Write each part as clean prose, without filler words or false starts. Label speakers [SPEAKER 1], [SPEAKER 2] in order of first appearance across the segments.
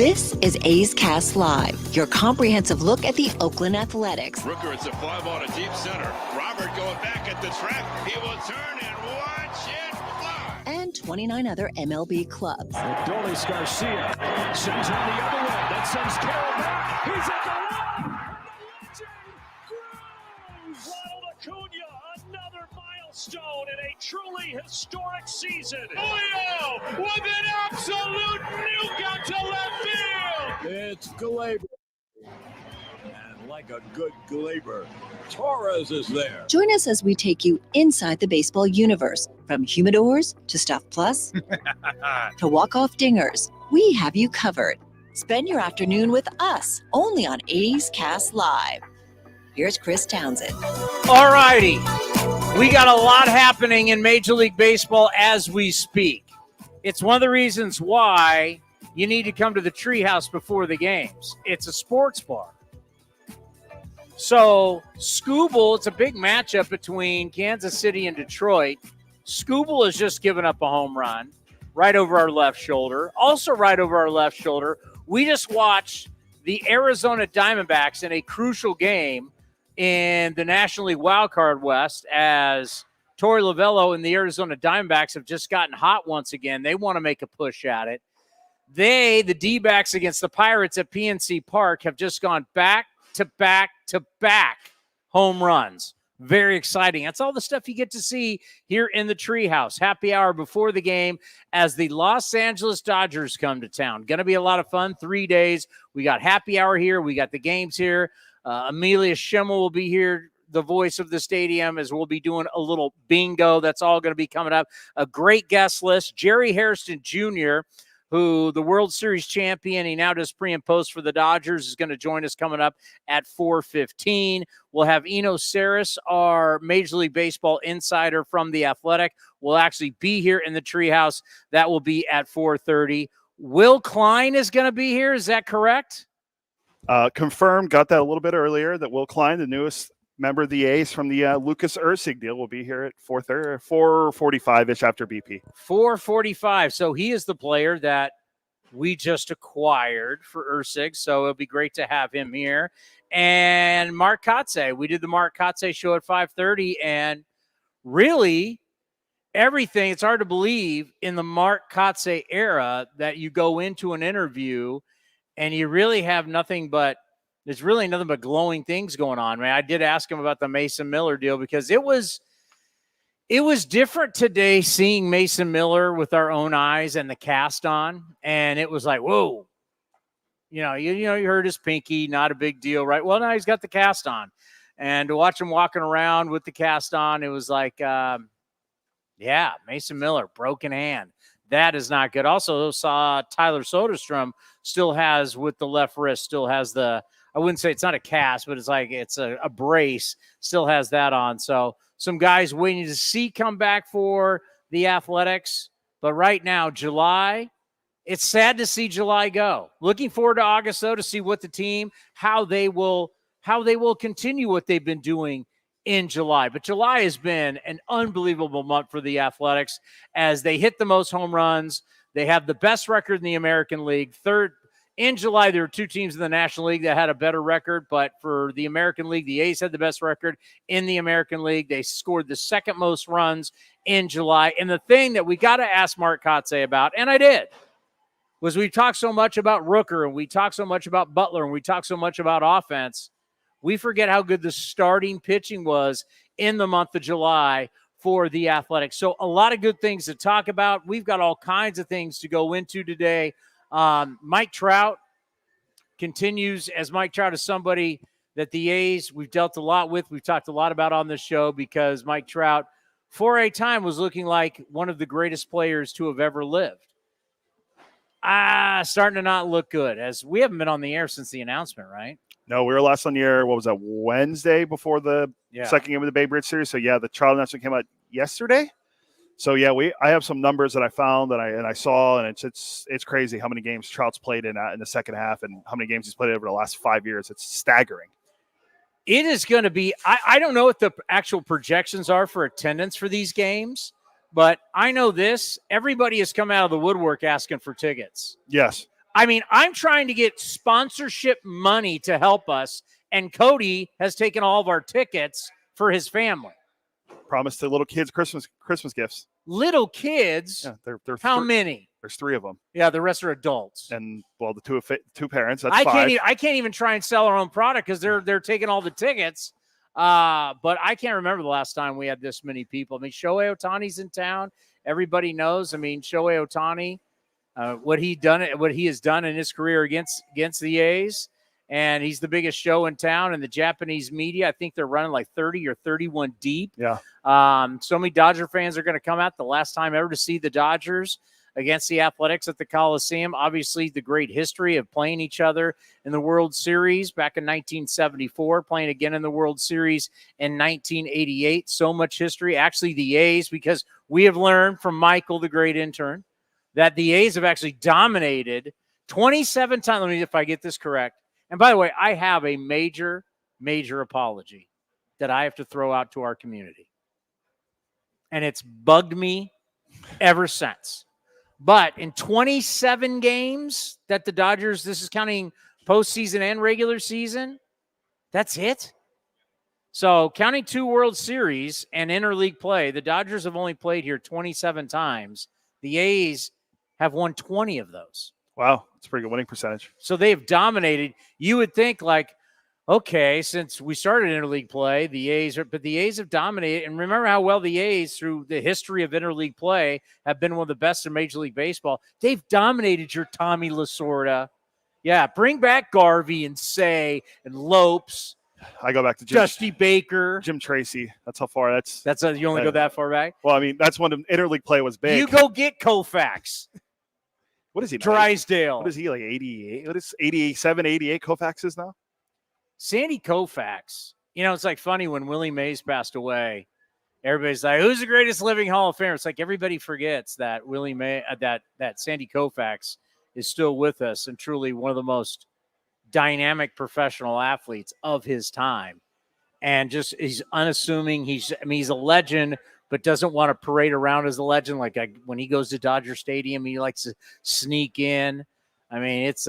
[SPEAKER 1] This is A's Cast Live, your comprehensive look at the Oakland Athletics.
[SPEAKER 2] Rooker, it's a 5 on a deep center. Robert going back at the track. He will turn and watch it fly.
[SPEAKER 1] And 29 other MLB clubs.
[SPEAKER 3] Adolis Garcia sends one the other way. That sends Carroll back. He's at the wall. Ronald Acuna, another milestone in a truly historic season.
[SPEAKER 2] Julio with an absolute nuke out to left field.
[SPEAKER 3] It's Glaber. And like a good Glaber, Torres is there.
[SPEAKER 1] Join us as we take you inside the baseball universe. From humidors to Stuff Plus to walk-off dingers, we have you covered. Spend your afternoon with us, only on A's Cast Live. Here's Chris Townsend.
[SPEAKER 4] All righty. We got a lot happening in Major League Baseball as we speak. It's one of the reasons why you need to come to the Treehouse before the games. It's a sports bar. So, Scooble, it's a big matchup between Kansas City and Detroit. Scooble has just given up a home run right over our left shoulder. Also right over our left shoulder, we just watched the Arizona Diamondbacks in a crucial game in the National League Wildcard West as Torey Lovello and the Arizona Diamondbacks have just gotten hot once again. They want to make a push at it. The D-backs against the Pirates at PNC Park, have just gone back to back to back home runs. Very exciting. That's all the stuff you get to see here in the Treehouse. Happy hour before the game as the Los Angeles Dodgers come to town. Going to be a lot of fun. 3 days. We got happy hour here. We got the games here. Amelia Schimmel will be here, the voice of the stadium, as we'll be doing a little bingo. That's all going to be coming up. A great guest list. Jerry Hairston Jr., who the World Series champion, he now does pre and post for the Dodgers, is going to join us coming up at 4:15. We'll have Eno Sarris, our Major League Baseball insider from The Athletic, will actually be here in the Treehouse. That will be at 4:30. Will Klein is going to be here. Is that correct?
[SPEAKER 5] Confirmed. Got that a little bit earlier, that Will Klein, the newest member of the A's from the Lucas Erceg deal, will be here at 4:45-ish after BP.
[SPEAKER 4] 4:45. So he is the player that we just acquired for Erceg. So it'll be great to have him here. And Mark Kotsay. We did the Mark Kotsay show at 5:30, and really everything, it's hard to believe in the Mark Kotsay era that you go into an interview and you really have nothing but, there's really nothing but glowing things going on. Man, I did ask him about the Mason Miller deal because it was different today seeing Mason Miller with our own eyes and the cast on, and it was like, whoa. You heard his pinky, not a big deal, right? Well, now he's got the cast on. And to watch him walking around with the cast on, it was like, Mason Miller, broken hand. That is not good. Also saw Tyler Soderstrom still has, with the left wrist, still has the, I wouldn't say it's not a cast, but it's like it's a brace, still has that on. So some guys waiting to see come back for the Athletics. But right now, July, it's sad to see July go. Looking forward to August, though, to see what the team, how they will continue what they've been doing in July. But July has been an unbelievable month for the Athletics as they hit the most home runs. They have the best record in the American League. Third, in July, there were two teams in the National League that had a better record, but for the American League, the A's had the best record in the American League. They scored the second most runs in July. And the thing that we got to ask Mark Kotsay about, and I did, was we talked so much about Rooker, and we talked so much about Butler, and we talked so much about offense. We forget how good the starting pitching was in the month of July for the Athletics. So a lot of good things to talk about. We've got all kinds of things to go into today. Mike Trout continues, as Mike Trout is somebody that the A's, we've dealt a lot with. We've talked a lot about on this show because Mike Trout, for a time, was looking like one of the greatest players to have ever lived. Starting to not look good, as we haven't been on the air since the announcement, right?
[SPEAKER 5] No, we were last on the air, what was that, Wednesday before the second game of the Babe Ruth series? So, the trial announcement came out yesterday. So, I have some numbers that I found that I saw, and it's crazy how many games Trout's played in the second half and how many games he's played over the last 5 years. It's staggering.
[SPEAKER 4] It is going to be – I don't know what the actual projections are for attendance for these games, but I know this. Everybody has come out of the woodwork asking for tickets.
[SPEAKER 5] Yes.
[SPEAKER 4] I mean, I'm trying to get sponsorship money to help us, and Cody has taken all of our tickets for his family.
[SPEAKER 5] Promised to little kids Christmas gifts.
[SPEAKER 4] Little kids?
[SPEAKER 5] Yeah, they're
[SPEAKER 4] how many?
[SPEAKER 5] There's 3 of them.
[SPEAKER 4] Yeah, the rest are adults.
[SPEAKER 5] And well, the two parents. That's 5.
[SPEAKER 4] I can't even try and sell our own product because they're taking all the tickets. But I can't remember the last time we had this many people. I mean, Shohei Ohtani's in town. Everybody knows. I mean, Shohei Ohtani, what he has done in his career against the A's, and he's the biggest show in town. And the Japanese media, I think they're running like 30 or 31 deep.
[SPEAKER 5] Yeah.
[SPEAKER 4] So many Dodger fans are going to come out the last time ever to see the Dodgers against the Athletics at the Coliseum. Obviously, the great history of playing each other in the World Series back in 1974, playing again in the World Series in 1988. So much history. Actually, the A's, because we have learned from Michael, the great intern, that the A's have actually dominated 27 times. Let me see if I get this correct. And by the way, I have a major, major apology that I have to throw out to our community. And it's bugged me ever since. But in 27 games that the Dodgers, this is counting postseason and regular season, that's it. So counting 2 World Series and interleague play, the Dodgers have only played here 27 times. The A's have won 20 of those.
[SPEAKER 5] Wow, that's a pretty good winning percentage.
[SPEAKER 4] So they've dominated. You would think like, okay, since we started interleague play, the A's have dominated. And remember how well the A's, through the history of interleague play, have been one of the best in Major League Baseball. They've dominated your Tommy Lasorda. Yeah, bring back Garvey and Say and Lopes.
[SPEAKER 5] I go back to
[SPEAKER 4] Dusty Baker.
[SPEAKER 5] Jim Tracy. That's how far
[SPEAKER 4] you only go that far back?
[SPEAKER 5] Well, I mean, that's when interleague play was big.
[SPEAKER 4] You go get Koufax.
[SPEAKER 5] What is he?
[SPEAKER 4] Drysdale.
[SPEAKER 5] What is he, like 88? What is 87, 88 Koufax is now?
[SPEAKER 4] Sandy Koufax. You know, it's like funny when Willie Mays passed away. Everybody's like, "Who's the greatest living Hall of Famer?" It's like everybody forgets that that Sandy Koufax is still with us and truly one of the most dynamic professional athletes of his time. And just he's unassuming. He's a legend, but doesn't want to parade around as a legend. Like when he goes to Dodger Stadium, he likes to sneak in. I mean, it's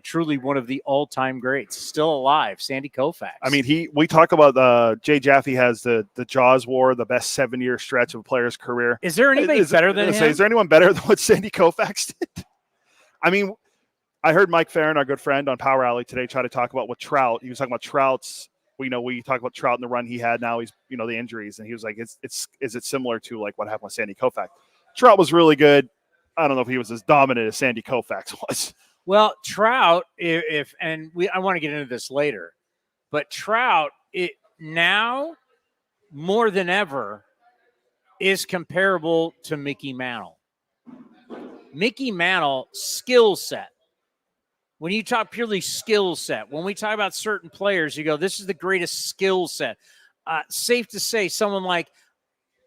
[SPEAKER 4] truly one of the all-time greats. Still alive, Sandy Koufax.
[SPEAKER 5] I mean, we talk about Jay Jaffe has the Jaws War, the best 7-year stretch of a player's career.
[SPEAKER 4] Is there anybody better than him?
[SPEAKER 5] Is there anyone better than what Sandy Koufax did? I mean, I heard Mike Farron, our good friend on Power Alley today, try to talk about what Trout. He was talking about Trout's. We talk about Trout and the run he had. Now he's the injuries, and he was like, is it similar to like what happened with Sandy Koufax? Trout was really good. I don't know if he was as dominant as Sandy Koufax was.
[SPEAKER 4] Well, Trout, I want to get into this later, but Trout, now more than ever is comparable to Mickey Mantle. Mickey Mantle, skill set. When you talk purely skill set, when we talk about certain players, you go, this is the greatest skill set. Safe to say, someone like,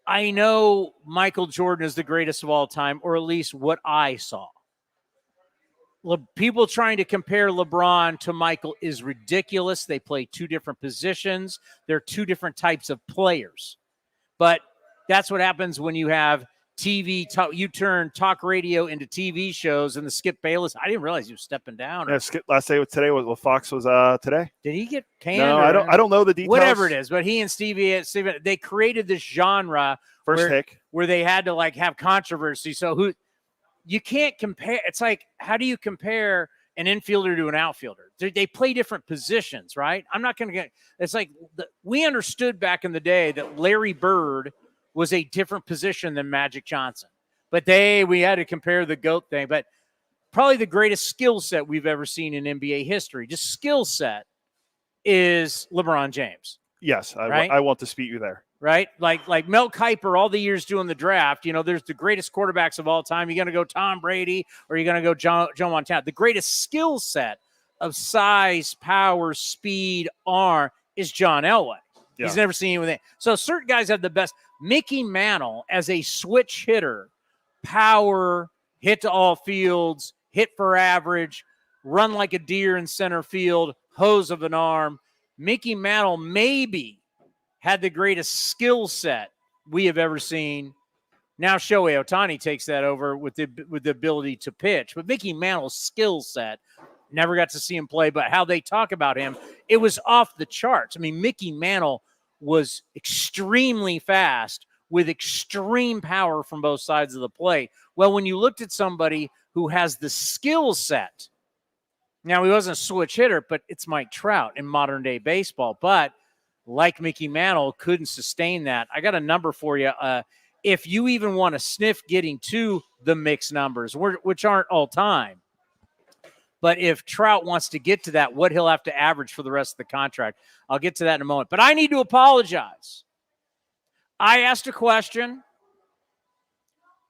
[SPEAKER 4] I know Michael Jordan is the greatest of all time, or at least what I saw. People trying to compare LeBron to Michael is ridiculous. They play 2 different positions. They're 2 different types of players. But that's what happens when you have TV, you turn talk radio into TV shows, and the Skip Bayless. I didn't realize he was stepping down.
[SPEAKER 5] Yeah, Skip last day was today. Was Fox was today?
[SPEAKER 4] Did he get canned?
[SPEAKER 5] No, I don't know the details.
[SPEAKER 4] Whatever it is, but he and Stevie, they created this genre where they had to like have controversy. So you can't compare. It's like, how do you compare an infielder to an outfielder? They play different positions, right? I'm not going to get. It's like we understood back in the day that Larry Bird was a different position than Magic Johnson. But we had to compare the GOAT thing. But probably the greatest skill set we've ever seen in NBA history, just skill set, is LeBron James.
[SPEAKER 5] Yes,
[SPEAKER 4] right?
[SPEAKER 5] I won't dispute you there.
[SPEAKER 4] Right? Like Mel Kiper, all the years doing the draft, there's the greatest quarterbacks of all time. You're going to go Tom Brady or you're going to go Joe Montana. The greatest skill set of size, power, speed, arm is John Elway. Yeah. He's never seen anything. So certain guys have the best. Mickey Mantle as a switch hitter, power, hit to all fields, hit for average, run like a deer in center field, hose of an arm. Mickey Mantle maybe had the greatest skill set we have ever seen Now Shohei Ohtani takes that over with the ability to pitch. But Mickey Mantle's skill set, never got to see him play, but how they talk about him, it was off the charts. I mean, Mickey Mantle was extremely fast with extreme power from both sides of the plate. Well, when you looked at somebody who has the skill set, now he wasn't a switch hitter, but it's Mike Trout in modern day baseball. But like Mickey Mantle, couldn't sustain that. I got a number for you. If you even want to sniff getting to the mixed numbers, which aren't all time, but if Trout wants to get to that, what he'll have to average for the rest of the contract. I'll get to that in a moment. But I need to apologize. I asked a question.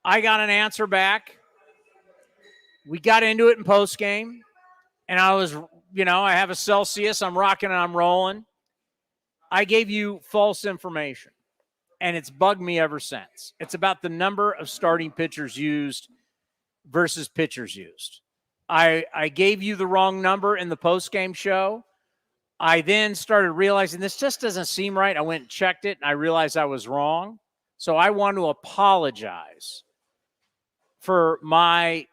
[SPEAKER 4] I got an answer back. We got into it in postgame. And I was, I have a Celsius. I'm rocking and I'm rolling. I gave you false information. And it's bugged me ever since. It's about the number of starting pitchers used versus pitchers used. I gave you the wrong number in the postgame show. I then started realizing this just doesn't seem right. I went and checked it, and I realized I was wrong. So I want to apologize for my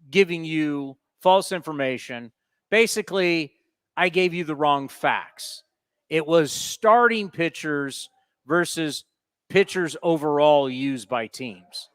[SPEAKER 4] giving you false information. Basically, I gave you the wrong facts. It was starting pitchers versus pitchers overall used by teams.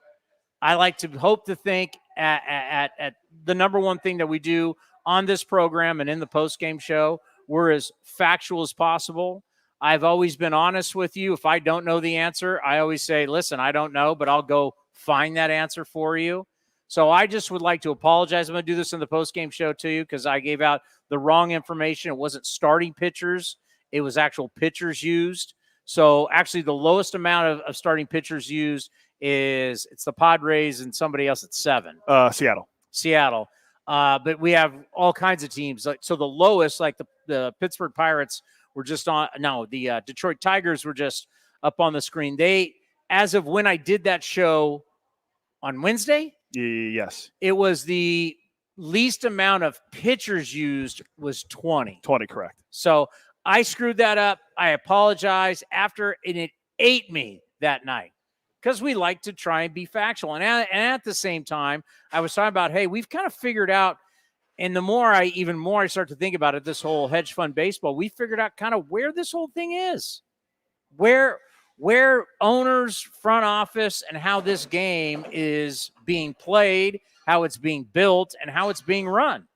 [SPEAKER 4] I like to hope to think at the number one thing that we do on this program and in the postgame show, we're as factual as possible. I've always been honest with you. If I don't know the answer, I always say, listen, I don't know, but I'll go find that answer for you. So I just would like to apologize. I'm going to do this in the postgame show to you because I gave out the wrong information. It wasn't starting pitchers. It was actual pitchers used. So actually the lowest amount of starting pitchers used it's the Padres and somebody else at 7. Seattle. But we have all kinds of teams. So the lowest, like the Pittsburgh Pirates were just on. No, the Detroit Tigers were just up on the screen. They, as of when I did that show on Wednesday,
[SPEAKER 5] yes,
[SPEAKER 4] it was the least amount of pitchers used was 20.
[SPEAKER 5] 20, correct.
[SPEAKER 4] So I screwed that up. I apologize and it ate me that night because we like to try and be factual. And at the same time, I was talking about, hey, we've kind of figured out, and the more I start to think about it, this whole hedge fund baseball, we figured out kind of where this whole thing is, where owners, front office, and how this game is being played, how it's being built, and how it's being run.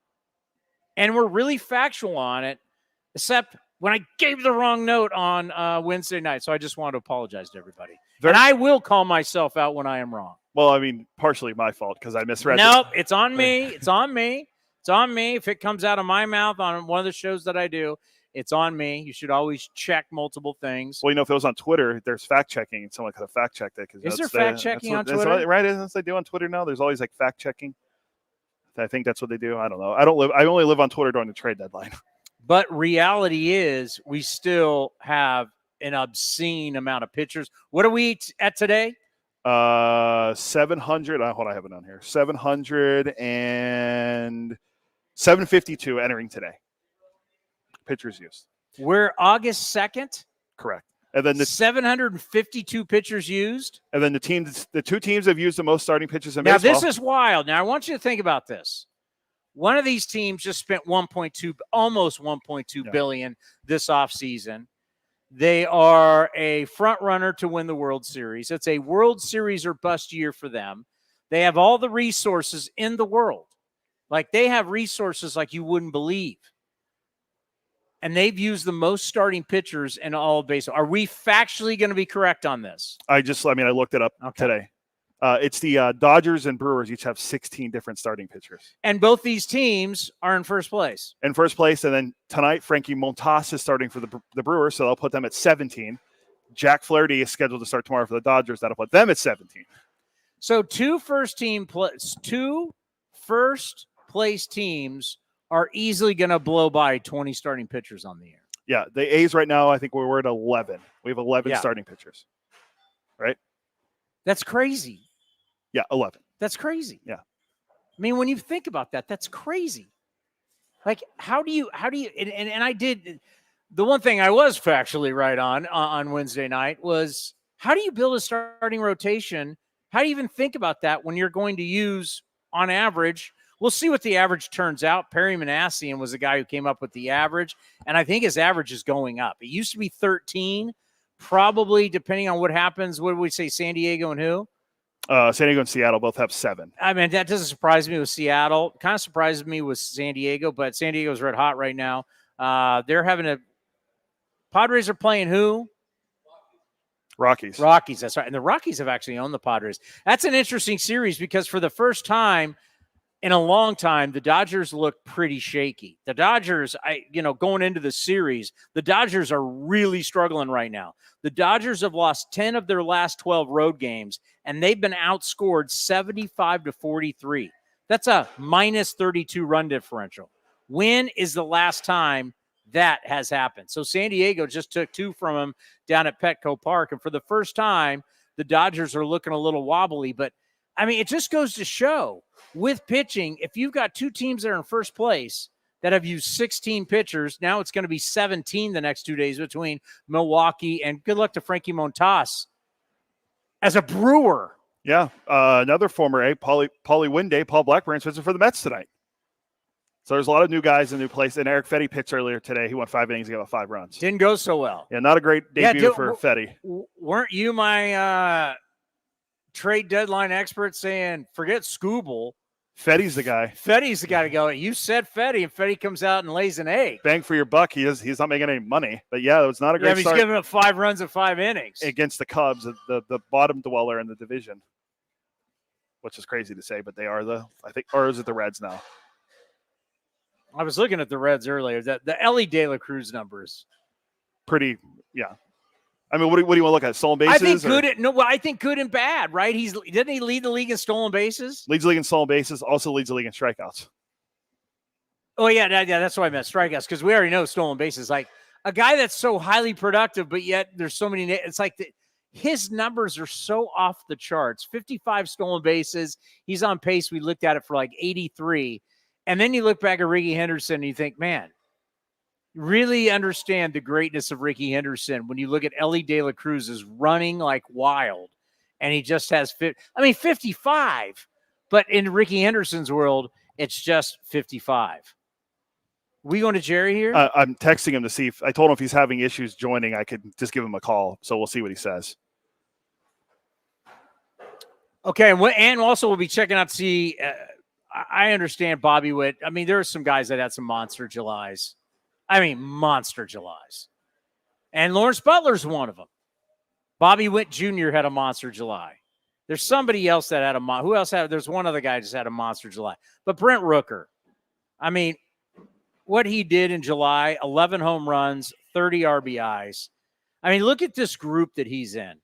[SPEAKER 4] And we're really factual on it, except when I gave the wrong note on Wednesday night. So I just want to apologize to everybody. And I will call myself out when I am wrong.
[SPEAKER 5] Well, I mean, partially my fault because I misread.
[SPEAKER 4] Nope, it's on me. It's on me. It's on me. If it comes out of my mouth on one of the shows that I do, it's on me. You should always check multiple things.
[SPEAKER 5] Well, if it was on Twitter, there's fact checking, and someone could have fact checked it.
[SPEAKER 4] Is there fact checking on Twitter?
[SPEAKER 5] Right? Isn't they do on Twitter now? There's always like fact checking. I think that's what they do. I don't know. I only live on Twitter during the trade deadline.
[SPEAKER 4] But reality is, we still have an obscene amount of pitchers. What are we at today?
[SPEAKER 5] 700. Hold on, I have it on here. 700 and 752 entering today. Pitchers used.
[SPEAKER 4] We're August 2nd.
[SPEAKER 5] Correct. And then
[SPEAKER 4] 752 pitchers used.
[SPEAKER 5] And then the two teams have used the most starting pitchers in baseball.
[SPEAKER 4] Now this is wild. Now I want you to think about this. One of these teams just spent almost 1.2 billion this offseason. They are a front runner to win the World Series. It's a World Series or bust year for them. They have all the resources in the world. Like they have resources like you wouldn't believe. And they've used the most starting pitchers in all of baseball. Are we factually going to be correct on this?
[SPEAKER 5] I looked it up today. It's the Dodgers and Brewers each have 16 different starting pitchers.
[SPEAKER 4] And both these teams are in first place.
[SPEAKER 5] And then tonight, Frankie Montas is starting for the Brewers, so they'll put them at 17. Jack Flaherty is scheduled to start tomorrow for the Dodgers. That'll put them at 17.
[SPEAKER 4] So two first place teams are easily going to blow by 20 starting pitchers on the year.
[SPEAKER 5] Yeah, the A's right now, I think we're at 11. We have 11 starting pitchers, right?
[SPEAKER 4] That's crazy.
[SPEAKER 5] Yeah, 11.
[SPEAKER 4] That's crazy.
[SPEAKER 5] Yeah.
[SPEAKER 4] I mean, when you think about that, that's crazy. Like, how do you, and I did, the one thing I was factually right on Wednesday night was, how do you build a starting rotation? How do you even think about that when you're going to use, on average, we'll see what the average turns out. Perry Manassian was the guy who came up with the average, and I think his average is going up. It used to be 13, probably, depending on what happens. What did we say, San Diego and who?
[SPEAKER 5] San Diego and Seattle both have 7.
[SPEAKER 4] I mean, that doesn't surprise me with Seattle. Kind of surprises me with San Diego, but San Diego's red hot right now. They're having a – Padres are playing who?
[SPEAKER 5] Rockies,
[SPEAKER 4] that's right. And the Rockies have actually owned the Padres. That's an interesting series because for the first time in a long time, the Dodgers look pretty shaky. The Dodgers, going into the series, the Dodgers are really struggling right now. The Dodgers have lost 10 of their last 12 road games, and they've been outscored 75-43. That's a minus 32 run differential. When is the last time that has happened? So San Diego just took 2 from them down at Petco Park. And for the first time, the Dodgers are looking a little wobbly. But, I mean, it just goes to show with pitching, if you've got 2 teams that are in first place that have used 16 pitchers, now it's going to be 17 the next 2 days between Milwaukee, and good luck to Frankie Montas as a Brewer.
[SPEAKER 5] Yeah, another former Paulie Winday, Paul Blackburn's pitching for the Mets tonight. So there's a lot of new guys in new place. And Eric Fetty pitched earlier today. He went 5 innings, gave up 5 runs.
[SPEAKER 4] Didn't go so well.
[SPEAKER 5] Yeah, not a great debut for Fetty.
[SPEAKER 4] Weren't you my trade deadline expert saying, forget Scooble?
[SPEAKER 5] Fetty's the guy.
[SPEAKER 4] Fetty's the guy to go. You said Fetty, and Fetty comes out and lays an egg.
[SPEAKER 5] Bang for your buck. He's not making any money. But, yeah, it was not a great start.
[SPEAKER 4] He's giving up 5 runs in 5 innings.
[SPEAKER 5] Against the Cubs, the bottom dweller in the division. Which is crazy to say, but they are or is it the Reds now?
[SPEAKER 4] I was looking at the Reds earlier. The Ellie De La Cruz numbers.
[SPEAKER 5] Pretty, yeah. I mean, what do you want to look at? Stolen bases?
[SPEAKER 4] I think good and bad, right? Didn't he lead the league in stolen bases?
[SPEAKER 5] Leads the league in stolen bases, also leads the league in strikeouts.
[SPEAKER 4] Oh, yeah, that's what I meant, strikeouts, because we already know stolen bases. Like, a guy that's so highly productive, but yet there's so many – it's like his numbers are so off the charts. 55 stolen bases. He's on pace. We looked at it for like 83. And then you look back at Ricky Henderson and you think, man, really understand the greatness of Ricky Henderson when you look at Ellie De La Cruz is running like wild, and he just has 55. But in Ricky Henderson's world, it's just 55. We going to Jerry here?
[SPEAKER 5] I'm texting him to see I told him if he's having issues joining, I could just give him a call. So we'll see what he says.
[SPEAKER 4] Okay, and also we'll be checking out to see. I understand Bobby Witt. I mean, there are some guys that had some monster Julys. And Lawrence Butler's one of them. Bobby Witt Jr. had a monster July. There's somebody else that had who else had? There's one other guy just had a monster July. But Brent Rooker, I mean, what he did in July, 11 home runs, 30 RBIs. I mean, look at this group that he's in.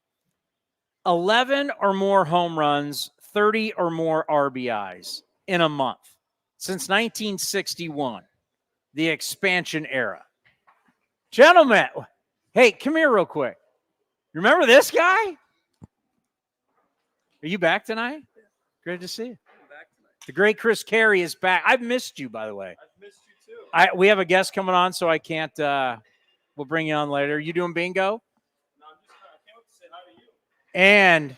[SPEAKER 4] 11 or more home runs, 30 or more RBIs in a month since 1961, the expansion era. Gentlemen, hey, come here real quick. Remember this guy? Are you back tonight? Great to see you. I'm back tonight. The great Chris Carey is back. I've missed you, by the way.
[SPEAKER 6] I've missed you too.
[SPEAKER 4] We have a guest coming on, so I can't. We'll bring you on later. You doing bingo?
[SPEAKER 6] No, I came up to say hi to you.
[SPEAKER 4] And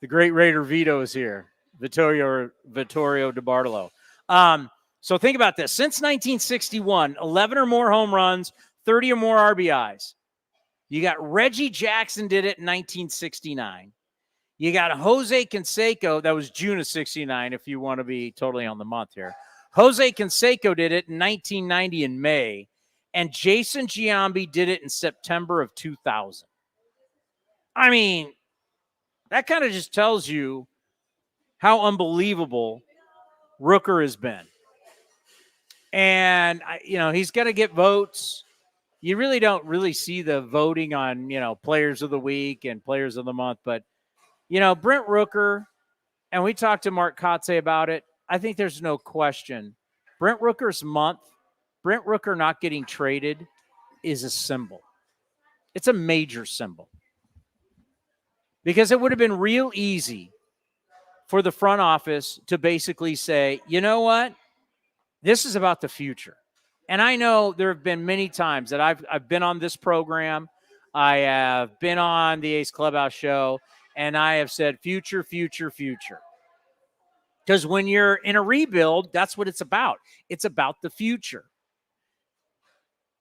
[SPEAKER 4] the great Raider Vito is here. Vittorio DiBartolo. So think about this. Since 1961, 11 or more home runs, 30 or more RBIs. You got Reggie Jackson did it in 1969. You got Jose Canseco. That was June of 69, if you want to be totally on the month here. Jose Canseco did it in 1990 in May. And Jason Giambi did it in September of 2000. I mean, that kind of just tells you how unbelievable Rooker has been. And, he's got to get votes. You really don't really see the voting on, players of the week and players of the month. But, Brent Rooker, and we talked to Mark Kotsay about it. I think there's no question. Brent Rooker's month, Brent Rooker not getting traded is a symbol. It's a major symbol. Because it would have been real easy for the front office to basically say, you know what? This is about the future. And I know there have been many times that I've been on this program. I have been on the Ace Clubhouse show, and I have said future, future, future. Because when you're in a rebuild, that's what it's about. It's about the future.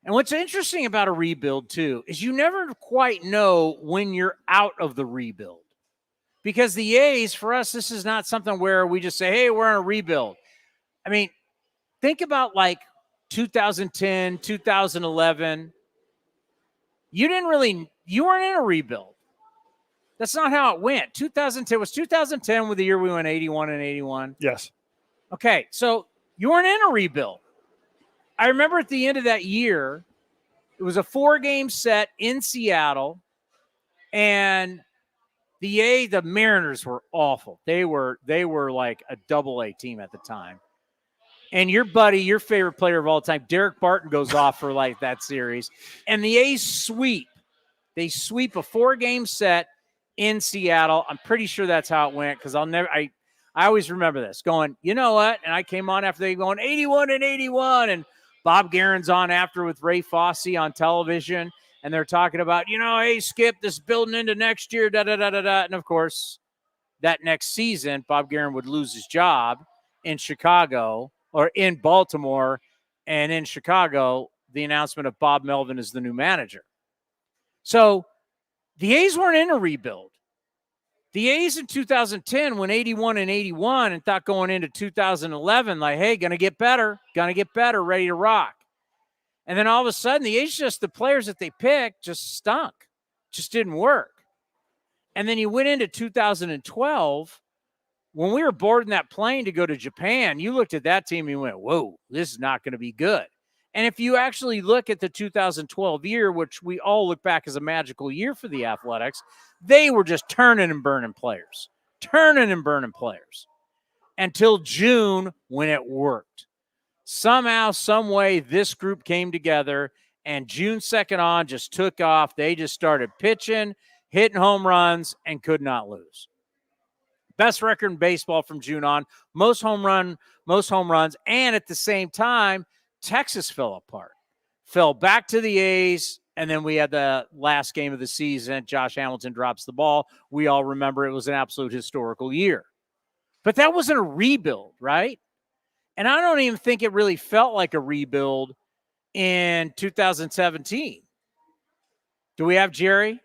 [SPEAKER 4] And what's interesting about a rebuild, too, is you never quite know when you're out of the rebuild. Because the A's, for us, this is not something where we just say, hey, we're in a rebuild. I mean, think about like 2010, 2011. You weren't in a rebuild. That's not how it went. 2010 was 2010 with the year we went 81-81.
[SPEAKER 5] Yes.
[SPEAKER 4] Okay, so you weren't in a rebuild. I remember at the end of that year, it was a 4-game set in Seattle, and the Mariners were awful. They were like a double-A team at the time. And your buddy, your favorite player of all time, Derek Barton, goes off for like that series. And the A's sweep. They sweep a 4-game set in Seattle. I'm pretty sure that's how it went because I always remember this going, you know what? And I came on after they going 81-81, and Bob Guerin's on after with Ray Fosse on television, and they're talking about, hey, Skip, this building into next year, da-da-da-da-da. And, of course, that next season, Bob Guerin would lose his job in Chicago or in Baltimore, and in Chicago, the announcement of Bob Melvin as the new manager. So the A's weren't in a rebuild. The A's in 2010 went 81-81 and thought going into 2011, like, hey, gonna get better, ready to rock. And then all of a sudden, the A's the players that they picked just stunk, just didn't work. And then you went into 2012, when we were boarding that plane to go to Japan, you looked at that team and you went, whoa, this is not going to be good. And if you actually look at the 2012 year, which we all look back as a magical year for the Athletics, they were just turning and burning players until June when it worked. Somehow, some way, this group came together, and June 2nd on just took off. They just started pitching, hitting home runs, and could not lose. Best record in baseball from June on, most home runs, and at the same time, Texas fell apart, fell back to the A's, and then we had the last game of the season. Josh Hamilton drops the ball. We all remember it was an absolute historical year. But that wasn't a rebuild, right? And I don't even think it really felt like a rebuild in 2017. Do we have Jerry?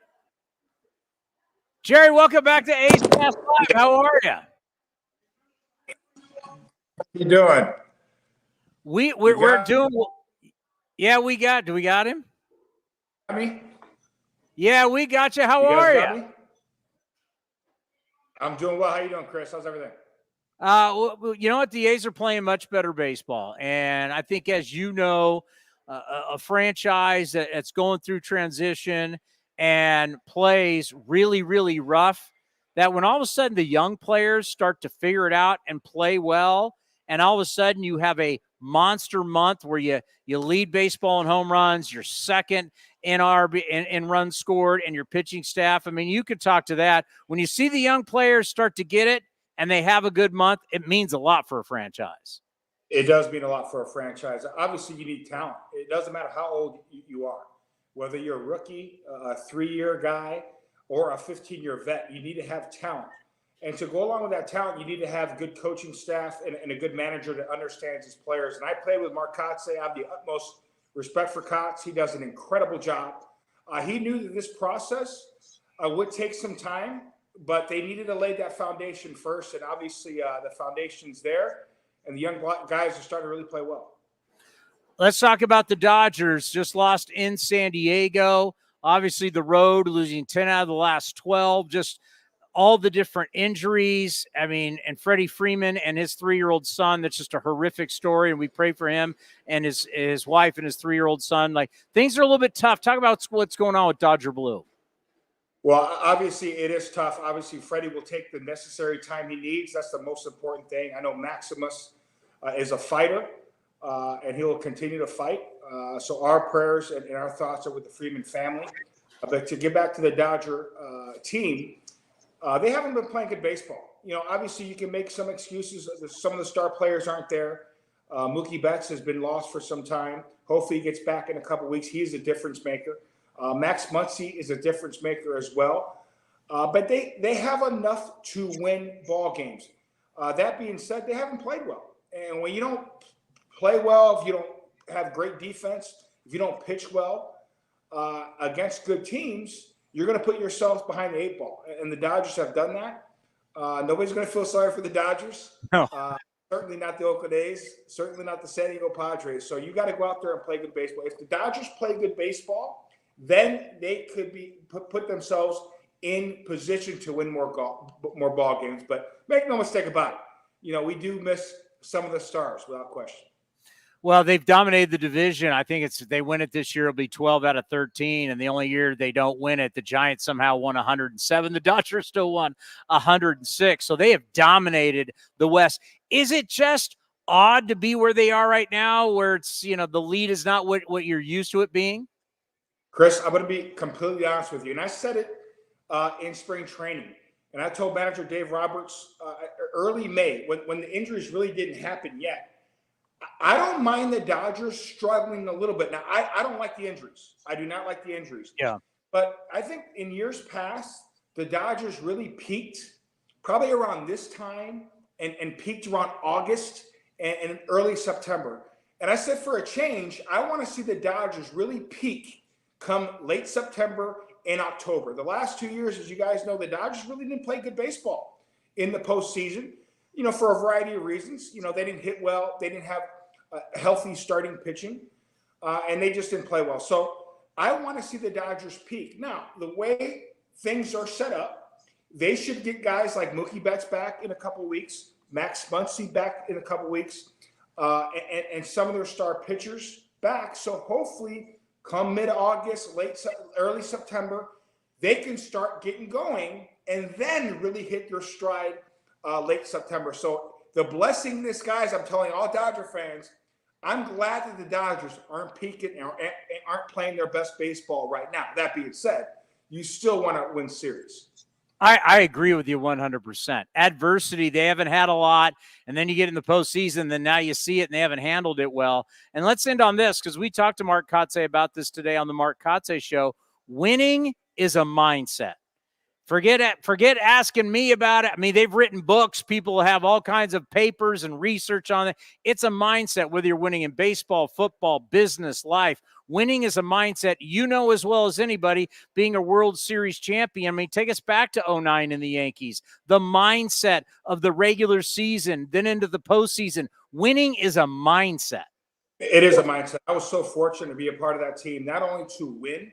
[SPEAKER 4] Jerry, welcome back to A's Cast Live. How are you?
[SPEAKER 7] How you doing?
[SPEAKER 4] We're doing. Yeah, do we got him?
[SPEAKER 7] Me?
[SPEAKER 4] Yeah, we got you. How are you?
[SPEAKER 7] I'm doing well. How you doing, Chris? How's everything?
[SPEAKER 4] Well, you know what? The A's are playing much better baseball, and I think, as you know, a franchise that's going through transition and plays really, really rough, that when all of a sudden the young players start to figure it out and play well, and all of a sudden you have a monster month where you lead baseball in home runs, you're second in runs scored, and your pitching staff. I mean, you could talk to that. When you see the young players start to get it and they have a good month, it means a lot for a franchise.
[SPEAKER 7] It does mean a lot for a franchise. Obviously, you need talent. It doesn't matter how old you are. Whether you're a rookie, a 3-year guy, or a 15-year vet, you need to have talent. And to go along with that talent, you need to have good coaching staff and a good manager that understands his players. And I played with Mark Kotsay. I have the utmost respect for Kotz. He does an incredible job. He knew that this process would take some time, but they needed to lay that foundation first. And obviously the foundation's there, and the young guys are starting to really play well.
[SPEAKER 4] Let's talk about the Dodgers. Just lost in San Diego. Obviously, the road, losing 10 out of the last 12. Just all the different injuries. I mean, and Freddie Freeman and his 3-year-old son, that's just a horrific story, and we pray for him and his wife and his 3-year-old son. Like, things are a little bit tough. Talk about what's going on with Dodger Blue.
[SPEAKER 7] Well, obviously, it is tough. Obviously, Freddie will take the necessary time he needs. That's the most important thing. I know Maximus is a fighter. And he will continue to fight. So our prayers and our thoughts are with the Freeman family. But to get back to the Dodger team, they haven't been playing good baseball. Obviously you can make some excuses. Some of the star players aren't there. Mookie Betts has been lost for some time. Hopefully he gets back in a couple of weeks. He is a difference maker. Max Muncy is a difference maker as well. But they have enough to win ball games. That being said, they haven't played well. And when you don't play well, if you don't have great defense, if you don't pitch well against good teams, you're going to put yourself behind the 8 ball. And the Dodgers have done that. Nobody's going to feel sorry for the Dodgers.
[SPEAKER 4] No.
[SPEAKER 7] Certainly not the Oakland A's. Certainly not the San Diego Padres. So you got to go out there and play good baseball. If the Dodgers play good baseball, then they could be put themselves in position to win more ball games. But make no mistake about it. You know, we do miss some of the stars without question.
[SPEAKER 4] Well, they've dominated the division. I think they win it this year. It'll be 12 out of 13. And the only year they don't win it, the Giants somehow won 107. The Dodgers still won 106. So they have dominated the West. Is it just odd to be where they are right now, where it's, you know, the lead is not what you're used to it being?
[SPEAKER 7] Chris, I'm going to be completely honest with you. And I said it in spring training. And I told manager Dave Roberts early May, when the injuries really didn't happen yet, I don't mind the Dodgers struggling a little bit. Now, I don't like the injuries. I do not like the injuries.
[SPEAKER 4] Yeah.
[SPEAKER 7] But I think in years past, the Dodgers really peaked probably around this time and peaked around August and early September. And I said for a change, I want to see the Dodgers really peak come late September and October. The last 2 years, as you guys know, the Dodgers really didn't play good baseball in the postseason, you know, for a variety of reasons. You know, they didn't hit well. They didn't have healthy starting pitching, and they just didn't play well. So I want to see the Dodgers peak. Now, the way things are set up, they should get guys like Mookie Betts back in a couple of weeks, Max Muncy back in a couple of weeks, and some of their star pitchers back. So hopefully come mid-August, early September, they can start getting going and then really hit their stride late September. So the blessing in disguise, I'm telling all Dodger fans, I'm glad that the Dodgers aren't peaking and aren't playing their best baseball right now. That being said, you still want to win series.
[SPEAKER 4] I agree with you 100%. Adversity, they haven't had a lot, and then you get in the postseason, then now you see it, and they haven't handled it well. And let's end on this, because we talked to Mark Kotsay about this today on the Mark Kotsay Show. Winning is a mindset. Forget asking me about it. I mean, they've written books. People have all kinds of papers and research on it. It's a mindset, whether you're winning in baseball, football, business, life. Winning is a mindset. You know as well as anybody, being a World Series champion. I mean, take us back to 2009 in the Yankees. The mindset of the regular season, then into the postseason. Winning is a mindset.
[SPEAKER 7] It is a mindset. I was so fortunate to be a part of that team, not only to win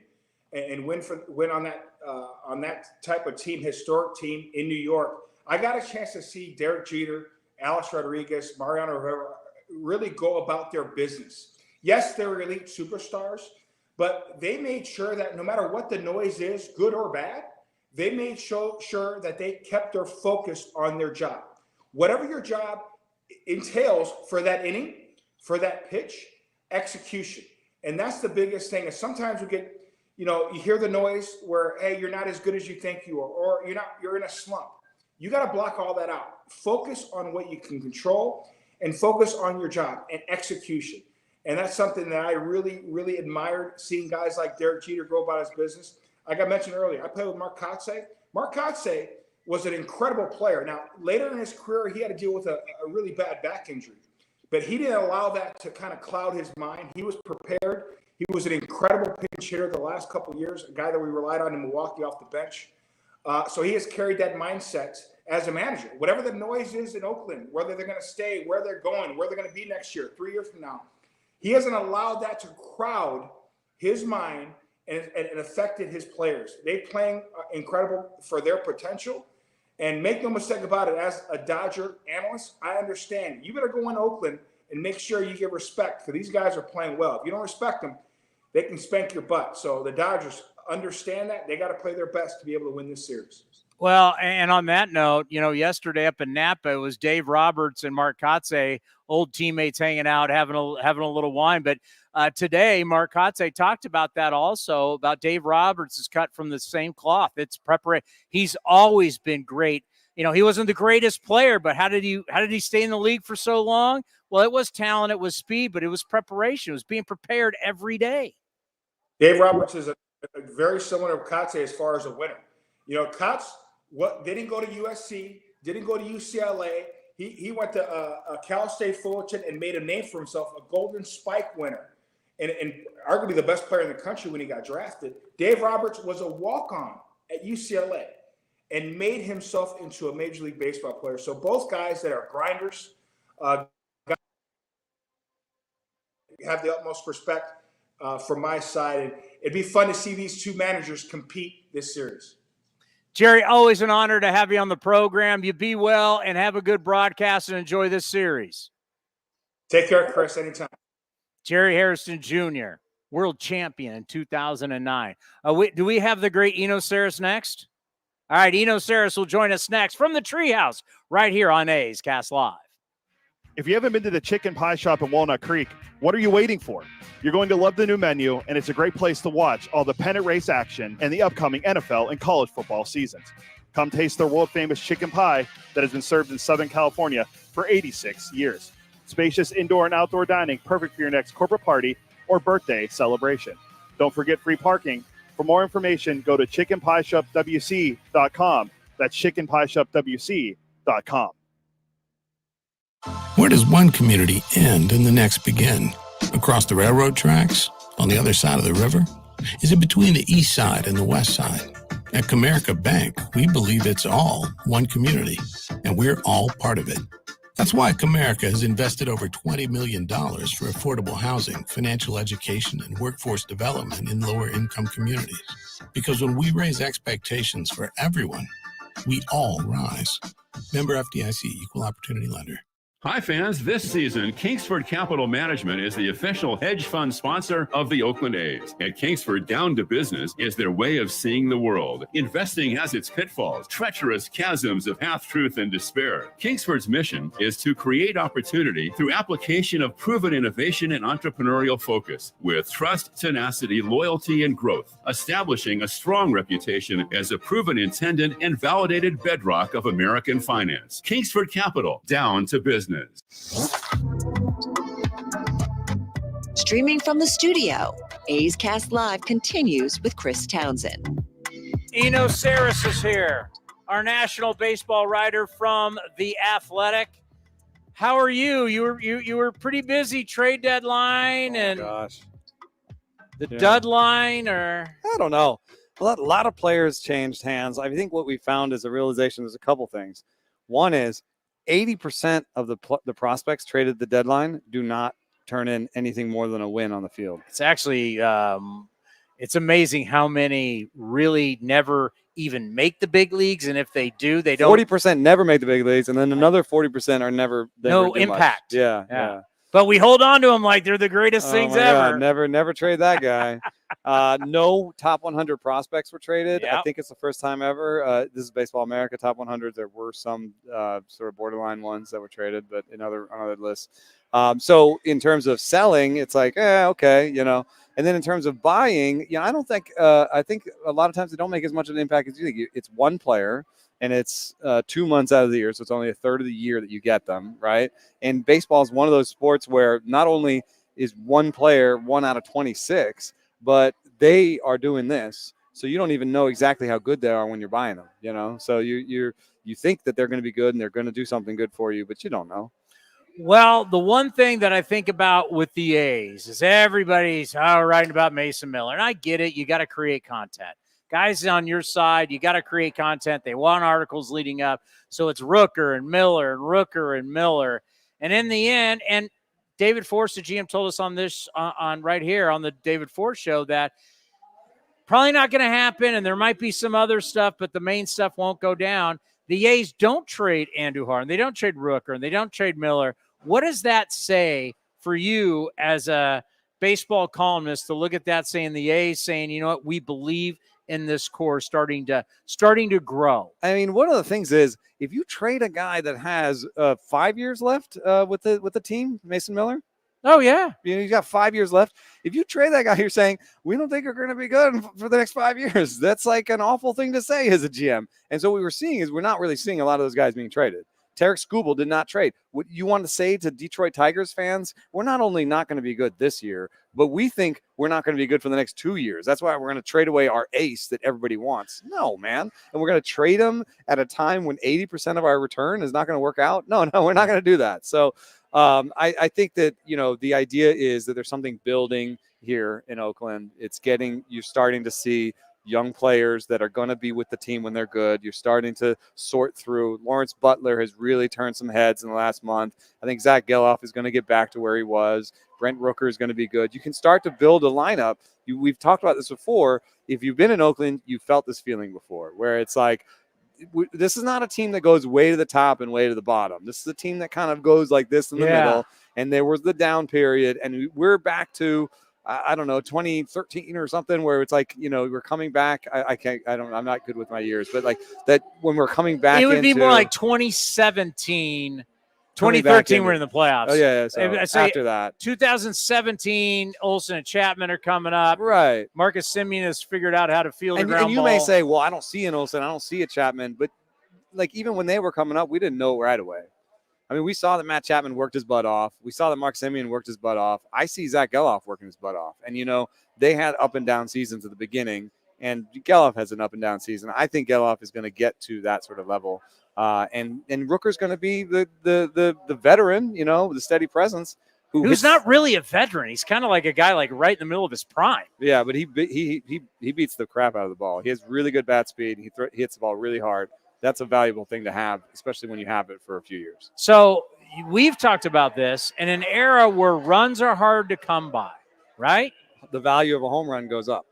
[SPEAKER 7] and win on that type of team, historic team in New York. I got a chance to see Derek Jeter, Alex Rodriguez, Mariano Rivera really go about their business. Yes, they're elite superstars, but they made sure that no matter what the noise is, good or bad, they made sure that they kept their focus on their job. Whatever your job entails for that inning, for that pitch, execution. And that's the biggest thing. Is sometimes we get, you know, you hear the noise where, hey, you're not as good as you think you are, or you're in a slump. You got to block all that out. Focus on what you can control and focus on your job and execution. And that's something that I really, really admired, seeing guys like Derek Jeter go about his business. Like I mentioned earlier, I played with Mark Kotsay. Mark Kotsay was an incredible player. Now, later in his career, he had to deal with a really bad back injury, but he didn't allow that to kind of cloud his mind. He was prepared. He was an incredible pinch hitter the last couple of years, a guy that we relied on in Milwaukee off the bench. So he has carried that mindset as a manager. Whatever the noise is in Oakland, whether they're going to stay, where they're going, where they're going to be next year, 3 years from now, he hasn't allowed that to crowd his mind and affected his players. They're playing incredible for their potential. And make no mistake about it, as a Dodger analyst, I understand. You better go in Oakland and make sure you get respect, because these guys are playing well. If you don't respect them, they can spank your butt. So the Dodgers understand that. They got to play their best to be able to win this series.
[SPEAKER 4] Well, and on that note, you know, yesterday up in Napa, it was Dave Roberts and Mark Kotsay, old teammates hanging out, having a little wine. But today, Mark Kotsay talked about that also, about Dave Roberts is cut from the same cloth. It's preparation. He's always been great. You know, he wasn't the greatest player, but how did he stay in the league for so long? Well, it was talent, it was speed, but it was preparation. It was being prepared every day.
[SPEAKER 7] Dave Roberts is a very similar to Kotsay as far as a winner. You know, Kotsay, didn't go to USC, didn't go to UCLA. He went to Cal State Fullerton and made a name for himself, a Golden Spike winner, and arguably the best player in the country when he got drafted. Dave Roberts was a walk-on at UCLA and made himself into a Major League Baseball player. So both guys that are grinders have the utmost respect from my side. And it'd be fun to see these two managers compete this series.
[SPEAKER 4] Jerry, always an honor to have you on the program. You be well and have a good broadcast and enjoy this series.
[SPEAKER 7] Take care, Chris, anytime.
[SPEAKER 4] Jerry Hairston Jr., world champion in 2009. Do we have the great Eno Sarris next? All right, Eno Sarris will join us next from the Treehouse right here on A's Cast Live.
[SPEAKER 5] If you haven't been to the Chicken Pie Shop in Walnut Creek, what are you waiting for? You're going to love the new menu, and it's a great place to watch all the pennant race action and the upcoming NFL and college football seasons. Come taste their world-famous chicken pie that has been served in Southern California for 86 years. Spacious indoor and outdoor dining, perfect for your next corporate party or birthday celebration. Don't forget free parking. For more information, go to chickenpieshopwc.com. That's chickenpieshopwc.com.
[SPEAKER 8] Where does one community end and the next begin? Across the railroad tracks? On the other side of the river? Is it between the east side and the west side? At Comerica Bank, we believe it's all one community, and we're all part of it. That's why Comerica has invested over $20 million for affordable housing, financial education, and workforce development in lower-income communities. Because when we raise expectations for everyone, we all rise. Member FDIC, Equal Opportunity Lender.
[SPEAKER 9] Hi, fans. This season, Kingsford Capital Management is the official hedge fund sponsor of the Oakland A's. At Kingsford, down to business is their way of seeing the world. Investing has its pitfalls, treacherous chasms of half-truth and despair. Kingsford's mission is to create opportunity through application of proven innovation and entrepreneurial focus with trust, tenacity, loyalty, and growth, establishing a strong reputation as a proven intendant and validated bedrock of American finance. Kingsford Capital, down to business.
[SPEAKER 1] Streaming from the studio, A's Cast Live continues with Chris Townsend.
[SPEAKER 4] Eno Sarris is here, our national baseball writer from The Athletic. How are you? You were pretty busy, trade deadline and the deadline, or
[SPEAKER 6] I don't know. A lot of players changed hands. I think what we found is a realization. There's a couple things. One is 80% of the prospects traded the deadline do not turn in anything more than a win on the field.
[SPEAKER 4] It's actually it's amazing how many really never even make the big leagues, and if they do, they don't.
[SPEAKER 6] 40% never make the big leagues, and then another 40% are never
[SPEAKER 4] no impact.
[SPEAKER 6] Yeah.
[SPEAKER 4] But we hold on to them like they're the greatest things ever.
[SPEAKER 6] God, never trade that guy. No top 100 prospects were traded.
[SPEAKER 4] Yep.
[SPEAKER 6] I think it's the first time ever. This is Baseball America top 100. There were some sort of borderline ones that were traded, but on other lists. So in terms of selling, it's like, okay, you know. And then in terms of buying, I don't think I think a lot of times they don't make as much of an impact as you think. It's one player. And it's 2 months out of the year, so it's only a third of the year that you get them, right? And baseball is one of those sports where not only is one player 1 out of 26, but they are doing this, so you don't even know exactly how good they are when you're buying them, you know? So you think that they're going to be good and they're going to do something good for you, but you don't know.
[SPEAKER 4] Well, the one thing that I think about with the A's is everybody's writing about Mason Miller, and I get it. You got to create content. Guys on your side, you got to create content. They want articles leading up. So it's Rooker and Miller and Rooker and Miller. And in the end, and David Force, the GM, told us on this, on right here on the David Force show, that probably not going to happen. And there might be some other stuff, but the main stuff won't go down. The A's don't trade Andujar, and they don't trade Rooker, and they don't trade Miller. What does that say for you as a baseball columnist to look at that, saying the A's saying, you know what, we believe in this core starting to grow?
[SPEAKER 6] I mean, one of the things is if you trade a guy that has 5 years left with the team, Mason Miller.
[SPEAKER 4] Oh yeah,
[SPEAKER 6] he's got 5 years left. If you trade that guy, you're saying we don't think we're going to be good for the next 5 years. That's like an awful thing to say as a GM. And so what we're seeing is we're not really seeing a lot of those guys being traded Tarek Skubal did not trade. What you want to say to Detroit Tigers fans, we're not only not going to be good this year, but we think we're not going to be good for the next 2 years. That's why we're going to trade away our ace that everybody wants. No, man. And we're going to trade him at a time when 80% of our return is not going to work out. No, we're not going to do that. So I think that, the idea is that there's something building here in Oakland. You're starting to see young players that are going to be with the team when they're good. You're starting to sort through. Lawrence Butler has really turned some heads in the last month. I think Zach Geloff is going to get back to where he was. Brent Rooker is going to be good. You can start to build a lineup. We've talked about this before. If you've been in Oakland, you felt this feeling before, where it's like, this is not a team that goes way to the top and way to the bottom. This is a team that kind of goes like this in the middle. And there was the down period, and we're back to, I don't know, 2013 or something, where it's like, we're coming back. I'm not good with my years, but like that when we're coming back,
[SPEAKER 4] it would be more like 2017. 2013, we're in the playoffs.
[SPEAKER 6] Oh, yeah. So after that.
[SPEAKER 4] 2017, Olsen and Chapman are coming up.
[SPEAKER 6] Right.
[SPEAKER 4] Marcus Semien has figured out how to field a ground
[SPEAKER 6] and you
[SPEAKER 4] ball.
[SPEAKER 6] may say, well, I don't see an Olsen, I don't see a Chapman. But, like, even when they were coming up, we didn't know right away. I mean, we saw that Matt Chapman worked his butt off. We saw that Mark Semien worked his butt off. I see Zach Geloff working his butt off. And, they had up and down seasons at the beginning, and Geloff has an up and down season. I think Geloff is going to get to that sort of level. And Rooker's going to be the veteran, the steady presence.
[SPEAKER 4] Who's not really a veteran. He's kind of like a guy like right in the middle of his prime.
[SPEAKER 6] Yeah, but he beats the crap out of the ball. He has really good bat speed. He hits the ball really hard. That's a valuable thing to have, especially when you have it for a few years.
[SPEAKER 4] So we've talked about this in an era where runs are hard to come by, right?
[SPEAKER 6] The value of a home run goes up.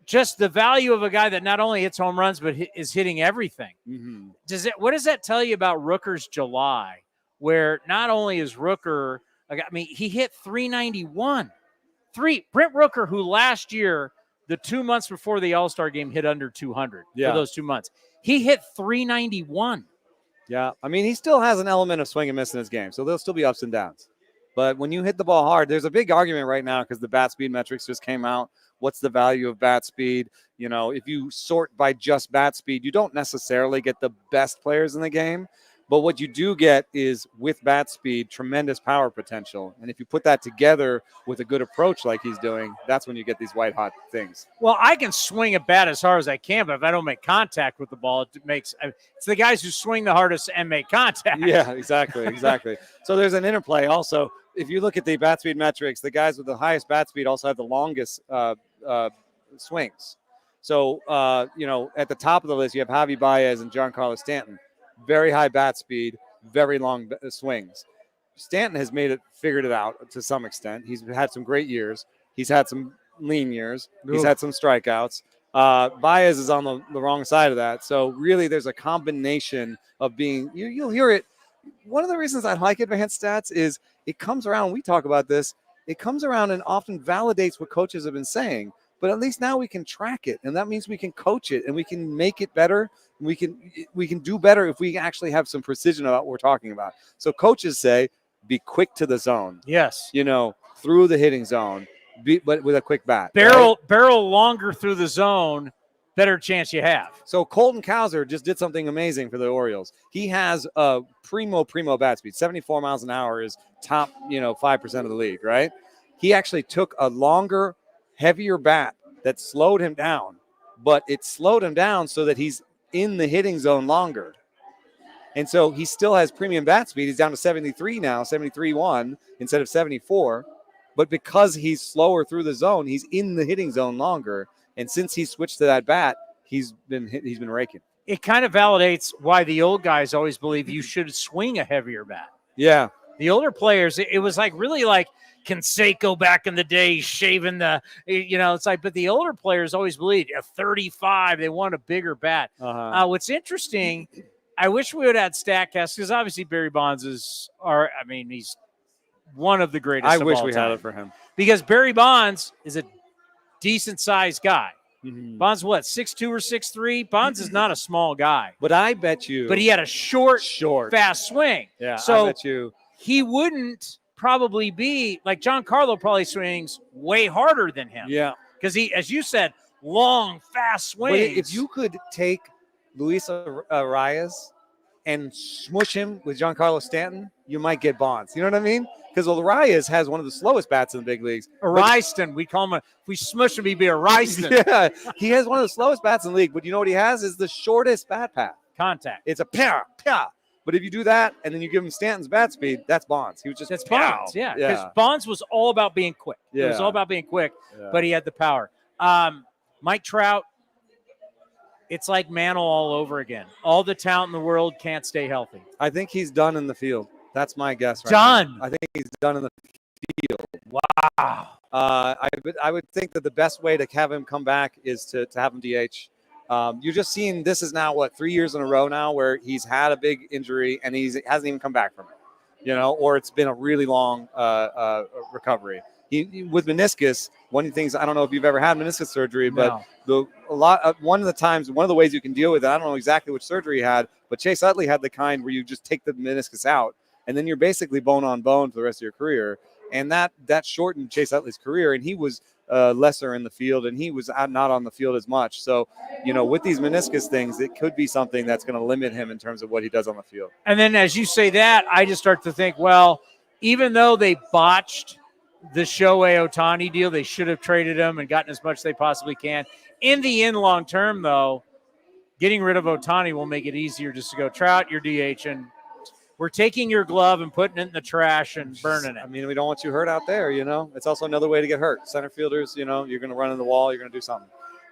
[SPEAKER 4] Just the value of a guy that not only hits home runs, but is hitting everything.
[SPEAKER 6] Mm-hmm.
[SPEAKER 4] What does that tell you about Rooker's July, where not only is Rooker, he hit 391. Brent Rooker, who last year, the 2 months before the All-Star game, hit under 200 for those 2 months. He hit 391.
[SPEAKER 6] Yeah, he still has an element of swing and miss in his game, so there'll still be ups and downs. But when you hit the ball hard, there's a big argument right now because the bat speed metrics just came out. What's the value of bat speed? If you sort by just bat speed, you don't necessarily get the best players in the game. But what you do get is, with bat speed, tremendous power potential. And if you put that together with a good approach like he's doing, that's when you get these white-hot things.
[SPEAKER 4] Well, I can swing a bat as hard as I can, but if I don't make contact with the ball, it's the guys who swing the hardest and make contact.
[SPEAKER 6] Yeah, exactly. So there's an interplay also. If you look at the bat speed metrics, the guys with the highest bat speed also have the longest swings. So, at the top of the list, you have Javi Baez and Giancarlo Stanton. Very high bat speed, very long swings. Stanton has figured it out to some extent. He's had some great years. He's had some lean years. He's had some strikeouts. Baez is on the wrong side of that. So really there's a combination of being, you'll hear it. One of the reasons I like advanced stats is it comes around. We talk about this. It comes around and often validates what coaches have been saying. But at least now we can track it, and that means we can coach it, and we can make it better. We can do better if we actually have some precision about what we're talking about. So coaches say, be quick to the zone.
[SPEAKER 4] Yes.
[SPEAKER 6] Through the hitting zone, but with a quick bat.
[SPEAKER 4] Barrel longer through the zone, better chance you have.
[SPEAKER 6] So Colton Cowser just did something amazing for the Orioles. He has a primo bat speed. 74 miles an hour is top, 5% of the league, right? He actually took a longer, heavier bat that slowed him down, but it slowed him down so that he's in the hitting zone longer. And so he still has premium bat speed. He's down to 73 now, 73.1 instead of 74. But because he's slower through the zone, he's in the hitting zone longer. And since he switched to that bat, he's been raking.
[SPEAKER 4] It kind of validates why the old guys always believe you should swing a heavier bat.
[SPEAKER 6] Yeah.
[SPEAKER 4] The older players, it was really like Canseco back in the day, shaving it's like, but the older players always believed a 35, they want a bigger bat. What's interesting, I wish we would have had StatCast, because obviously Barry Bonds he's one of the greatest.
[SPEAKER 6] I wish we had it for him,
[SPEAKER 4] because Barry Bonds is a decent sized guy.
[SPEAKER 6] Mm-hmm.
[SPEAKER 4] Bonds, 6'2" or 6'3"? Bonds is not a small guy.
[SPEAKER 6] But I bet you.
[SPEAKER 4] But he had a short, fast swing.
[SPEAKER 6] Yeah,
[SPEAKER 4] so
[SPEAKER 6] I bet you.
[SPEAKER 4] He wouldn't probably be like Giancarlo probably swings way harder than him.
[SPEAKER 6] Yeah.
[SPEAKER 4] Because he, as you said, long, fast swings.
[SPEAKER 6] But if you could take Luis Arias and smush him with Giancarlo Stanton, you might get Bonds. You know what I mean? Because Arias has one of the slowest bats in the big leagues.
[SPEAKER 4] Hairston, we call him. If we smush him, he'd be a Hairston.
[SPEAKER 6] Yeah, he has one of the slowest bats in the league. But you know what he has is the shortest bat path.
[SPEAKER 4] Contact.
[SPEAKER 6] It's a pia, pia. But if you do that and then you give him Stanton's bat speed, that's Bonds. He was just
[SPEAKER 4] Bonds. Yeah, because Bonds was all about being quick.
[SPEAKER 6] Yeah.
[SPEAKER 4] It was all about being quick, but he had the power. Mike Trout. It's like Mantle all over again. All the talent in the world can't stay healthy.
[SPEAKER 6] I think he's done in the field. That's my guess.
[SPEAKER 4] Done.
[SPEAKER 6] I think he's done in the field.
[SPEAKER 4] Wow.
[SPEAKER 6] I would think that the best way to have him come back is to have him DH. You're just seeing this is now 3 years in a row now where he's had a big injury and he hasn't even come back from it. Or it's been a really long recovery. With meniscus, one of the things, I don't know if you've ever had meniscus surgery, but one of the ways you can deal with it, I don't know exactly which surgery he had, but Chase Utley had the kind where you just take the meniscus out and then you're basically bone on bone for the rest of your career. And that shortened Chase Utley's career, and he was lesser in the field, and he was not on the field as much. So, with these meniscus things, it could be something that's going to limit him in terms of what he does on the field.
[SPEAKER 4] And then as you say that, I just start to think, well, even though they botched the Shohei Ohtani deal, they should have traded him and gotten as much as they possibly can. In the end, long term, though, getting rid of Ohtani will make it easier just to go, Trout, you're DH, and we're taking your glove and putting it in the trash and burning it.
[SPEAKER 6] I mean, we don't want you hurt out there, It's also another way to get hurt. Center fielders, you're going to run in the wall. You're going to do something.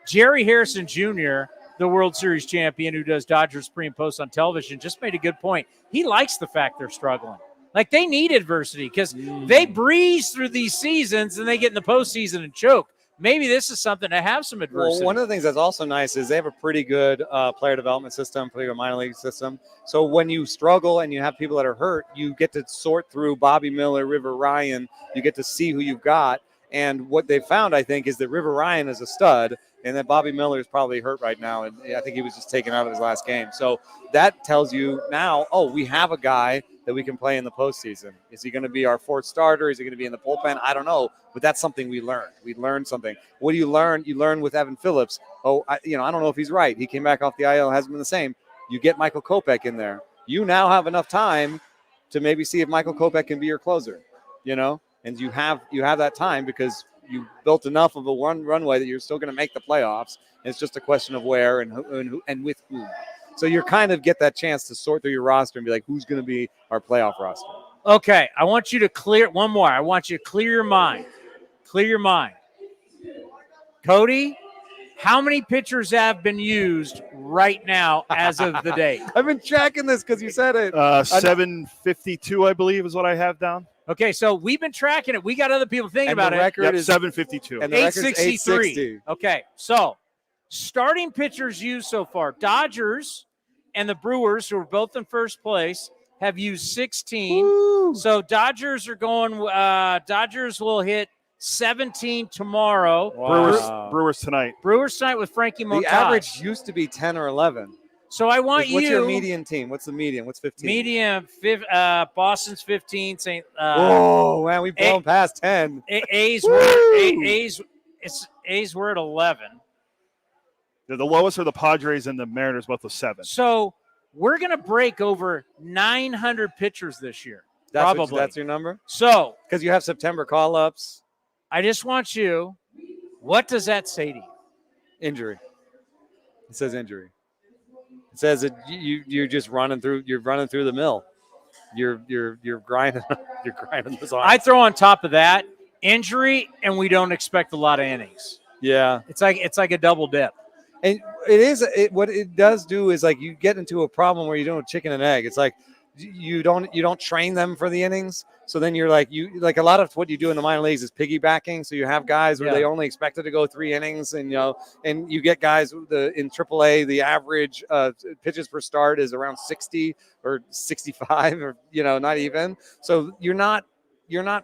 [SPEAKER 4] Jerry Hairston Jr., the World Series champion who does Dodgers pre and post on television, just made a good point. He likes the fact they're struggling. Like, they need adversity because they breeze through these seasons and they get in the postseason and choke. Maybe this is something to have some adversity.
[SPEAKER 6] Well, one of the things that's also nice is they have a pretty good player development system, pretty good minor league system. So when you struggle and you have people that are hurt, you get to sort through Bobby Miller, River Ryan. You get to see who you've got. And what they found, I think, is that River Ryan is a stud and that Bobby Miller is probably hurt right now. And I think he was just taken out of his last game. So that tells you now, we have a guy that we can play in the postseason. Is he going to be our fourth starter? Is he going to be in the bullpen? I don't know, but that's something we learned. We learned something. What do you learn? You learn with Evan Phillips. I don't know if he's right. He came back off the IL, hasn't been the same. You get Michael Kopech in there. You now have enough time to maybe see if Michael Kopech can be your closer, and you have that time because you built enough of a runway that you're still going to make the playoffs. It's just a question of where and who and with whom. So you kind of get that chance to sort through your roster and be like, who's going to be our playoff roster?
[SPEAKER 4] Okay, I want you to clear one more. I want you to clear your mind. Clear your mind. Cody, how many pitchers have been used right now as of the date?
[SPEAKER 6] I've been tracking this because you said it.
[SPEAKER 5] 752, I believe, is what I have down.
[SPEAKER 4] Okay, so we've been tracking it. We got other people thinking about
[SPEAKER 6] the
[SPEAKER 4] it.
[SPEAKER 6] Record is
[SPEAKER 5] 752.
[SPEAKER 6] And the record's 863.
[SPEAKER 4] Okay, so starting pitchers used so far. Dodgers and the Brewers, who are both in first place, have used 16.
[SPEAKER 6] Woo.
[SPEAKER 4] So Dodgers are going. Dodgers will hit 17 tomorrow.
[SPEAKER 5] Wow. Brewers tonight.
[SPEAKER 4] Brewers tonight with Frankie Montas.
[SPEAKER 6] The average used to be 10 or 11.
[SPEAKER 4] So I want
[SPEAKER 6] What's your median team? What's the median? What's 15?
[SPEAKER 4] Median, Boston's 15.
[SPEAKER 6] Oh, man, we've blown past 10.
[SPEAKER 4] A's were at 11.
[SPEAKER 5] The lowest are the Padres and the Mariners, both with 7.
[SPEAKER 4] So we're going to break over 900 pitchers this year. Probably.
[SPEAKER 6] That's your number?
[SPEAKER 4] So.
[SPEAKER 6] Because you have September call-ups.
[SPEAKER 4] I just want you, what does that say to you?
[SPEAKER 6] Injury. It says injury. It says that you're just running through the mill. You're grinding this on.
[SPEAKER 4] I throw on top of that injury, and we don't expect a lot of innings.
[SPEAKER 6] Yeah.
[SPEAKER 4] It's like a double dip.
[SPEAKER 6] And what it does do is like you get into a problem where you're doing chicken and egg. It's like you don't train them for the innings. So then you're like a lot of what you do in the minor leagues is piggybacking. So you have guys where they only expected to go 3 innings, and you get guys in AAA, the average pitches per start is around 60 or 65 or not even. So you're not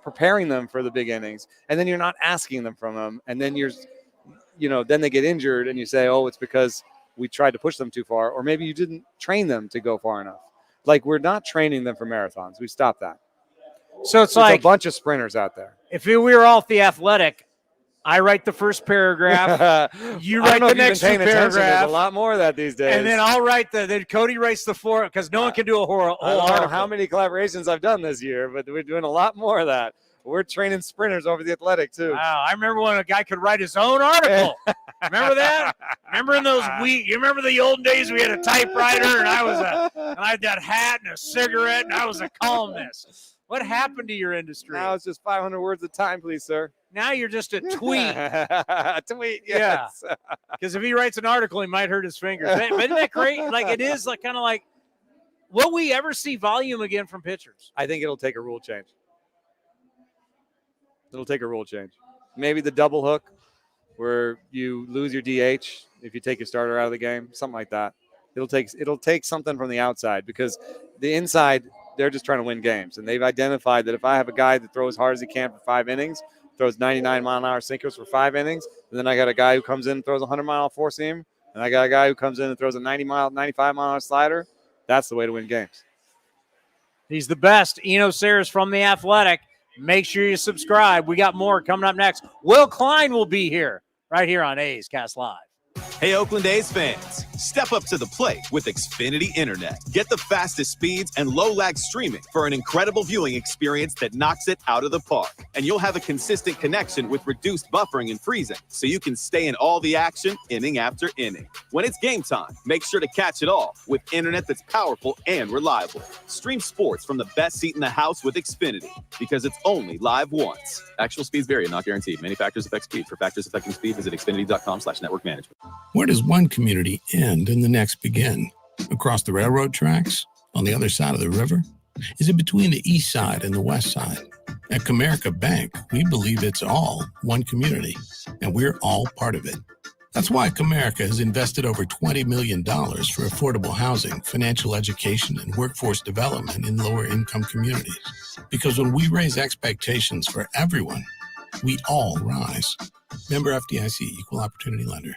[SPEAKER 6] preparing them for the big innings, and then you're not asking them from them, and then then they get injured, and you say, oh, it's because we tried to push them too far, or maybe you didn't train them to go far enough. Like, we're not training them for marathons. We stopped that.
[SPEAKER 4] So it's like
[SPEAKER 6] a bunch of sprinters out there.
[SPEAKER 4] If we were all The Athletic, I write the first paragraph. You write the next two paragraphs.
[SPEAKER 6] There's a lot more of that these days.
[SPEAKER 4] And then I'll write then Cody writes the four because no one can do a whole article.
[SPEAKER 6] How many collaborations I've done this year, but we're doing a lot more of that. We're training sprinters over the Athletic too.
[SPEAKER 4] Wow, I remember when a guy could write his own article. Remember that? Remember in those you remember the old days we had a typewriter and I had that hat and a cigarette and I was a columnist. What happened to your industry?
[SPEAKER 6] Now it's just 500 words a time, please, sir.
[SPEAKER 4] Now you're just a tweet.
[SPEAKER 6] A tweet, yes.
[SPEAKER 4] Yeah. Because if he writes an article, he might hurt his fingers. But isn't that great? Like it is like kind of like, will we ever see volume again from pitchers?
[SPEAKER 6] I think it'll take a rule change. It'll take a rule change. Maybe the double hook where you lose your DH if you take your starter out of the game, something like that. It'll take something from the outside because the inside, they're just trying to win games. And they've identified that if I have a guy that throws as hard as he can for 5 innings, throws 99-mile-an-hour sinkers for 5 innings, and then I got a guy who comes in and throws a 100-mile four-seam, and I got a guy who comes in and throws a 95-mile-an-hour slider, that's the way to win games.
[SPEAKER 4] He's the best. Eno Sarris from The Athletic. Make sure you subscribe. We got more coming up next. Will Klein will be here, right here on A's Cast Live.
[SPEAKER 10] Hey, Oakland A's fans, step up to the plate with Xfinity Internet. Get the fastest speeds and low-lag streaming for an incredible viewing experience that knocks it out of the park. And you'll have a consistent connection with reduced buffering and freezing, so you can stay in all the action inning after inning. When it's game time, make sure to catch it all with internet that's powerful and reliable. Stream sports from the best seat in the house with Xfinity, because it's only live once. Actual speeds vary and not guaranteed. Many factors affect speed. For factors affecting speed, visit xfinity.com/network management.
[SPEAKER 8] Where does one community end and the next begin? Across the railroad tracks? On the other side of the river? Is it between the east side and the west side? At Comerica Bank, we believe it's all one community, and we're all part of it. That's why Comerica has invested over $20 million for affordable housing, financial education, and workforce development in lower-income communities. Because when we raise expectations for everyone, we all rise. Member FDIC, Equal Opportunity Lender.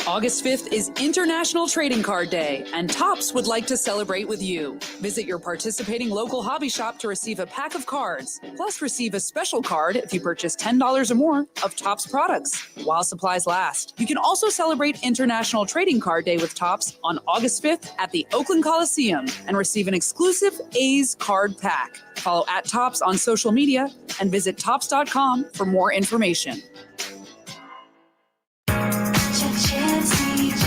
[SPEAKER 11] August 5th is International Trading Card Day, and Topps would like to celebrate with you. Visit your participating local hobby shop to receive a pack of cards, plus receive a special card if you purchase $10 or more of Topps products while supplies last. You can also celebrate International Trading Card Day with Topps on August 5th at the Oakland Coliseum and receive an exclusive A's card pack. Follow @Topps on social media and visit Topps.com for more information.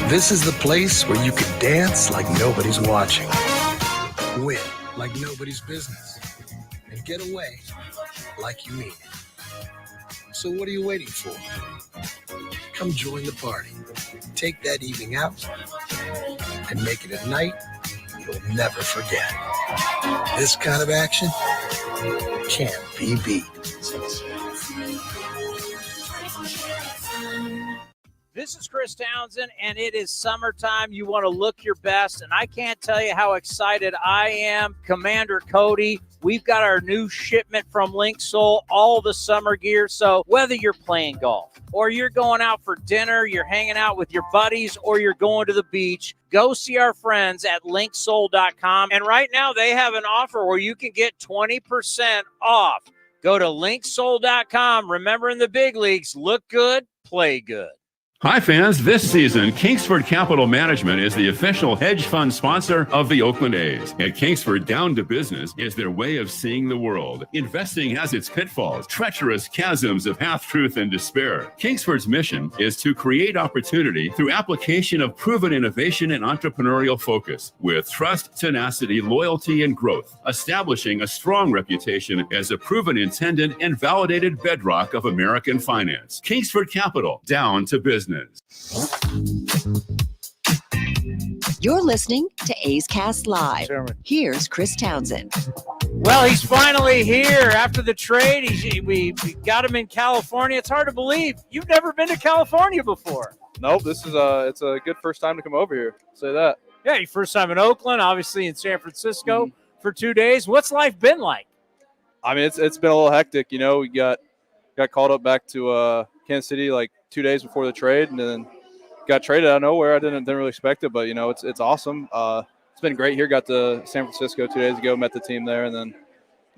[SPEAKER 12] This is the place where you can dance like nobody's watching, win like nobody's business, and get away like you mean it. So what are you waiting for? Come join the party. Take that evening out and make it a night you'll never forget. This kind of action can't be beat.
[SPEAKER 4] This is Chris Townsend, and it is summertime. You want to look your best, and I can't tell you how excited I am. Commander Cody, we've got our new shipment from Link Soul, all the summer gear. So whether you're playing golf or you're going out for dinner, you're hanging out with your buddies, or you're going to the beach, go see our friends at linksoul.com. And right now they have an offer where you can get 20% off. Go to linksoul.com. Remember, in the big leagues, look good, play good.
[SPEAKER 9] Hi, fans. This season, Kingsford Capital Management is the official hedge fund sponsor of the Oakland A's. At Kingsford, down to business is their way of seeing the world. Investing has its pitfalls, treacherous chasms of half-truth and despair. Kingsford's mission is to create opportunity through application of proven innovation and entrepreneurial focus with trust, tenacity, loyalty, and growth, establishing a strong reputation as a proven intended and validated bedrock of American finance. Kingsford Capital, down to business.
[SPEAKER 1] You're listening to A's Cast Live. Here's Chris Townsend.
[SPEAKER 4] Well, he's finally here after the trade. We got him in California. It's hard to believe. You've never been to California before.
[SPEAKER 13] Nope, this is it's a good first time to come over here. Say that.
[SPEAKER 4] Yeah, your first time in Oakland, obviously in San Francisco for 2 days. What's life been like?
[SPEAKER 13] I mean, it's been a little hectic. You know, we got called up back to Kansas City like 2 days before the trade, and then got traded out of nowhere. I didn't really expect it, but you know, it's awesome. It's been great here. Got to San Francisco 2 days ago, met the team there, and then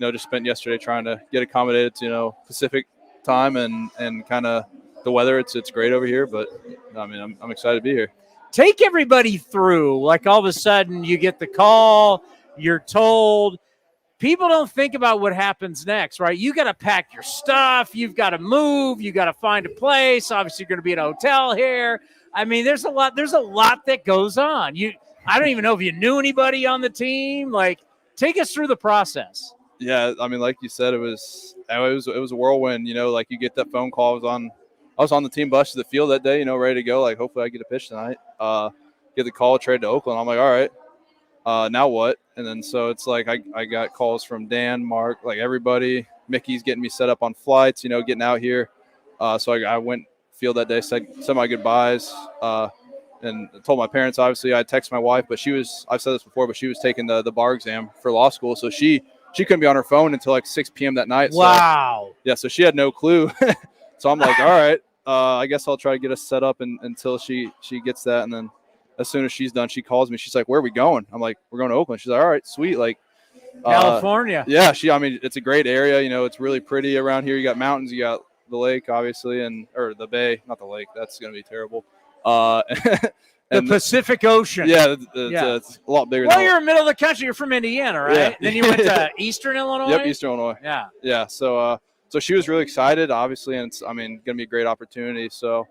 [SPEAKER 13] just spent yesterday trying to get accommodated to Pacific time and kind of the weather. It's great over here, but I mean, I'm excited to be here.
[SPEAKER 4] Take everybody through, like all of a sudden you get the call, you're told. People don't think about what happens next, right? You got to pack your stuff. You've got to move. You got to find a place. Obviously, you're going to be in a hotel here. I mean, there's a lot that goes on. I don't even know if you knew anybody on the team. Like, take us through the process.
[SPEAKER 13] Yeah, I mean, like you said, it was a whirlwind. You know, like you get that phone call. I was on the team bus to the field that day. You know, ready to go. Like, hopefully, I get a pitch tonight. Get the call, trade to Oakland. I'm like, all right. Now what? And then so it's like I got calls from Dan, Mark, like everybody. Mickey's getting me set up on flights, you know, getting out here. So I went field that day, said my goodbyes, and told my parents. Obviously, I texted my wife, but I've said this before, but she was taking the bar exam for law school, so she couldn't be on her phone until like 6 p.m. that night.
[SPEAKER 4] Wow.
[SPEAKER 13] So, yeah, so she had no clue. So I'm like, all right, I guess I'll try to get us set up until she gets that, and then. As soon as she's done, she calls me. She's like, "Where are we going?" I'm like, "We're going to Oakland." She's like, "All right, sweet." Like
[SPEAKER 4] California.
[SPEAKER 13] Yeah, I mean, it's a great area. You know, it's really pretty around here. You got mountains, you got the lake, obviously, or the bay, not the lake. That's going to be terrible.
[SPEAKER 4] The Pacific Ocean.
[SPEAKER 13] Yeah, it's a lot bigger.
[SPEAKER 4] Well, you're in the middle of the country. You're from Indiana, right?
[SPEAKER 13] Yeah.
[SPEAKER 4] Then you went to Eastern Illinois?
[SPEAKER 13] Yep, Eastern Illinois.
[SPEAKER 4] Yeah.
[SPEAKER 13] Yeah, so she was really excited, obviously, and it's, I mean, going to be a great opportunity. So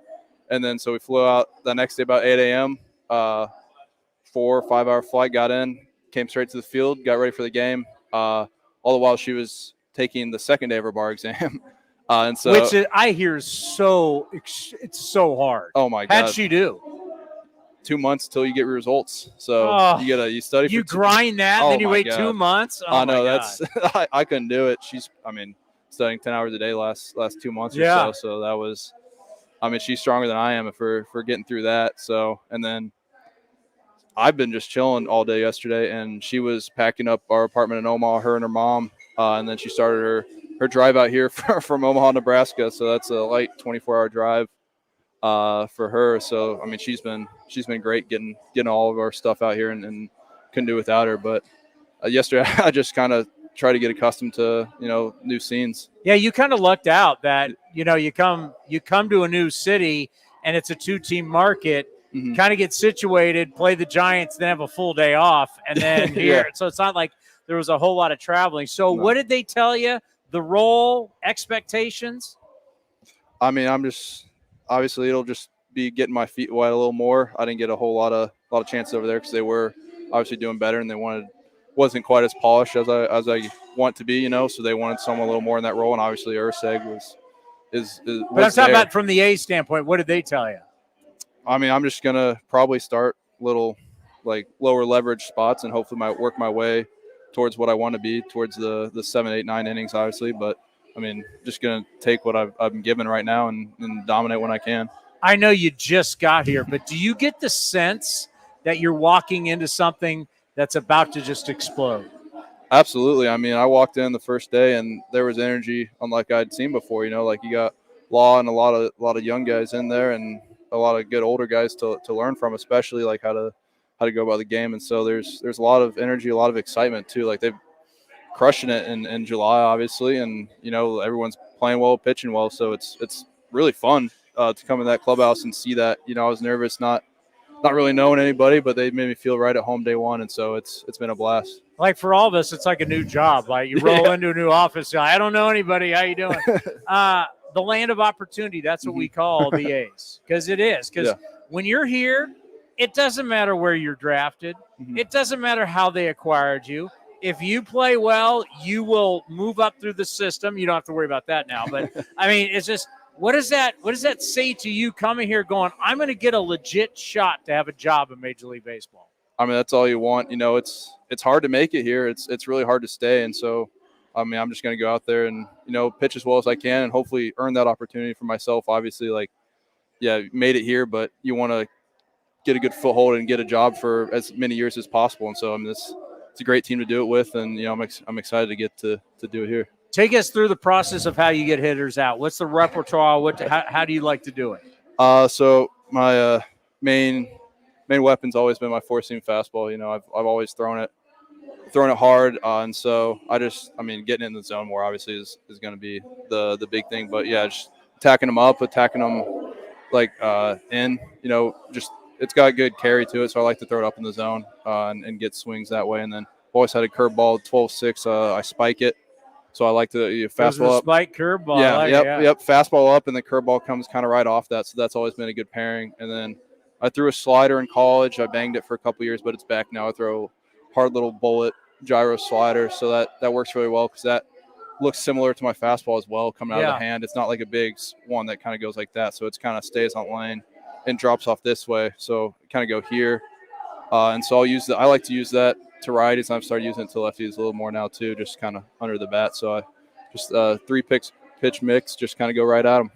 [SPEAKER 13] we flew out the next day about 8 a.m., 4 or 5 hour flight, got in, came straight to the field, got ready for the game. All the while she was taking the second day of her bar exam. And so,
[SPEAKER 4] which I hear it's so hard.
[SPEAKER 13] Oh my God.
[SPEAKER 4] How'd she do?
[SPEAKER 13] 2 months till you get your results. So you study.
[SPEAKER 4] You grind that, and then you wait 2 months. Oh,
[SPEAKER 13] I know that's I couldn't do it. Studying 10 hours a day last 2 months or so. So that was, I mean, she's stronger than I am for getting through that. So, and then I've been just chilling all day yesterday, and she was packing up our apartment in Omaha, her and her mom, and then she started her drive out here from Omaha, Nebraska. So that's a light 24-hour drive for her. So, I mean, she's been great getting all of our stuff out here, and couldn't do without her. But yesterday, I just kind of try to get accustomed to, new scenes.
[SPEAKER 4] Yeah, you kind of lucked out that, you come to a new city and it's a 2-team market, kind of get situated, play the Giants, then have a full day off, and then here.
[SPEAKER 13] Yeah.
[SPEAKER 4] So it's not like there was a whole lot of traveling. So what did they tell you? The role, expectations?
[SPEAKER 13] I mean, obviously it'll just be getting my feet wet a little more. I didn't get a whole lot of chances over there because they were obviously doing better, and they wasn't quite as polished as I want to be, so they wanted someone a little more in that role, and obviously Urseg was
[SPEAKER 4] But I'm talking about from the A standpoint. What did they tell you?
[SPEAKER 13] I mean, I'm just gonna probably start little like lower leverage spots and hopefully work my way towards what I want to be, towards the 7, 8, 9 innings, obviously. But I mean, just gonna take what I've been given right now and dominate when I can.
[SPEAKER 4] I know you just got here, but do you get the sense that you're walking into something that's about to just explode?
[SPEAKER 13] Absolutely. I mean, I walked in the first day and there was energy unlike I'd seen before. Like you got Law and a lot of young guys in there, and a lot of good older guys to learn from, especially like how to go about the game. And so there's a lot of energy, a lot of excitement too. Like they've crushing it in July, obviously, and everyone's playing well, pitching well. So it's really fun to come in that clubhouse and see that. I was nervous, not really knowing anybody, but they made me feel right at home day one, and so it's been a blast.
[SPEAKER 4] Like for all of us, it's like a new job. Like you roll into a new office. I don't know anybody. How you doing? The land of opportunity. That's what we call the A's, because it is. Because when you're here, it doesn't matter where you're drafted. It doesn't matter how they acquired you. If you play well, you will move up through the system. You don't have to worry about that now. But I mean, it's just, what does that say to you coming here going, I'm going to get a legit shot to have a job in Major League Baseball?
[SPEAKER 13] I mean, that's all you want. It's hard to make it here. It's really hard to stay. And so, I mean, I'm just going to go out there and, pitch as well as I can and hopefully earn that opportunity for myself. Obviously, made it here, but you want to get a good foothold and get a job for as many years as possible. And so, I mean, it's a great team to do it with. And, I'm excited to get to do it here.
[SPEAKER 4] Take us through the process of how you get hitters out. What's the repertoire? How do you like to do it?
[SPEAKER 13] So my main weapon's always been my four-seam fastball. I've always thrown it throwing it hard. And so getting in the zone more obviously is going to be the big thing. But yeah, just attacking them up, attacking them just it's got good carry to it. So I like to throw it up in the zone and get swings that way. And then always had a curveball 12-6. I spike it. So I like to fastball up.
[SPEAKER 4] Spike curveball.
[SPEAKER 13] Yeah, yep. Fastball up and the curveball comes kind of right off that. So that's always been a good pairing. And then I threw a slider in college. I banged it for a couple years, but it's back now. I throw hard little bullet gyro slider. So that works really well because that looks similar to my fastball as well coming out of the hand. It's not like a big one that kind of goes like that. So it's kind of stays on lane and drops off this way. So kind of go here. And so I like to use that to righties. I've started using it to lefties a little more now too, just kind of under the bat. So I just 3-pitch mix, just kind of go right at them.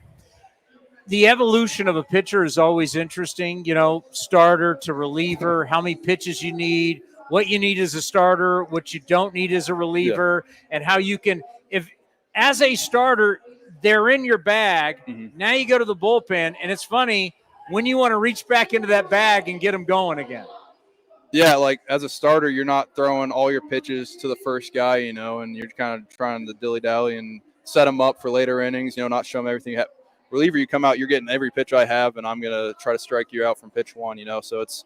[SPEAKER 4] The evolution of a pitcher is always interesting, starter to reliever, how many pitches you need, what you need as a starter, what you don't need as a reliever, and how you can, if as a starter, they're in your bag. Mm-hmm. Now you go to the bullpen, and it's funny when you want to reach back into that bag and get them going again.
[SPEAKER 13] Yeah, like as a starter, you're not throwing all your pitches to the first guy, and you're kind of trying to dilly-dally and set them up for later innings, not show them everything you have. Reliever, you come out, you're getting every pitch I have, and I'm going to try to strike you out from pitch one, so it's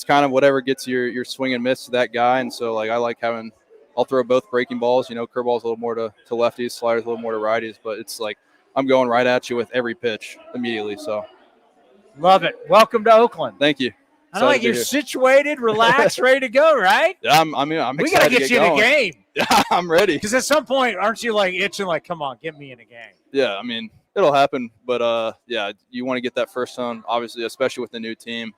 [SPEAKER 13] kind of whatever gets your swing and miss to that guy. And so, I like I'll throw both breaking balls, curveballs a little more to lefties, sliders a little more to righties, but it's like I'm going right at you with every pitch immediately. So
[SPEAKER 4] love it. Welcome to Oakland.
[SPEAKER 13] Thank you.
[SPEAKER 4] I know, you're situated, relaxed, ready to go, right?
[SPEAKER 13] Yeah, I'm excited.
[SPEAKER 4] We got to get you in a game.
[SPEAKER 13] Yeah, I'm ready.
[SPEAKER 4] Because at some point, aren't you itching, come on, get me in a game?
[SPEAKER 13] Yeah, it'll happen. But, you want to get that first one, obviously, especially with the new team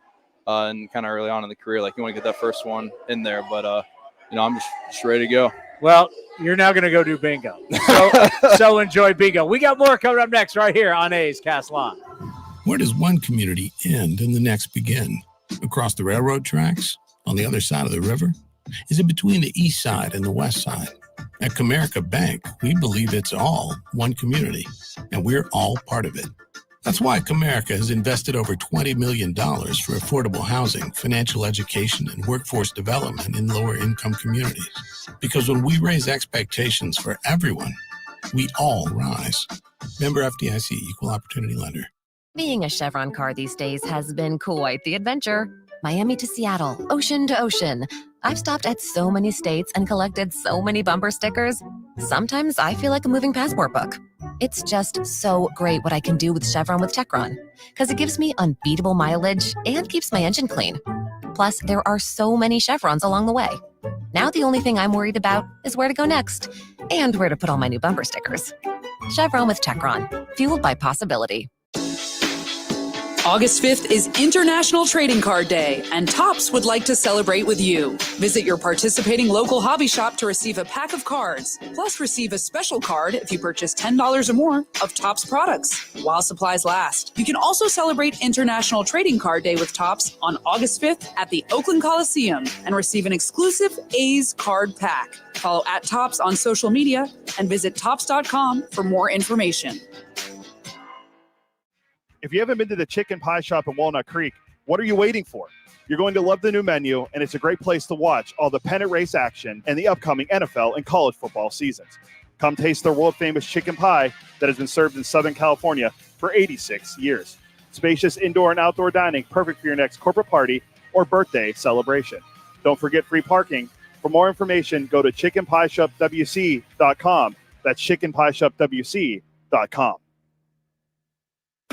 [SPEAKER 13] and kind of early on in the career. You want to get that first one in there. But, I'm just ready to go.
[SPEAKER 4] Well, you're now going to go do bingo. So enjoy bingo. We got more coming up next right here on A's Cast Live.
[SPEAKER 8] Where does one community end and the next begin? Across the railroad tracks? On the other side of the river? Is it between the east side and the west side? At Comerica Bank, we believe it's all one community, and we're all part of it. That's why Comerica has invested over $20 million for affordable housing, financial education, and workforce development in lower-income communities. Because when we raise expectations for everyone, we all rise. Member FDIC, Equal Opportunity Lender.
[SPEAKER 14] Being a Chevron car these days has been quite the adventure. Miami to Seattle, ocean to ocean. I've stopped at so many states and collected so many bumper stickers. Sometimes I feel like a moving passport book. It's just so great what I can do with Chevron with Techron, because it gives me unbeatable mileage and keeps my engine clean. Plus, there are so many Chevrons along the way. Now the only thing I'm worried about is where to go next and where to put all my new bumper stickers. Chevron with Techron, fueled by possibility.
[SPEAKER 11] August 5th is International Trading Card Day, and Topps would like to celebrate with you. Visit your participating local hobby shop to receive a pack of cards, plus receive a special card if you purchase $10 or more of Topps products, while supplies last. You can also celebrate International Trading Card Day with Topps on August 5th at the Oakland Coliseum and receive an exclusive A's card pack. Follow @Topps on social media and visit Topps.com for more information.
[SPEAKER 5] If you haven't been to the Chicken Pie Shop in Walnut Creek, what are you waiting for? You're going to love the new menu, and it's a great place to watch all the pennant race action and the upcoming NFL and college football seasons. Come taste their world-famous chicken pie that has been served in Southern California for 86 years. Spacious indoor and outdoor dining, perfect for your next corporate party or birthday celebration. Don't forget free parking. For more information, go to chickenpieshopwc.com. That's chickenpieshopwc.com.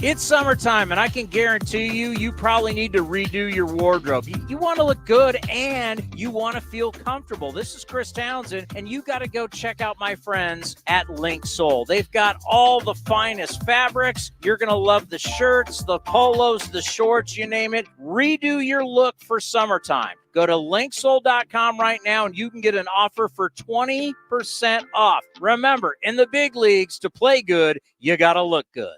[SPEAKER 4] It's summertime, and I can guarantee you probably need to redo your wardrobe. You want to look good, and you want to feel comfortable. This is Chris Townsend, and you got to go check out my friends at Link Soul. They've got all the finest fabrics. You're going to love the shirts, the polos, the shorts, you name it. Redo your look for summertime. Go to linksoul.com right now, and you can get an offer for 20% off. Remember, in the big leagues, to play good, you got to look good.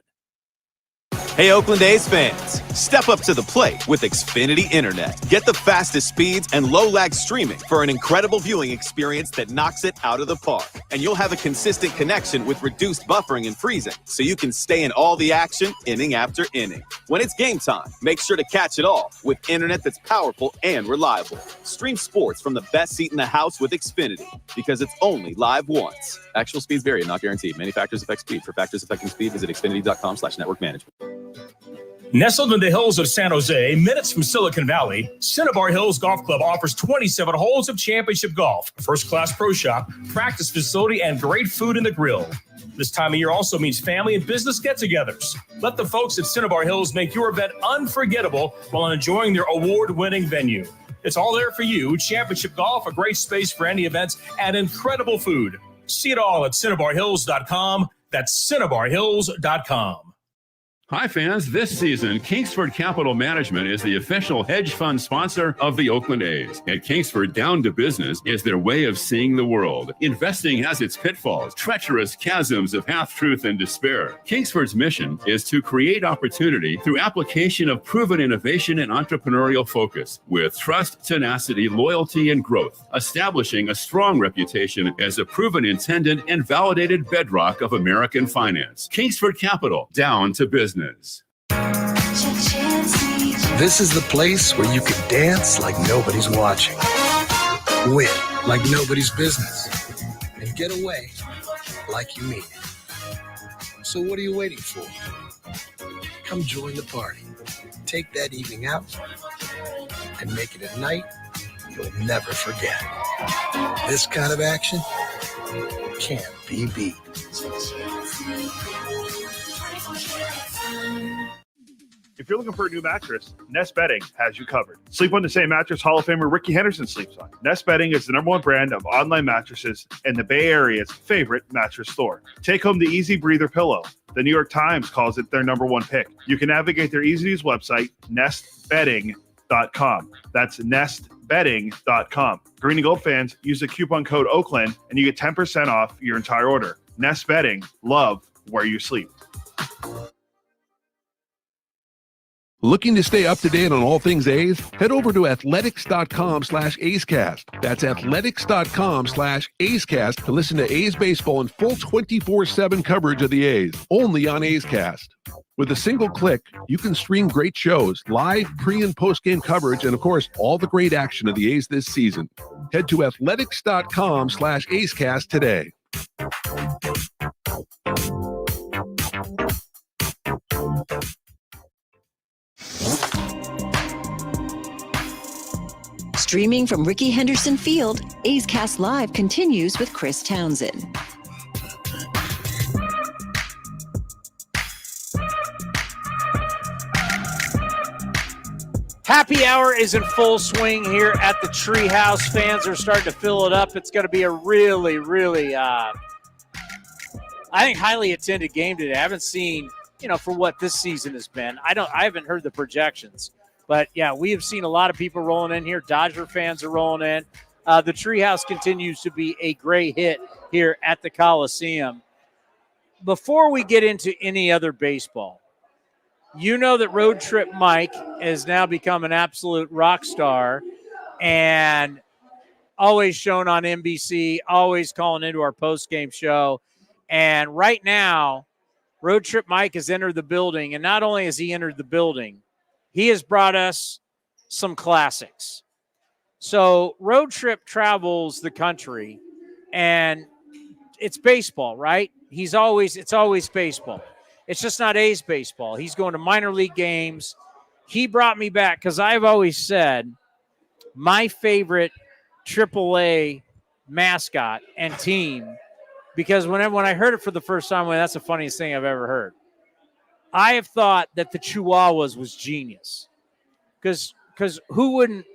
[SPEAKER 10] Hey, Oakland A's fans, step up to the plate with Xfinity Internet. Get the fastest speeds and low-lag streaming for an incredible viewing experience that knocks it out of the park. And you'll have a consistent connection with reduced buffering and freezing, so you can stay in all the action inning after inning. When it's game time, make sure to catch it all with internet that's powerful and reliable. Stream sports from the best seat in the house with Xfinity, because it's only live once. Actual speeds vary and not guaranteed. Many factors affect speed. For factors affecting speed, visit xfinity.com/network management.
[SPEAKER 15] Nestled in the hills of San Jose, minutes from Silicon Valley, Cinnabar Hills Golf Club offers 27 holes of championship golf, first-class pro shop, practice facility, and great food in the grill. This time of year also means family and business get-togethers. Let the folks at Cinnabar Hills make your event unforgettable while enjoying their award-winning venue. It's all there for you. Championship golf, a great space for any events, and incredible food. See it all at CinnabarHills.com. That's CinnabarHills.com.
[SPEAKER 9] Hi, fans. This season, Kingsford Capital Management is the official hedge fund sponsor of the Oakland A's. At Kingsford, down to business is their way of seeing the world. Investing has its pitfalls, treacherous chasms of half-truth and despair. Kingsford's mission is to create opportunity through application of proven innovation and entrepreneurial focus with trust, tenacity, loyalty, and growth, establishing a strong reputation as a proven intendant and validated bedrock of American finance. Kingsford Capital, down to business.
[SPEAKER 12] This is the place where you can dance like nobody's watching, win like nobody's business, and get away like you mean it. So what are you waiting for? Come join the party. Take that evening out and make it a night you'll never forget. This kind of action can't be beat.
[SPEAKER 5] If you're looking for a new mattress, Nest Bedding has you covered. Sleep on the same mattress Hall of Famer Ricky Henderson sleeps on. Nest Bedding is the #1 brand of online mattresses and the Bay Area's favorite mattress store. Take home the Easy Breather pillow. The New York Times calls it their #1 pick. You can navigate their easy-to-use website, nestbedding.com. That's nestbedding.com. Green and Gold fans, use the coupon code Oakland and you get 10% off your entire order. Nest Bedding, love where you sleep.
[SPEAKER 16] Looking to stay up to date on all things A's? Head over to athletics.com/A'scast. That's athletics.com/A'scast to listen to A's baseball in full 24/7 coverage of the A's, only on A's Cast. With a single click, you can stream great shows, live pre- and post-game coverage, and of course, all the great action of the A's this season. Head to athletics.com/A'scast today.
[SPEAKER 1] Streaming from Ricky Henderson Field, A's Cast Live continues with Chris Townsend.
[SPEAKER 4] Happy hour is in full swing here at the Treehouse. Fans are starting to fill it up. It's going to be a really, really, I think, highly attended game today. I haven't seen, for what this season has been. I haven't heard the projections. But, yeah, we have seen a lot of people rolling in here. Dodger fans are rolling in. The Treehouse continues to be a great hit here at the Coliseum. Before we get into any other baseball, you know that Road Trip Mike has now become an absolute rock star and always shown on NBC, always calling into our post-game show. And right now, Road Trip Mike has entered the building. And not only has he entered the building, he has brought us some classics. So Road Trip travels the country, and it's baseball, right? It's always baseball. It's just not A's baseball. He's going to minor league games. He brought me back because I've always said my favorite AAA mascot and team, because when I heard it for the first time, that's the funniest thing I've ever heard. I have thought that the Chihuahuas was genius, because who wouldn't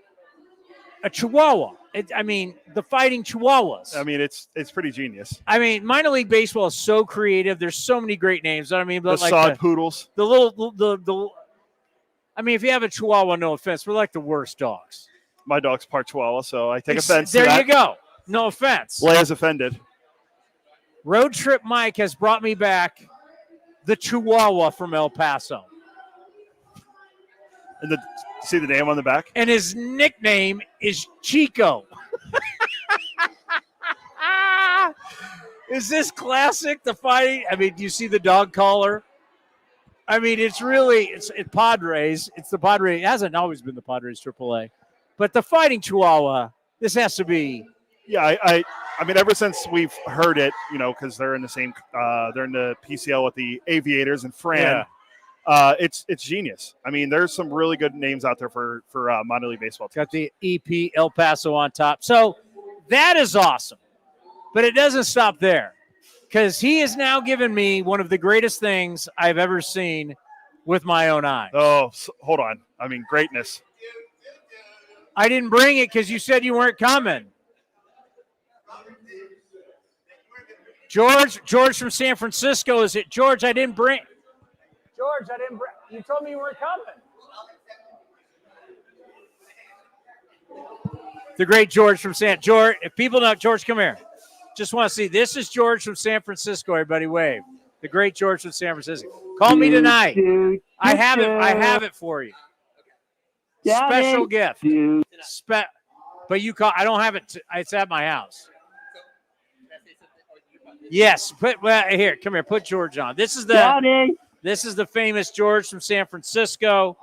[SPEAKER 4] a Chihuahua? The fighting Chihuahuas.
[SPEAKER 5] It's pretty genius.
[SPEAKER 4] Minor league baseball is so creative. There's so many great names. But
[SPEAKER 5] the sod poodles.
[SPEAKER 4] If you have a Chihuahua, no offense, we're like the worst dogs.
[SPEAKER 5] My dog's part Chihuahua, so I take offense.
[SPEAKER 4] There
[SPEAKER 5] to that.
[SPEAKER 4] you go. No offense.
[SPEAKER 5] Leia's offended.
[SPEAKER 4] Road Trip Mike has brought me back the Chihuahua from El Paso.
[SPEAKER 5] And see the name on the back?
[SPEAKER 4] And his nickname is Chico. Is this classic, the fighting? I mean, do you see the dog collar? I mean, it's Padres. It's the Padres. It hasn't always been the Padres AAA. But the fighting Chihuahua, this has to be.
[SPEAKER 5] Yeah, I mean, ever since we've heard it, because they're in the same, they're in the PCL with the Aviators and Fran.
[SPEAKER 4] Yeah.
[SPEAKER 5] It's genius. I mean, there's some really good names out there for minor league baseball.
[SPEAKER 4] Got the EP El Paso on top. So that is awesome. But it doesn't stop there, because he has now given me one of the greatest things I've ever seen with my own eyes.
[SPEAKER 5] Oh, hold on. I mean, greatness.
[SPEAKER 4] I didn't bring it because you said you weren't coming. George from San Francisco, is it? George, I didn't bring. You told me you weren't coming. The great George from George, if people know, George, come here. Just want to see. This is George from San Francisco. Everybody wave. The great George from San Francisco. Call me tonight. I have it for you. Special gift. But you call. I don't have it. It's at my house. Yes. Here. Come here. Put George on. This is the famous George from San Francisco.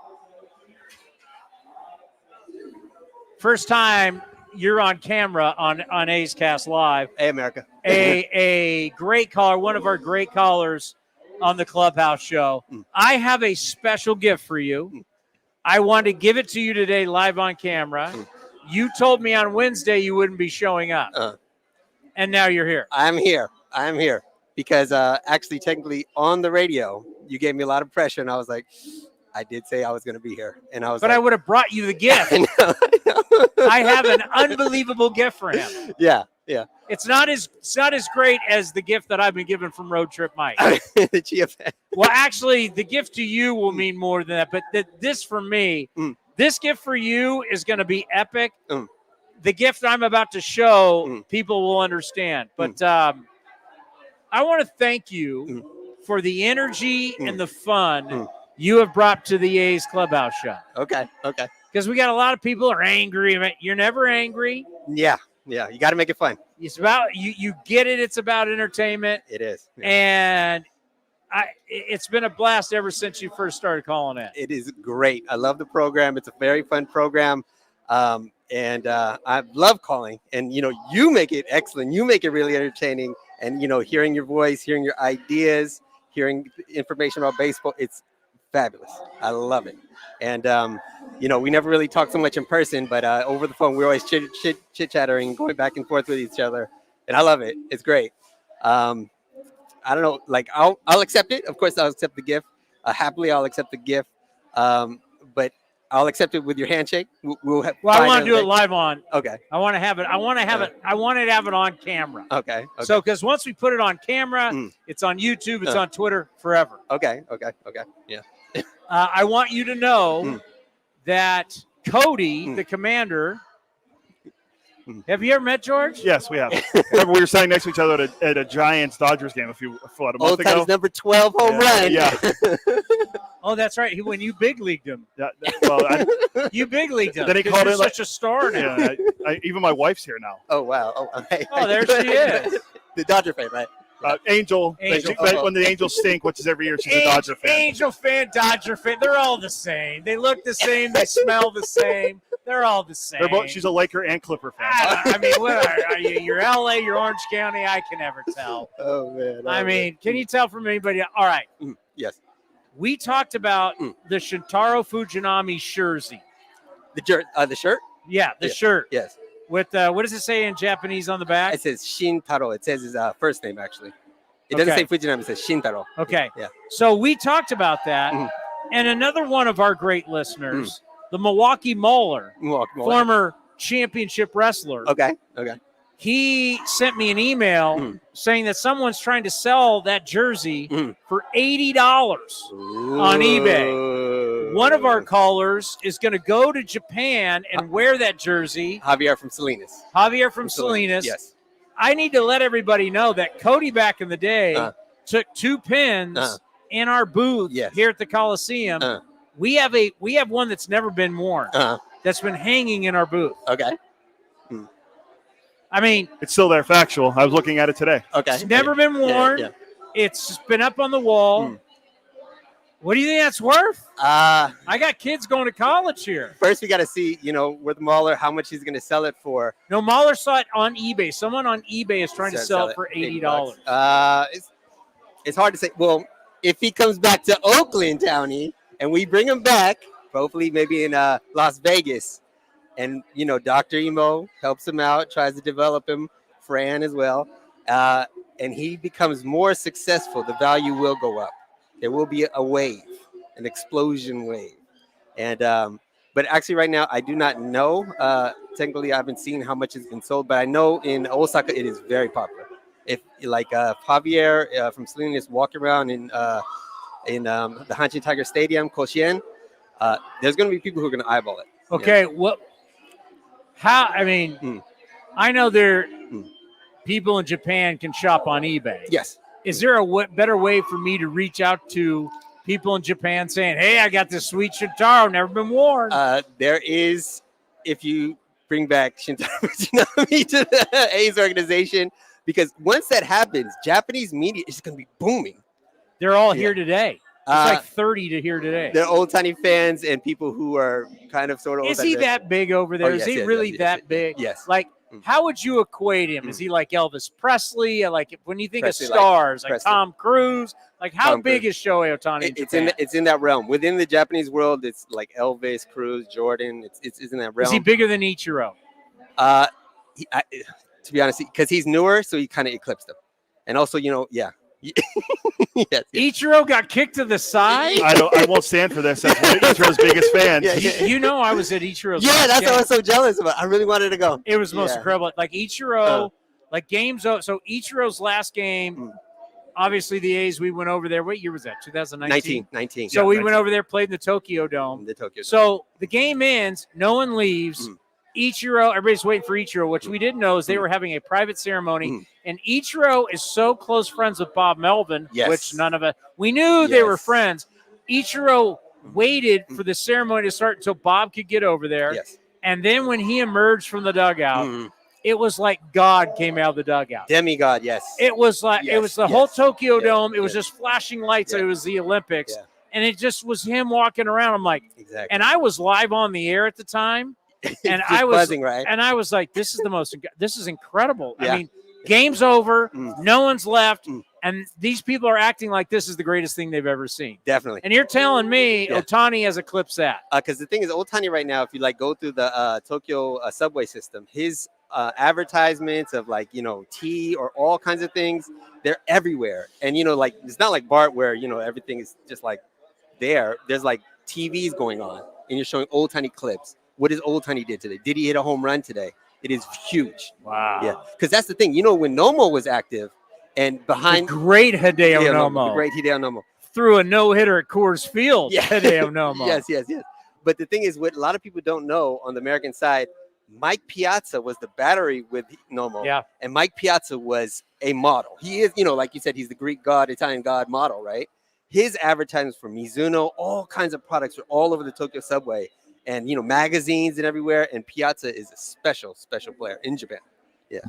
[SPEAKER 4] First time you're on camera on A's Cast Live.
[SPEAKER 17] Hey, America.
[SPEAKER 4] A great caller, one of our great callers on the Clubhouse show. I have a special gift for you. I want to give it to you today live on camera. You told me on Wednesday you wouldn't be showing up. And now you're here.
[SPEAKER 17] I'm here because actually technically on the radio, you gave me a lot of pressure, and I was like, I did say I was going to be here, and
[SPEAKER 4] But I would have brought you the gift. I have an unbelievable gift for him.
[SPEAKER 17] Yeah.
[SPEAKER 4] It's not as great as the gift that I've been given from Road Trip Mike.
[SPEAKER 17] The GFN.
[SPEAKER 4] Well, actually, the gift to you will mean more than that. But this for me, this gift for you is going to be epic. The gift I'm about to show, people will understand. But I want to thank you for the energy and the fun you have brought to the A's Clubhouse show.
[SPEAKER 17] Okay.
[SPEAKER 4] Because we got a lot of people are angry. You're never angry.
[SPEAKER 17] Yeah. You got to make it fun.
[SPEAKER 4] It's about you get it. It's about entertainment.
[SPEAKER 17] It is. Yeah.
[SPEAKER 4] And it's been a blast ever since you first started calling in.
[SPEAKER 17] It is great. I love the program. It's a very fun program. And I love calling. And, you make it excellent. You make it really entertaining. And, hearing your voice, hearing your ideas, hearing information about baseball, it's fabulous. I love it. And, we never really talk so much in person, but over the phone, we're always chit-chattering, going back and forth with each other. And I love it. It's great. I don't know, I'll accept it. Of course, I'll accept the gift. Happily, I'll accept the gift. But I'll accept it with your handshake.
[SPEAKER 4] I want to do it live on.
[SPEAKER 17] Okay.
[SPEAKER 4] I want to have it. I want to have it on camera.
[SPEAKER 17] Okay.
[SPEAKER 4] So, because once we put it on camera, it's on YouTube, it's on Twitter forever.
[SPEAKER 17] Okay. Yeah.
[SPEAKER 4] I want you to know that Cody, the commander. Have you ever met George?
[SPEAKER 5] Yes, we have. Remember, we were sitting next to each other at a Giants-Dodgers game a month ago.
[SPEAKER 17] Old number 12 home run.
[SPEAKER 5] Yeah.
[SPEAKER 4] Oh, that's right. When you big leagued him.
[SPEAKER 5] Yeah. Well,
[SPEAKER 4] you big leagued him.
[SPEAKER 5] Then he called in
[SPEAKER 4] such a star now.
[SPEAKER 5] Yeah, even my wife's here now.
[SPEAKER 17] Oh wow.
[SPEAKER 4] Oh, there she is.
[SPEAKER 17] The Dodger fan, right?
[SPEAKER 5] Angel. When the Angels stink, which is every year, she's a Dodger fan.
[SPEAKER 4] Angel fan, Dodger fan. They're all the same. They look the same. They smell the same. They're all the same.
[SPEAKER 5] She's a Laker and Clipper fan.
[SPEAKER 4] I mean, what are you? You're LA, you're Orange County. I can never tell.
[SPEAKER 17] Oh, man.
[SPEAKER 4] I mean, can you tell from anybody? All right.
[SPEAKER 17] Yes.
[SPEAKER 4] We talked about the Shintaro Fujinami jersey.
[SPEAKER 17] The shirt?
[SPEAKER 4] Yeah, the shirt.
[SPEAKER 17] Yes.
[SPEAKER 4] With what does it say in Japanese on the back?
[SPEAKER 17] It says Shintaro. It says his first name, actually. It doesn't say Fujinami. It says Shintaro.
[SPEAKER 4] Okay.
[SPEAKER 17] Yeah.
[SPEAKER 4] So we talked about that. And another one of our great listeners, the Milwaukee Mauler, former championship wrestler.
[SPEAKER 17] Okay.
[SPEAKER 4] He sent me an email saying that someone's trying to sell that jersey for $80 on eBay. One of our callers is going to go to Japan and wear that jersey.
[SPEAKER 17] Javier from Salinas.
[SPEAKER 4] Yes. I need to let everybody know that Cody back in the day took 2 pins in our booth here at the Coliseum We have one that's never been worn. That's been hanging in our booth.
[SPEAKER 17] Okay.
[SPEAKER 4] I mean,
[SPEAKER 5] it's still there, factual. I was looking at it today.
[SPEAKER 17] Okay.
[SPEAKER 4] It's never been worn.
[SPEAKER 17] Yeah.
[SPEAKER 4] It's been up on the wall. What do you think that's worth? I got kids going to college here.
[SPEAKER 17] First, we got to see, with Mahler, how much he's going to sell it for.
[SPEAKER 4] No, Mahler saw it on eBay. Someone on eBay is trying to sell it for $80.
[SPEAKER 17] It's hard to say. Well, if he comes back to Oakland, Towny, and we bring him back, hopefully maybe in Las Vegas, and, Dr. Emo helps him out, tries to develop him, Fran as well, and he becomes more successful, the value will go up. There will be a wave, an explosion wave. And but actually right now, I do not know. Technically, I haven't seen how much it's been sold, but I know in Osaka, it is very popular. If Javier from Salinas walk around in the Hanshin Tiger Stadium, Koshien, there's going to be people who are going to eyeball it.
[SPEAKER 4] Okay, I know people in Japan can shop on eBay.
[SPEAKER 17] Yes.
[SPEAKER 4] Is there a better way for me to reach out to people in Japan saying, hey, I got this sweet Shintaro, never been worn?
[SPEAKER 17] There is, if you bring back Shintaro Fujinami to the A's organization, because once that happens, Japanese media is going to be booming.
[SPEAKER 4] They're all here today. It's like 30 to here today.
[SPEAKER 17] They're Ohtani fans and people who are kind of sort of.
[SPEAKER 4] Is he that big over there? Is he really that big?
[SPEAKER 17] Yes.
[SPEAKER 4] Like, how would you equate him? Is he like Elvis Presley? Like, when you think
[SPEAKER 17] Presley,
[SPEAKER 4] of stars, like
[SPEAKER 17] Presley.
[SPEAKER 4] Tom Cruise, like how
[SPEAKER 17] Tom
[SPEAKER 4] big
[SPEAKER 17] Cruise.
[SPEAKER 4] is Shohei Ohtani?
[SPEAKER 17] It's in that realm. Within the Japanese world, it's like Elvis, Cruz, Jordan. It's in that realm.
[SPEAKER 4] Is he bigger than Ichiro?
[SPEAKER 17] To be honest, because he's newer, so he kind of eclipsed him. And also, yes.
[SPEAKER 4] Ichiro got kicked to the side.
[SPEAKER 5] I won't stand for this. That's one of Ichiro's biggest fans.
[SPEAKER 4] You know, I was at Ichiro's.
[SPEAKER 17] Yeah, that's what I was so jealous about. I really wanted to go.
[SPEAKER 4] It was the most incredible. Like Ichiro, like games. So Ichiro's last game. Obviously, the A's. We went over there. What year was that? 2019.
[SPEAKER 17] 19.
[SPEAKER 4] So we went over there, played in the Tokyo Dome. So the game ends. No one leaves. Ichiro, everybody's waiting for Ichiro. What we didn't know is they were having a private ceremony, and Ichiro is so close friends with Bob Melvin, which none of us we knew they were friends. Ichiro waited for the ceremony to start until Bob could get over there, and then when he emerged from the dugout, it was like God came out of the dugout.
[SPEAKER 17] Demigod, yes.
[SPEAKER 4] It was like it was the whole Tokyo Dome. It was just flashing lights. It was the Olympics, and it just was him walking around. I'm like, and I was live on the air at the time. And I was
[SPEAKER 17] buzzing, right?
[SPEAKER 4] And I was like, this is incredible. I mean, game's over, no one's left, and these people are acting like this is the greatest thing they've ever seen.
[SPEAKER 17] Definitely.
[SPEAKER 4] And you're telling me Ohtani has eclipsed that.
[SPEAKER 17] Because the thing is, Ohtani right now, if you go through the Tokyo subway system, his advertisements of tea or all kinds of things, they're everywhere. And it's not like Bart where everything is just there. There's TVs going on, and you're showing Ohtani clips. What is Ohtani did today? Did he hit a home run today? It is huge.
[SPEAKER 4] Wow.
[SPEAKER 17] Yeah, because that's the thing. When Nomo was active, and behind
[SPEAKER 4] the great Hideo Nomo,
[SPEAKER 17] the great Hideo Nomo
[SPEAKER 4] threw a no-hitter at Coors Field. Hideo Nomo.
[SPEAKER 17] Yes. But the thing is, what a lot of people don't know on the American side, Mike Piazza was the battery with Nomo.
[SPEAKER 4] Yeah.
[SPEAKER 17] And Mike Piazza was a model. He is, like you said, he's the Greek god, Italian god model, right? His advertisements for Mizuno, all kinds of products were all over the Tokyo subway. And, magazines and everywhere. And Piazza is a special player in Japan. Yeah.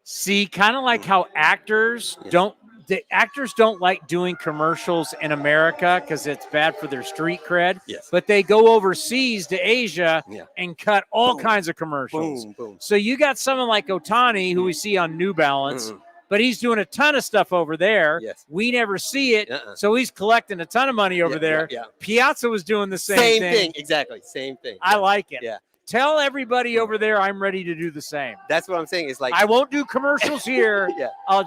[SPEAKER 4] See, kind of like how actors don't like doing commercials in America because it's bad for their street cred.
[SPEAKER 17] Yes.
[SPEAKER 4] But they go overseas to Asia and cut all kinds of commercials.
[SPEAKER 17] Boom.
[SPEAKER 4] So you got someone like Ohtani, who we see on New Balance, but he's doing a ton of stuff over there.
[SPEAKER 17] Yes.
[SPEAKER 4] We never see it. So he's collecting a ton of money over there.
[SPEAKER 17] Yeah.
[SPEAKER 4] Piazza was doing the same thing.
[SPEAKER 17] Exactly. Same thing.
[SPEAKER 4] I like it.
[SPEAKER 17] Yeah.
[SPEAKER 4] Tell everybody over there I'm ready to do the same.
[SPEAKER 17] That's what I'm saying. It's
[SPEAKER 4] I won't do commercials here.
[SPEAKER 17] Yeah.
[SPEAKER 4] I'll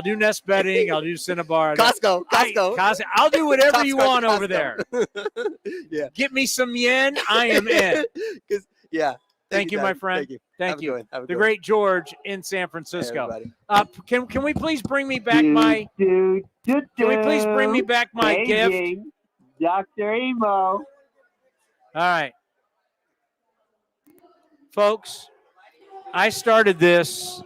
[SPEAKER 4] do Nest Bedding. I'll do Cinnabar.
[SPEAKER 17] Costco.
[SPEAKER 4] I'll do whatever you want over there.
[SPEAKER 17] Yeah.
[SPEAKER 4] Get me some yen. I am in.
[SPEAKER 17] Yeah.
[SPEAKER 4] Thank you, my friend. Thank you. The great George in San Francisco. Can we please bring me back my gift?
[SPEAKER 18] Dr. Emo.
[SPEAKER 4] All right. Folks, I started this.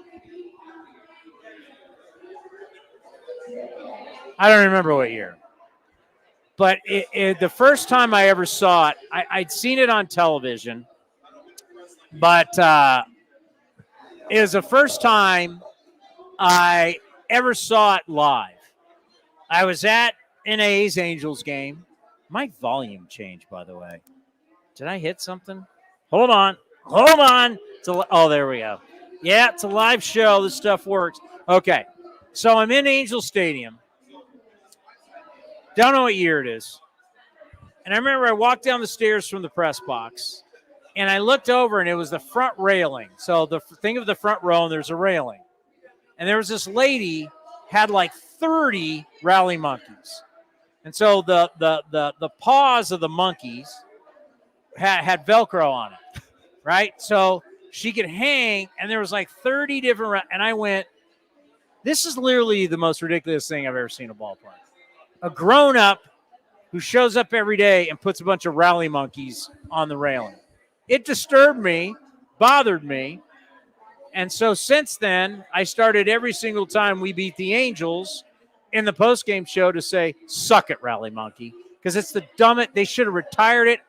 [SPEAKER 4] I don't remember what year. But the first time I ever saw it, I'd seen it on television, but it was the first time I ever saw it live. I was at an A's Angels game. My volume changed, by the way. Did I hit something? Hold on. Oh, there we go. Yeah, it's a live show. This stuff works. Okay, so I'm in Angel Stadium. Don't know what year it is. And I remember I walked down the stairs from the press box, and I looked over, and it was the front railing. So think of the front row, and there's a railing. And there was this lady had like 30 rally monkeys. And so the paws of the monkeys had Velcro on it, right? So she could hang, and there was like 30 different. And I went, this is literally the most ridiculous thing I've ever seen in a ballpark. A grown-up who shows up every day and puts a bunch of rally monkeys on the railing. It disturbed me, bothered me. And so since then, I started every single time we beat the Angels in the postgame show to say, suck it, rally monkey, because it's the dumbest. They should have retired it.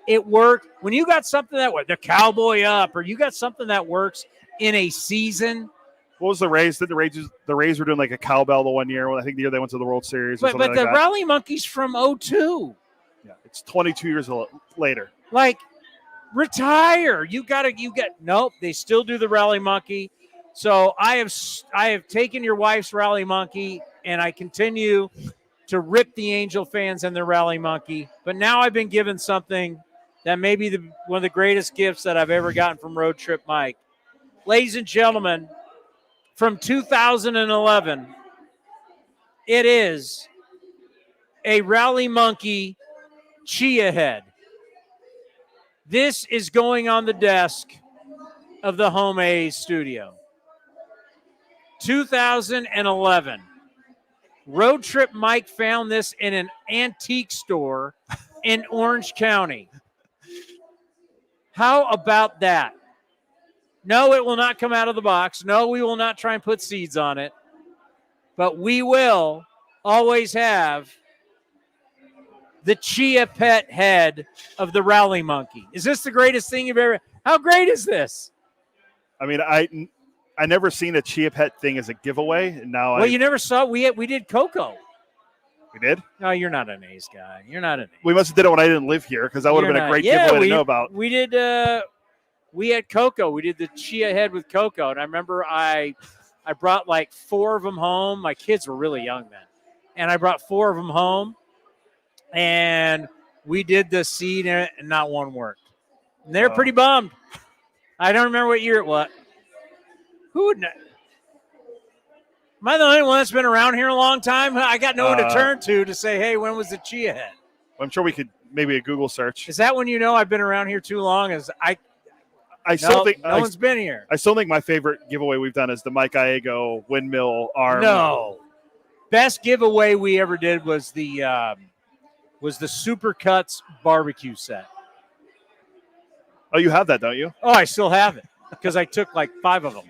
[SPEAKER 4] It worked. When you got something that works, the cowboy up, or you got something that works in a season.
[SPEAKER 5] What was the Rays? The Rays were doing like a cowbell the one year. I think the year they went to the World Series.
[SPEAKER 4] But the rally monkeys from 2002.
[SPEAKER 5] Yeah, it's 22 years later.
[SPEAKER 4] Like, retire. Nope. They still do the rally monkey. So I have taken your wife's rally monkey, and I continue to rip the Angel fans and their rally monkey. But now I've been given something that may be one of the greatest gifts that I've ever gotten from Road Trip Mike. Ladies and gentlemen, from 2011, it is a rally monkey chia head. This is going on the desk of the Home A's studio. 2011. Road Trip Mike found this in an antique store in Orange County. How about that? No, it will not come out of the box. No, we will not try and put seeds on it. But we will always have the chia pet head of the rally monkey. Is this the greatest thing you've ever? How great is this?
[SPEAKER 5] I mean, I never seen a chia pet thing as a giveaway, and now
[SPEAKER 4] you never saw. We did Coco.
[SPEAKER 5] We did?
[SPEAKER 4] No, you're not an A's guy. You're not an A's.
[SPEAKER 5] We must have did it when I didn't live here, because that would have been a great giveaway to know about.
[SPEAKER 4] We did. We had Coco. We did the chia head with Coco, and I remember I brought like 4 of them home. My kids were really young then, and I brought 4 of them home, and we did the seed in it, and not one worked. And they're pretty bummed. I don't remember what year it was. Who would know? Am I the only one that's been around here a long time? I got no one to turn to say, hey, when was the chia head?
[SPEAKER 5] I'm sure we could maybe a Google search.
[SPEAKER 4] Is that when you know I've been around here too long? No one's been here.
[SPEAKER 5] I still think my favorite giveaway we've done is the Mike Gallego windmill arm.
[SPEAKER 4] No. Best giveaway we ever did was the Supercuts barbecue set.
[SPEAKER 5] Oh, you have that, don't you?
[SPEAKER 4] Oh, I still have it because I took like 5 of them.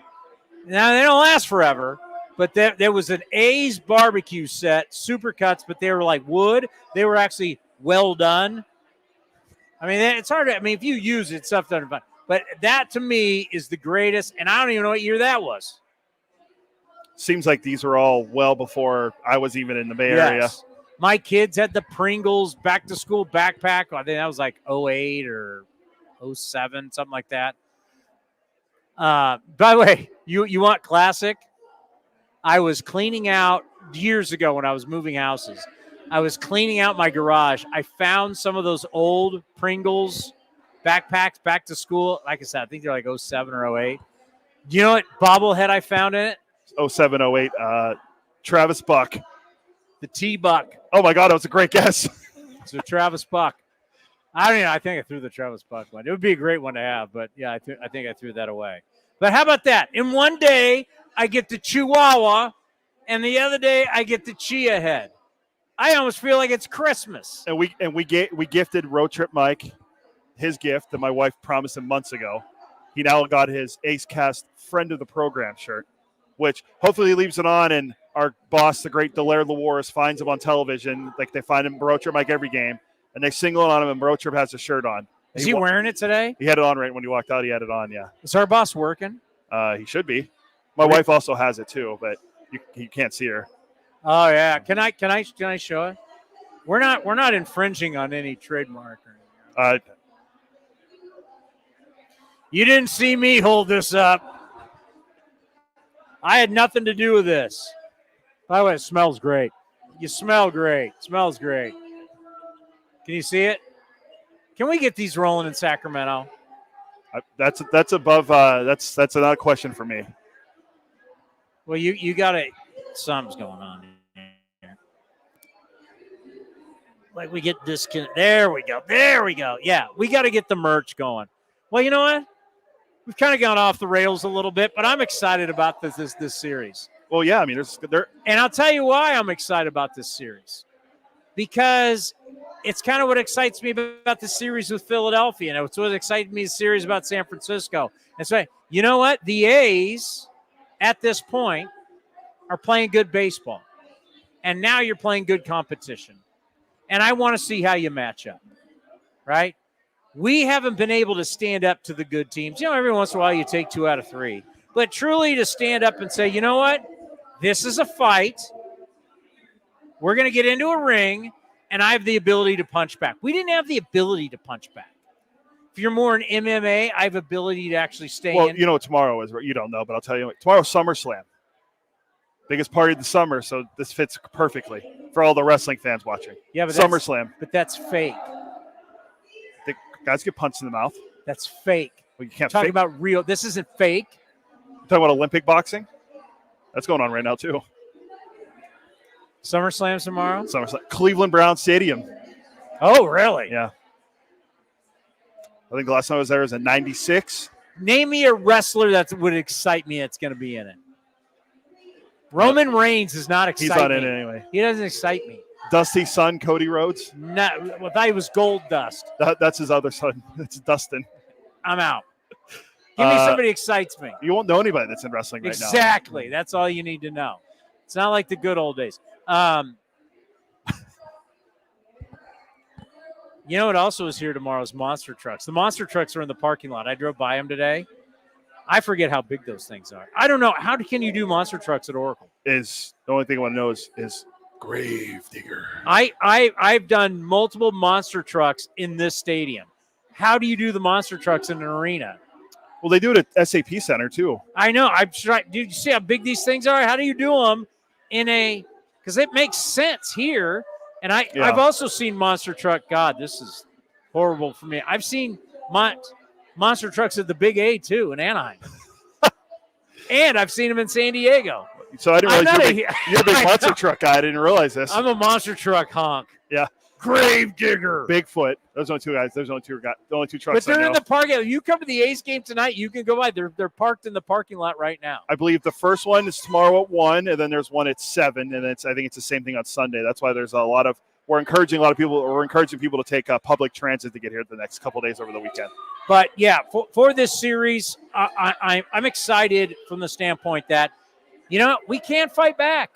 [SPEAKER 4] Now, they don't last forever, but there was an A's barbecue set, Supercuts, but they were like wood. They were actually well done. I mean, it's hard to, if you use it, stuff doesn't fun. But that, to me, is the greatest, and I don't even know what year that was.
[SPEAKER 5] Seems like these were all well before I was even in the Bay Area.
[SPEAKER 4] My kids had the Pringles back-to-school backpack. I think that was like 08 or 07, something like that. By the way, you want classic? I was cleaning out years ago when I was moving houses. I was cleaning out my garage. I found some of those old Pringles backpacks back to school. Like I said, I think they're like 07 or 08. Do you know what bobblehead I found in it?
[SPEAKER 5] 07, 08. Travis Buck.
[SPEAKER 4] The T-Buck.
[SPEAKER 5] Oh, my God. That was a great guess.
[SPEAKER 4] So Travis Buck. I don't know. I think I threw the Travis Buck one. It would be a great one to have, but, yeah, I think I threw that away. But how about that? In one day, I get the Chihuahua, and the other day, I get the Chia head. I almost feel like it's Christmas.
[SPEAKER 5] And we gifted Road Trip Mike his gift that my wife promised him months ago. He now got his Ace Cast Friend of the Program shirt, which hopefully he leaves it on, and our boss, the great Delaire Lawaris, finds him on television. Like they find him Baroque Trip like every game, and they single on him, and Baroque Trip has a shirt on.
[SPEAKER 4] Is he wearing it today?
[SPEAKER 5] He had it on right when he walked out. He had it on, yeah.
[SPEAKER 4] Is our boss working?
[SPEAKER 5] He should be. My wife also has it too, but you can't see her.
[SPEAKER 4] Oh yeah. Can I show it? We're not infringing on any trademark or anything. You didn't see me hold this up. I had nothing to do with this. By the way, it smells great. You smell great. Smells great. Can you see it? Can we get these rolling in Sacramento?
[SPEAKER 5] That's above. That's another question for me.
[SPEAKER 4] Well, you got to. Something's going on here. Like we get this. There we go. There we go. Yeah, we got to get the merch going. Well, you know what? We've kind of gone off the rails a little bit, but I'm excited about this series.
[SPEAKER 5] Well, yeah, I mean,
[SPEAKER 4] and I'll tell you why I'm excited about this series. Because it's kind of what excites me about the series with Philadelphia, and it's what excited me the series about San Francisco. And so, you know what? The A's, at this point, are playing good baseball. And now you're playing good competition. And I want to see how you match up, right? We haven't been able to stand up to the good teams. You know, every once in a while you take 2 out of 3. But truly to stand up and say, you know what? This is a fight. We're going to get into a ring, and I have the ability to punch back. We didn't have the ability to punch back. If you're more in MMA, I have ability to actually stay in.
[SPEAKER 5] Well, you know what tomorrow is. You don't know, but I'll tell you. Tomorrow's SummerSlam. Biggest party of the summer, so this fits perfectly for all the wrestling fans watching.
[SPEAKER 4] Yeah, but
[SPEAKER 5] SummerSlam.
[SPEAKER 4] But that's fake.
[SPEAKER 5] The guys get punched in the mouth.
[SPEAKER 4] That's fake.
[SPEAKER 5] Well, you can't
[SPEAKER 4] talk
[SPEAKER 5] fake.
[SPEAKER 4] about real. This isn't fake.
[SPEAKER 5] You're talking about Olympic boxing? That's going on right now, too.
[SPEAKER 4] SummerSlam tomorrow?
[SPEAKER 5] SummerSlam. Cleveland Brown Stadium.
[SPEAKER 4] Oh, really?
[SPEAKER 5] Yeah. I think the last time I was there was in 96.
[SPEAKER 4] Name me a wrestler that would excite me that's going to be in it. Roman Reigns is not exciting.
[SPEAKER 5] He's not in it anyway.
[SPEAKER 4] He doesn't excite me.
[SPEAKER 5] Dusty's son, Cody Rhodes?
[SPEAKER 4] No, I thought he was Gold Dust.
[SPEAKER 5] That's his other son. It's Dustin.
[SPEAKER 4] I'm out. Give me somebody who excites me.
[SPEAKER 5] You won't know anybody that's in wrestling right now.
[SPEAKER 4] Exactly. That's all you need to know. It's not like the good old days. You know what also is here tomorrow is monster trucks. The monster trucks are in the parking lot. I drove by them today. I forget how big those things are. I don't know. How can you do monster trucks at Oracle?
[SPEAKER 5] The only thing I want to know is Gravedigger.
[SPEAKER 4] I've done multiple monster trucks in this stadium. How do you do the monster trucks in an arena?
[SPEAKER 5] Well, they do it at SAP Center, too.
[SPEAKER 4] I know. I'm trying. Dude, you see how big these things are? How do you do them because it makes sense here. And I've also seen monster truck. God, this is horrible for me. I've seen monster trucks at the Big A, too, in Anaheim. And I've seen them in San Diego.
[SPEAKER 5] So I didn't realize you're a big monster truck guy. I didn't realize this.
[SPEAKER 4] I'm a monster truck honk.
[SPEAKER 5] Yeah.
[SPEAKER 4] Gravedigger.
[SPEAKER 5] Bigfoot. Those are two guys. Those are the only two trucks.
[SPEAKER 4] But they're in the parking lot. You come to the A's game tonight, you can go by. They're parked in the parking lot right now.
[SPEAKER 5] I believe the first one is tomorrow at 1, and then there's one at 7, and I think it's the same thing on Sunday. That's why there's we're encouraging people to take public transit to get here the next couple of days over the weekend.
[SPEAKER 4] But yeah, for this series, I'm excited from the standpoint that, we can't fight back.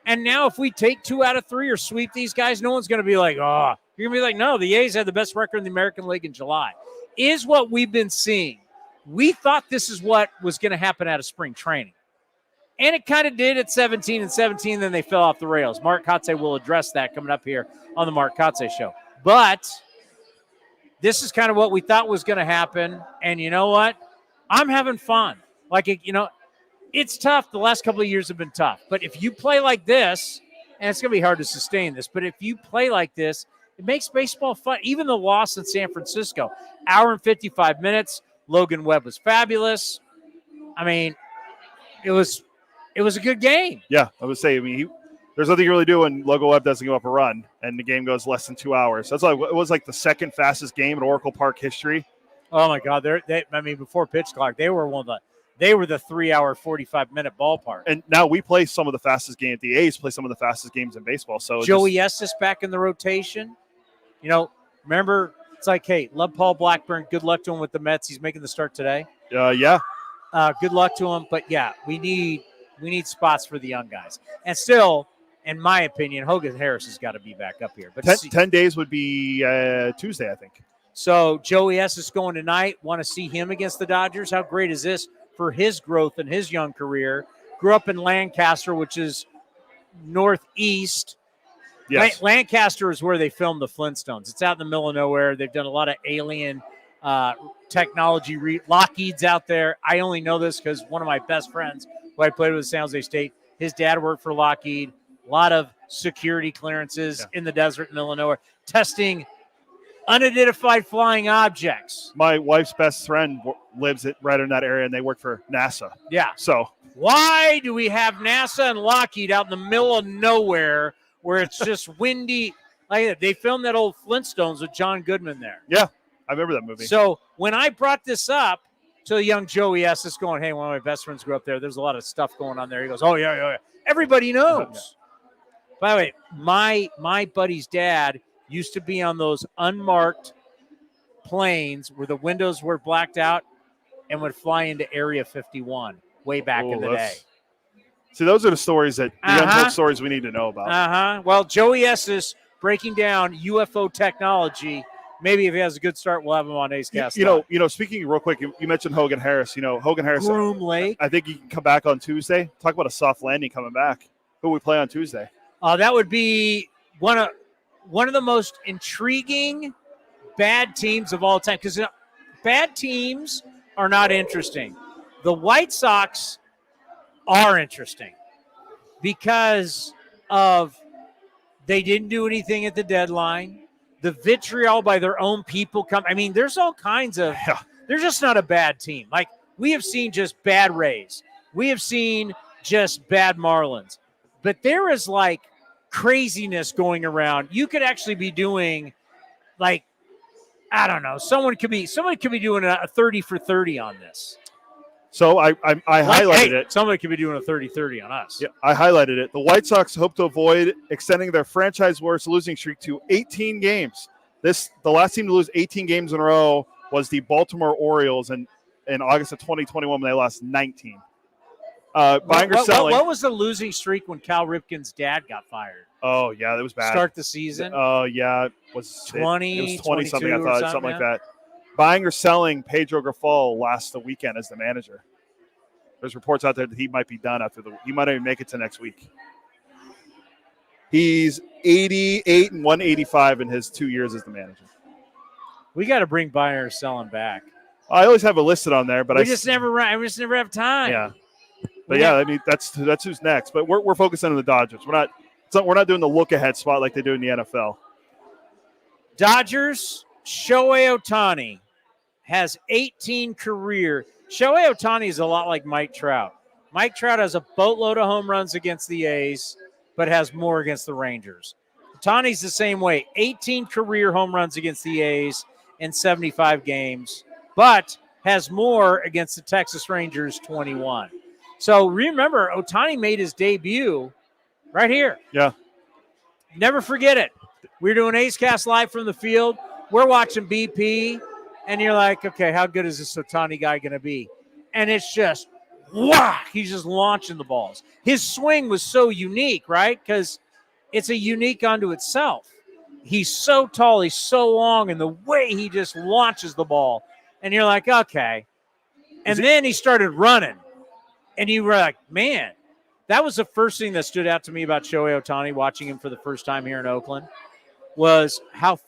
[SPEAKER 4] And now if we take 2 out of 3 or sweep these guys, no one's going to be like, oh. You're going to be like, no, the A's had the best record in the American League in July. Is what we've been seeing. We thought this is what was going to happen out of spring training. And it kind of did at 17-17, then they fell off the rails. Mark Kotsay will address that coming up here on the Mark Kotsay Show. But this is kind of what we thought was going to happen. And you know what? I'm having fun. It's tough. The last couple of years have been tough. But if you play like this, and it's going to be hard to sustain this, but if you play like this, it makes baseball fun. Even the loss in San Francisco, hour and 55 minutes. Logan Webb was fabulous. I mean, it was a good game.
[SPEAKER 5] Yeah, I would say. There's nothing you really do when Logan Webb doesn't give up a run, and the game goes less than 2 hours. That's it was like the second fastest game in Oracle Park history.
[SPEAKER 4] Oh my God! Before pitch clock, they were the 3 hour, 45-minute ballpark.
[SPEAKER 5] And now we play some of the fastest games. The A's play some of the fastest games in baseball. So
[SPEAKER 4] Joey Estes back in the rotation. Remember, it's like, hey, love Paul Blackburn. Good luck to him with the Mets. He's making the start today.
[SPEAKER 5] Yeah.
[SPEAKER 4] Good luck to him. But yeah, we need We need spots for the young guys. And still, in my opinion, Hogan Harris has got to be back up here. But
[SPEAKER 5] 10 days would be Tuesday, I think.
[SPEAKER 4] So Joey S. is going tonight. Want to see him against the Dodgers? How great is this for his growth in his young career? Grew up in Lancaster, which is northeast.
[SPEAKER 5] Yes.
[SPEAKER 4] Lancaster is where they filmed the Flintstones. It's out in the middle of nowhere. They've done a lot of alien technology. Lockheed's out there. I only know this because one of my best friends who I played with at San Jose State, his dad worked for Lockheed. A lot of security clearances in the desert in the middle of nowhere, testing unidentified flying objects.
[SPEAKER 5] My wife's best friend lives right in that area, and they work for NASA.
[SPEAKER 4] Yeah.
[SPEAKER 5] So
[SPEAKER 4] why do we have NASA and Lockheed out in the middle of nowhere where it's just windy? Like they filmed that old Flintstones with John Goodman there.
[SPEAKER 5] Yeah, I remember that movie.
[SPEAKER 4] So when I brought this up to the young Joey S., it's going, hey, one of my best friends grew up there. There's a lot of stuff going on there. He goes, oh, yeah. Everybody knows. By the way, my buddy's dad used to be on those unmarked planes where the windows were blacked out and would fly into Area 51 way back in the day.
[SPEAKER 5] See, those are the stories the untold stories we need to know about.
[SPEAKER 4] Well, Joey S. is breaking down UFO technology. Maybe if he has a good start, we'll have him on Ace Cast.
[SPEAKER 5] You know, speaking real quick, you mentioned Hogan Harris. Hogan Harris.
[SPEAKER 4] Groom Lake.
[SPEAKER 5] I think he can come back on Tuesday. Talk about a soft landing coming back. Who we play on Tuesday?
[SPEAKER 4] That would be one of the most intriguing bad teams of all time, because bad teams are not interesting. The White Sox are interesting because they didn't do anything at the deadline. The vitriol by their own people there's all kinds of they're just not a bad team. Like, we have seen just bad Rays. We have seen just bad Marlins. But there is like craziness going around. You could actually be doing like, I don't know, someone could be doing a 30 for 30 on this.
[SPEAKER 5] So I highlighted it.
[SPEAKER 4] Somebody could be doing a 30-30 on us.
[SPEAKER 5] Yeah, I highlighted it. The White Sox hope to avoid extending their franchise worst losing streak to 18 games. The last team to lose 18 games in a row was the Baltimore Orioles in August of 2021 when they lost 19. Buying or selling.
[SPEAKER 4] What was the losing streak when Cal Ripken's dad got fired?
[SPEAKER 5] Oh, yeah, that was bad.
[SPEAKER 4] Start the season?
[SPEAKER 5] Oh, yeah. It was
[SPEAKER 4] 20,
[SPEAKER 5] it was 20 something, I thought, something like
[SPEAKER 4] yeah.
[SPEAKER 5] that. Buying or selling Pedro Grifol last the weekend as the manager. There's reports out there that he might be done he might even make it to next week. He's 88 and 185 in his 2 years as the manager.
[SPEAKER 4] We got to bring buying or selling back.
[SPEAKER 5] I always have it listed on there, but
[SPEAKER 4] we just never have time.
[SPEAKER 5] Yeah. But yeah, I mean that's who's next. But we're focusing on the Dodgers. We're not doing the look ahead spot like they do in the NFL.
[SPEAKER 4] Dodgers, Shohei Ohtani has 18 career. Shohei Ohtani is a lot like Mike Trout. Mike Trout has a boatload of home runs against the A's, but has more against the Rangers. Ohtani's the same way. 18 career home runs against the A's in 75 games, but has more against the Texas Rangers, 21. So remember, Ohtani made his debut right here.
[SPEAKER 5] Yeah.
[SPEAKER 4] Never forget it. We're doing Ace Cast live from the field. We're watching BP, and you're like, okay, how good is this Ohtani guy going to be? And it's just, whack, he's just launching the balls. His swing was so unique, right? Because it's a unique unto itself. He's so tall, he's so long, and the way he just launches the ball. And you're like, okay. And then he started running. And you were like, man, that was the first thing that stood out to me about Shohei Ohtani watching him for the first time here in Oakland was how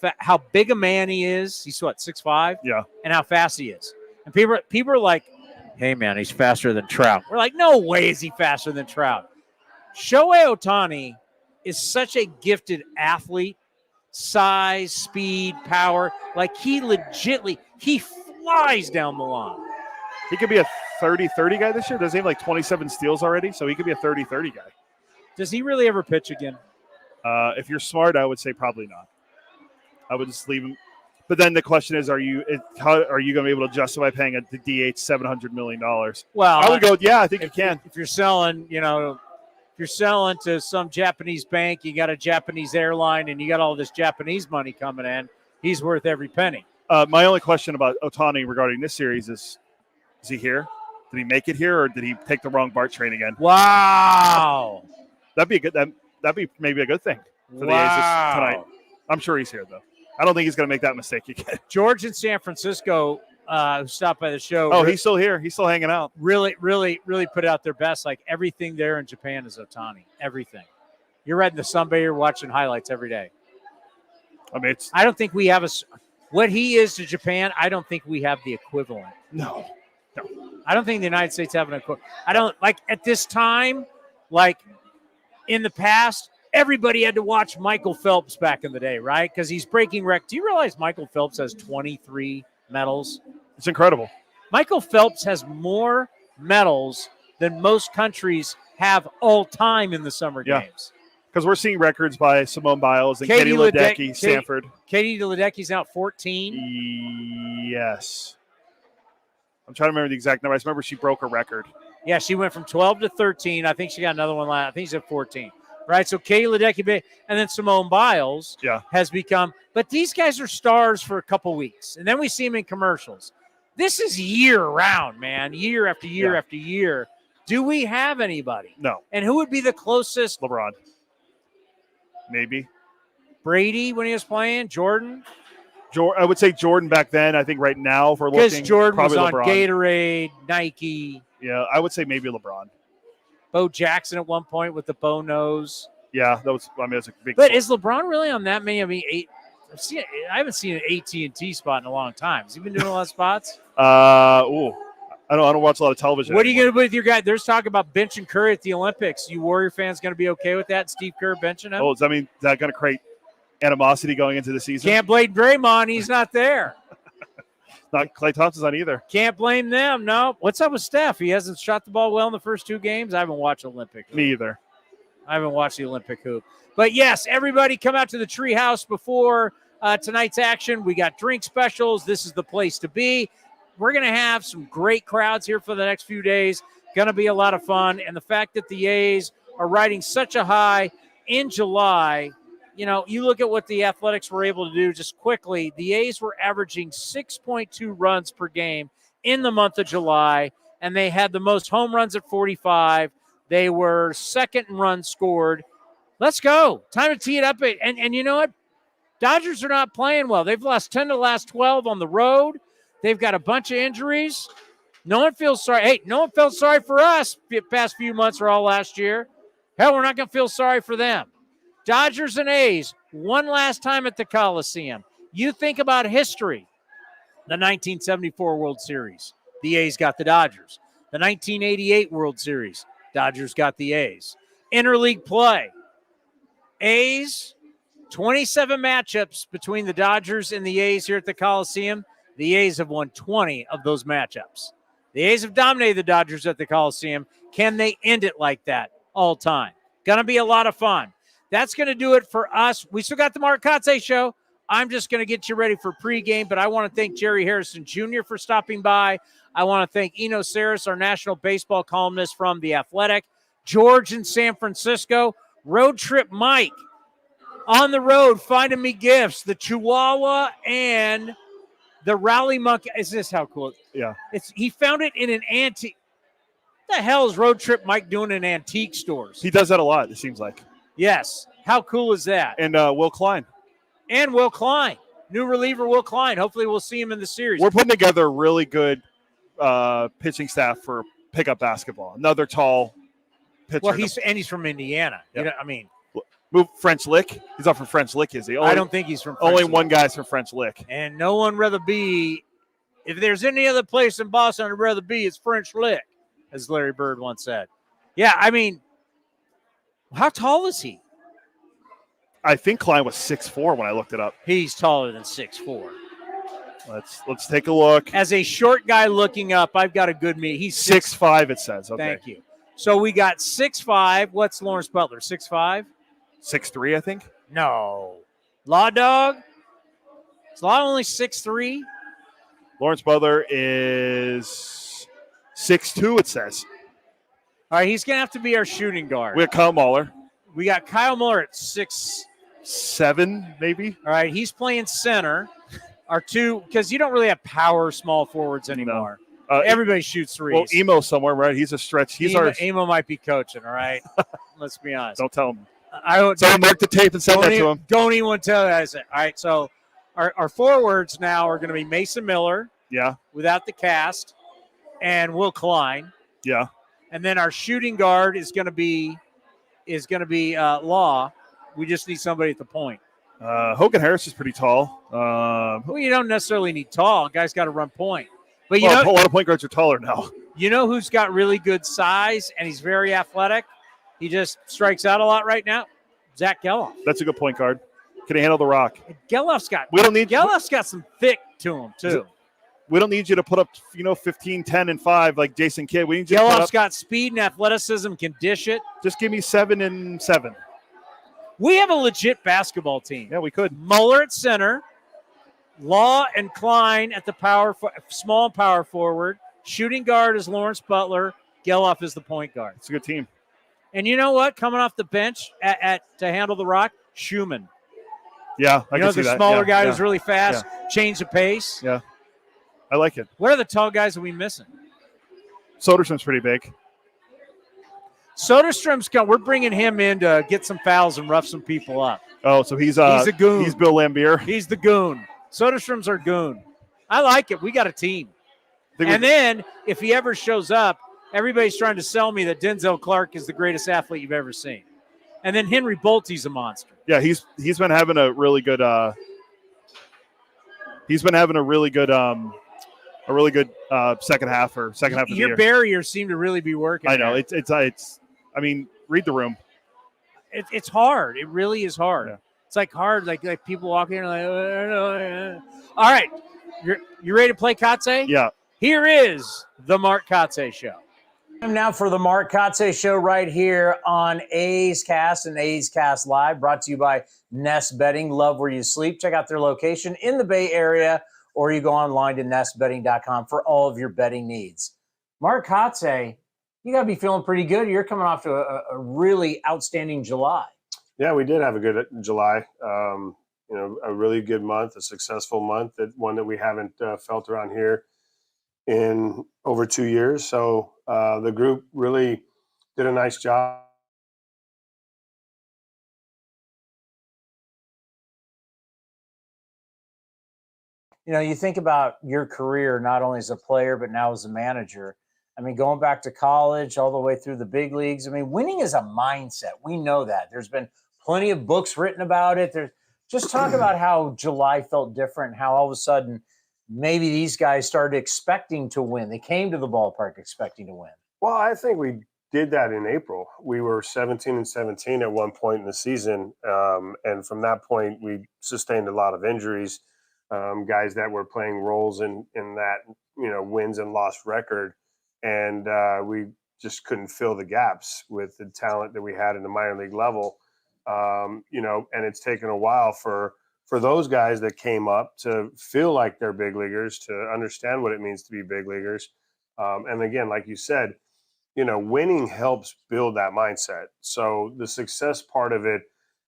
[SPEAKER 4] big a man he is. He's what, 6'5"?
[SPEAKER 5] Yeah.
[SPEAKER 4] And how fast he is. And people are like, hey, man, he's faster than Trout. We're like, no way is he faster than Trout. Shohei Ohtani is such a gifted athlete, size, speed, power. Like he flies down the line.
[SPEAKER 5] He could be a 30-30 guy this year. Doesn't he have like 27 steals already? So he could be a 30-30 guy.
[SPEAKER 4] Does he really ever pitch again?
[SPEAKER 5] If you're smart, I would say probably not. I would just leave him. But then the question is, how are you going to be able to justify paying the DH $700 million?
[SPEAKER 4] Well,
[SPEAKER 5] I would go, yeah, I think you can.
[SPEAKER 4] If you're selling, if you're selling to some Japanese bank, you got a Japanese airline, and you got all this Japanese money coming in, he's worth every penny.
[SPEAKER 5] My only question about Ohtani regarding this series is he here? Did he make it here, or did he take the wrong BART train again?
[SPEAKER 4] Wow.
[SPEAKER 5] That'd be a good. That'd be maybe a good thing for the A's tonight. I'm sure he's here though. I don't think he's going to make that mistake again.
[SPEAKER 4] George in San Francisco, who stopped by the show.
[SPEAKER 5] Oh, he's still here. He's still hanging out.
[SPEAKER 4] Really put out their best. Like everything there in Japan is Ohtani. Everything. You're reading the Sunday, you're watching highlights every day.
[SPEAKER 5] I mean,
[SPEAKER 4] I don't think we have what he is to Japan. I don't think we have the equivalent.
[SPEAKER 5] No.
[SPEAKER 4] I don't think the United States have an equivalent. I don't like at this time, like in the past, everybody had to watch Michael Phelps back in the day, right? Because he's breaking records. Do you realize Michael Phelps has 23 medals?
[SPEAKER 5] It's incredible.
[SPEAKER 4] Michael Phelps has more medals than most countries have all time in the summer games.
[SPEAKER 5] Because we're seeing records by Simone Biles and Katie Ledecky, Stanford.
[SPEAKER 4] Katie Ledecky's now 14.
[SPEAKER 5] Yes. I'm trying to remember the exact number. I just remember she broke a record.
[SPEAKER 4] Yeah, she went from 12 to 13. I think she got another one last. I think she's at 14. Right, so Katie Ledecky, and then Simone Biles has become. But these guys are stars for a couple weeks, and then we see them in commercials. This is year-round, man, year after year after year. Do we have anybody?
[SPEAKER 5] No.
[SPEAKER 4] And who would be the closest?
[SPEAKER 5] LeBron. Maybe.
[SPEAKER 4] Brady when he was playing? Jordan?
[SPEAKER 5] I would say Jordan back then. I think right now, if we're looking,
[SPEAKER 4] because Jordan was on
[SPEAKER 5] LeBron.
[SPEAKER 4] Gatorade, Nike.
[SPEAKER 5] Yeah, I would say maybe LeBron.
[SPEAKER 4] Bo Jackson at one point with the bow nose.
[SPEAKER 5] Yeah, that was. I mean, it's a big.
[SPEAKER 4] But is LeBron really on that many? I mean, I haven't seen an AT&T spot in a long time. Has he been doing a lot of spots?
[SPEAKER 5] I don't watch a lot of television.
[SPEAKER 4] What are you going to do with your guy? There's talk about benching Curry at the Olympics. You Warrior fans going to be okay with that? Steve Kerr benching him?
[SPEAKER 5] Oh, I mean, is that going to create animosity going into the season?
[SPEAKER 4] Can't blame Draymond. He's not there.
[SPEAKER 5] Not Klay Thompson's on either.
[SPEAKER 4] Can't blame them. No. What's up with Steph? He hasn't shot the ball well in the first two games. I haven't watched Olympic hoop.
[SPEAKER 5] Me either.
[SPEAKER 4] I haven't watched the Olympic hoop. But, yes, everybody come out to the Treehouse before tonight's action. We got drink specials. This is the place to be. We're going to have some great crowds here for the next few days. Going to be a lot of fun. And the fact that the A's are riding such a high in July – you know, you look at what the Athletics were able to do just quickly. The A's were averaging 6.2 runs per game in the month of July, and they had the most home runs at 45. They were second in runs scored. Let's go. Time to tee it up. And you know what? Dodgers are not playing well. They've lost 10 to the last 12 on the road. They've got a bunch of injuries. No one feels sorry. Hey, no one felt sorry for us the past few months or all last year. Hell, we're not going to feel sorry for them. Dodgers and A's, one last time at the Coliseum. You think about history. The 1974 World Series, the A's got the Dodgers. The 1988 World Series, Dodgers got the A's. Interleague play. A's, 27 matchups between the Dodgers and the A's here at the Coliseum. The A's have won 20 of those matchups. The A's have dominated the Dodgers at the Coliseum. Can they end it like that all time? Going to be a lot of fun. That's going to do it for us. We still got the Mark Kotsay show. I'm just going to get you ready for pregame, but I want to thank Jerry Hairston Jr. for stopping by. I want to thank Eno Sarris, our national baseball columnist from The Athletic. George in San Francisco. Road Trip Mike on the road finding me gifts. The Chihuahua and the Rally Monkey. Is this how cool?
[SPEAKER 5] Yeah.
[SPEAKER 4] He found it in an antique. What the hell is Road Trip Mike doing in antique stores?
[SPEAKER 5] He does that a lot, it seems like.
[SPEAKER 4] Yes. How cool is that?
[SPEAKER 5] And Will Klein.
[SPEAKER 4] And Will Klein. New reliever Will Klein. Hopefully we'll see him in the series.
[SPEAKER 5] We're putting together a really good pitching staff for pickup basketball. Another tall pitcher.
[SPEAKER 4] Well, he's from Indiana.
[SPEAKER 5] Yeah.
[SPEAKER 4] You know, I mean.
[SPEAKER 5] Move French Lick. He's not from French Lick, is he?
[SPEAKER 4] I don't think he's from French
[SPEAKER 5] Only
[SPEAKER 4] Lick.
[SPEAKER 5] one guy's from French Lick.
[SPEAKER 4] And no one rather be, if there's any other place in Boston I'd rather be, it's French Lick, as Larry Bird once said. Yeah, I mean, how tall is he?
[SPEAKER 5] I think Klein was 6'4" when I looked it up.
[SPEAKER 4] He's taller than 6'4".
[SPEAKER 5] Let's take a look.
[SPEAKER 4] As a short guy looking up, I've got a good meet. He's
[SPEAKER 5] 6'5", it says. Okay.
[SPEAKER 4] Thank you. So we got 6'5". What's Lawrence Butler? 6'5"?
[SPEAKER 5] 6'3", I think.
[SPEAKER 4] No. Law Dog? Is Law only 6'3"?
[SPEAKER 5] Lawrence Butler is 6'2", it says.
[SPEAKER 4] All right, he's going to have to be our shooting guard.
[SPEAKER 5] We have Kyle Muller.
[SPEAKER 4] We got Kyle Muller at 6'7",
[SPEAKER 5] maybe.
[SPEAKER 4] All right, he's playing center. Our two, because you don't really have power small forwards anymore. Everybody shoots threes.
[SPEAKER 5] Well, Emo's somewhere, right? He's a stretch. He's our.
[SPEAKER 4] Emo might be coaching. All right, let's be honest.
[SPEAKER 5] Don't tell him.
[SPEAKER 4] I don't.
[SPEAKER 5] So mark the tape and send that to him.
[SPEAKER 4] Don't even tell you. I said, all right. So our forwards now are going to be Mason Miller.
[SPEAKER 5] Yeah.
[SPEAKER 4] Without the cast, and Will Klein.
[SPEAKER 5] Yeah.
[SPEAKER 4] And then our shooting guard is going to be Law. We just need somebody at the point.
[SPEAKER 5] Hogan Harris is pretty tall.
[SPEAKER 4] Well, you don't necessarily need tall. Guy's got to run point. But
[SPEAKER 5] a lot of point guards are taller now.
[SPEAKER 4] You know who's got really good size and he's very athletic? He just strikes out a lot right now. Zach Geloff.
[SPEAKER 5] That's a good point guard. Can he handle the rock?
[SPEAKER 4] Geloff's got some thick to him too.
[SPEAKER 5] We don't need you to put up, 15, 10, and 5 like Jason Kidd. We need you
[SPEAKER 4] Geloff's got speed and athleticism, can dish it.
[SPEAKER 5] Just give me 7 and 7.
[SPEAKER 4] We have a legit basketball team.
[SPEAKER 5] Yeah, we could.
[SPEAKER 4] Muller at center, Law and Klein at the small power forward. Shooting guard is Lawrence Butler. Geloff is the point guard.
[SPEAKER 5] It's a good team.
[SPEAKER 4] And you know what? Coming off the bench to handle the rock, Schumann.
[SPEAKER 5] Yeah, I can see
[SPEAKER 4] the
[SPEAKER 5] that.
[SPEAKER 4] smaller guy who's really fast, change the pace.
[SPEAKER 5] Yeah, I like it.
[SPEAKER 4] What are the tall guys that we missing?
[SPEAKER 5] Soderstrom's pretty big.
[SPEAKER 4] Soderstrom's we're bringing him in to get some fouls and rough some people up.
[SPEAKER 5] Oh, so he's
[SPEAKER 4] a goon.
[SPEAKER 5] He's Bill Lambier.
[SPEAKER 4] He's the goon. Soderstrom's our goon. I like it. We got a team. And then if he ever shows up, everybody's trying to sell me that Denzel Clark is the greatest athlete you've ever seen. And then Henry Bolte's a monster.
[SPEAKER 5] Yeah, he's been having a really good second half of the year.
[SPEAKER 4] Your barriers seem to really be working.
[SPEAKER 5] I know. It's I mean, read the room.
[SPEAKER 4] It's hard. It really is hard.
[SPEAKER 5] Yeah.
[SPEAKER 4] It's like hard, like people walking in like, all right, you ready to play Kotsay?
[SPEAKER 5] Yeah.
[SPEAKER 4] Here is the Mark Kotsay Show. Time now for the Mark Kotsay Show right here on A's Cast and A's Cast Live, brought to you by Nest Bedding. Love where you sleep. Check out their location in the Bay Area, or you go online to nestbedding.com for all of your bedding needs. Mark Kotsay, you got to be feeling pretty good. You're coming off to a really outstanding July.
[SPEAKER 19] Yeah, we did have a good July. A really good month, a successful month, one that we haven't felt around here in over 2 years. So the group really did a nice job.
[SPEAKER 4] You think about your career, not only as a player, but now as a manager. I mean, going back to college all the way through the big leagues. I mean, winning is a mindset. We know that. There's been plenty of books written about it. Just talk about how July felt different, how all of a sudden maybe these guys started expecting to win. They came to the ballpark expecting to win.
[SPEAKER 19] Well, I think we did that in April. We were 17-17 at one point in the season. And from that point, we sustained a lot of injuries, guys that were playing roles in that, wins and loss record. And we just couldn't fill the gaps with the talent that we had in the minor league level. And it's taken a while for those guys that came up to feel like they're big leaguers, to understand what it means to be big leaguers. And again, like you said, winning helps build that mindset. So the success part of it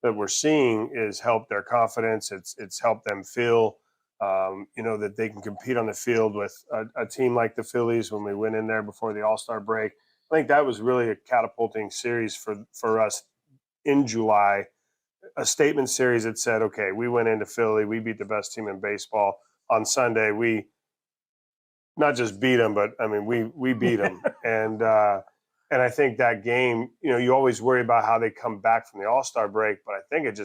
[SPEAKER 19] that we're seeing is help their confidence. It's helped them feel, that they can compete on the field with a team like the Phillies when we went in there before the All-Star break. I think that was really a catapulting series for us in July, a statement series that said, okay, we went into Philly, we beat the best team in baseball. On Sunday, we not just beat them, but I mean, we beat them. And I think that game, you always worry about how they come back from the All-Star break, but I think it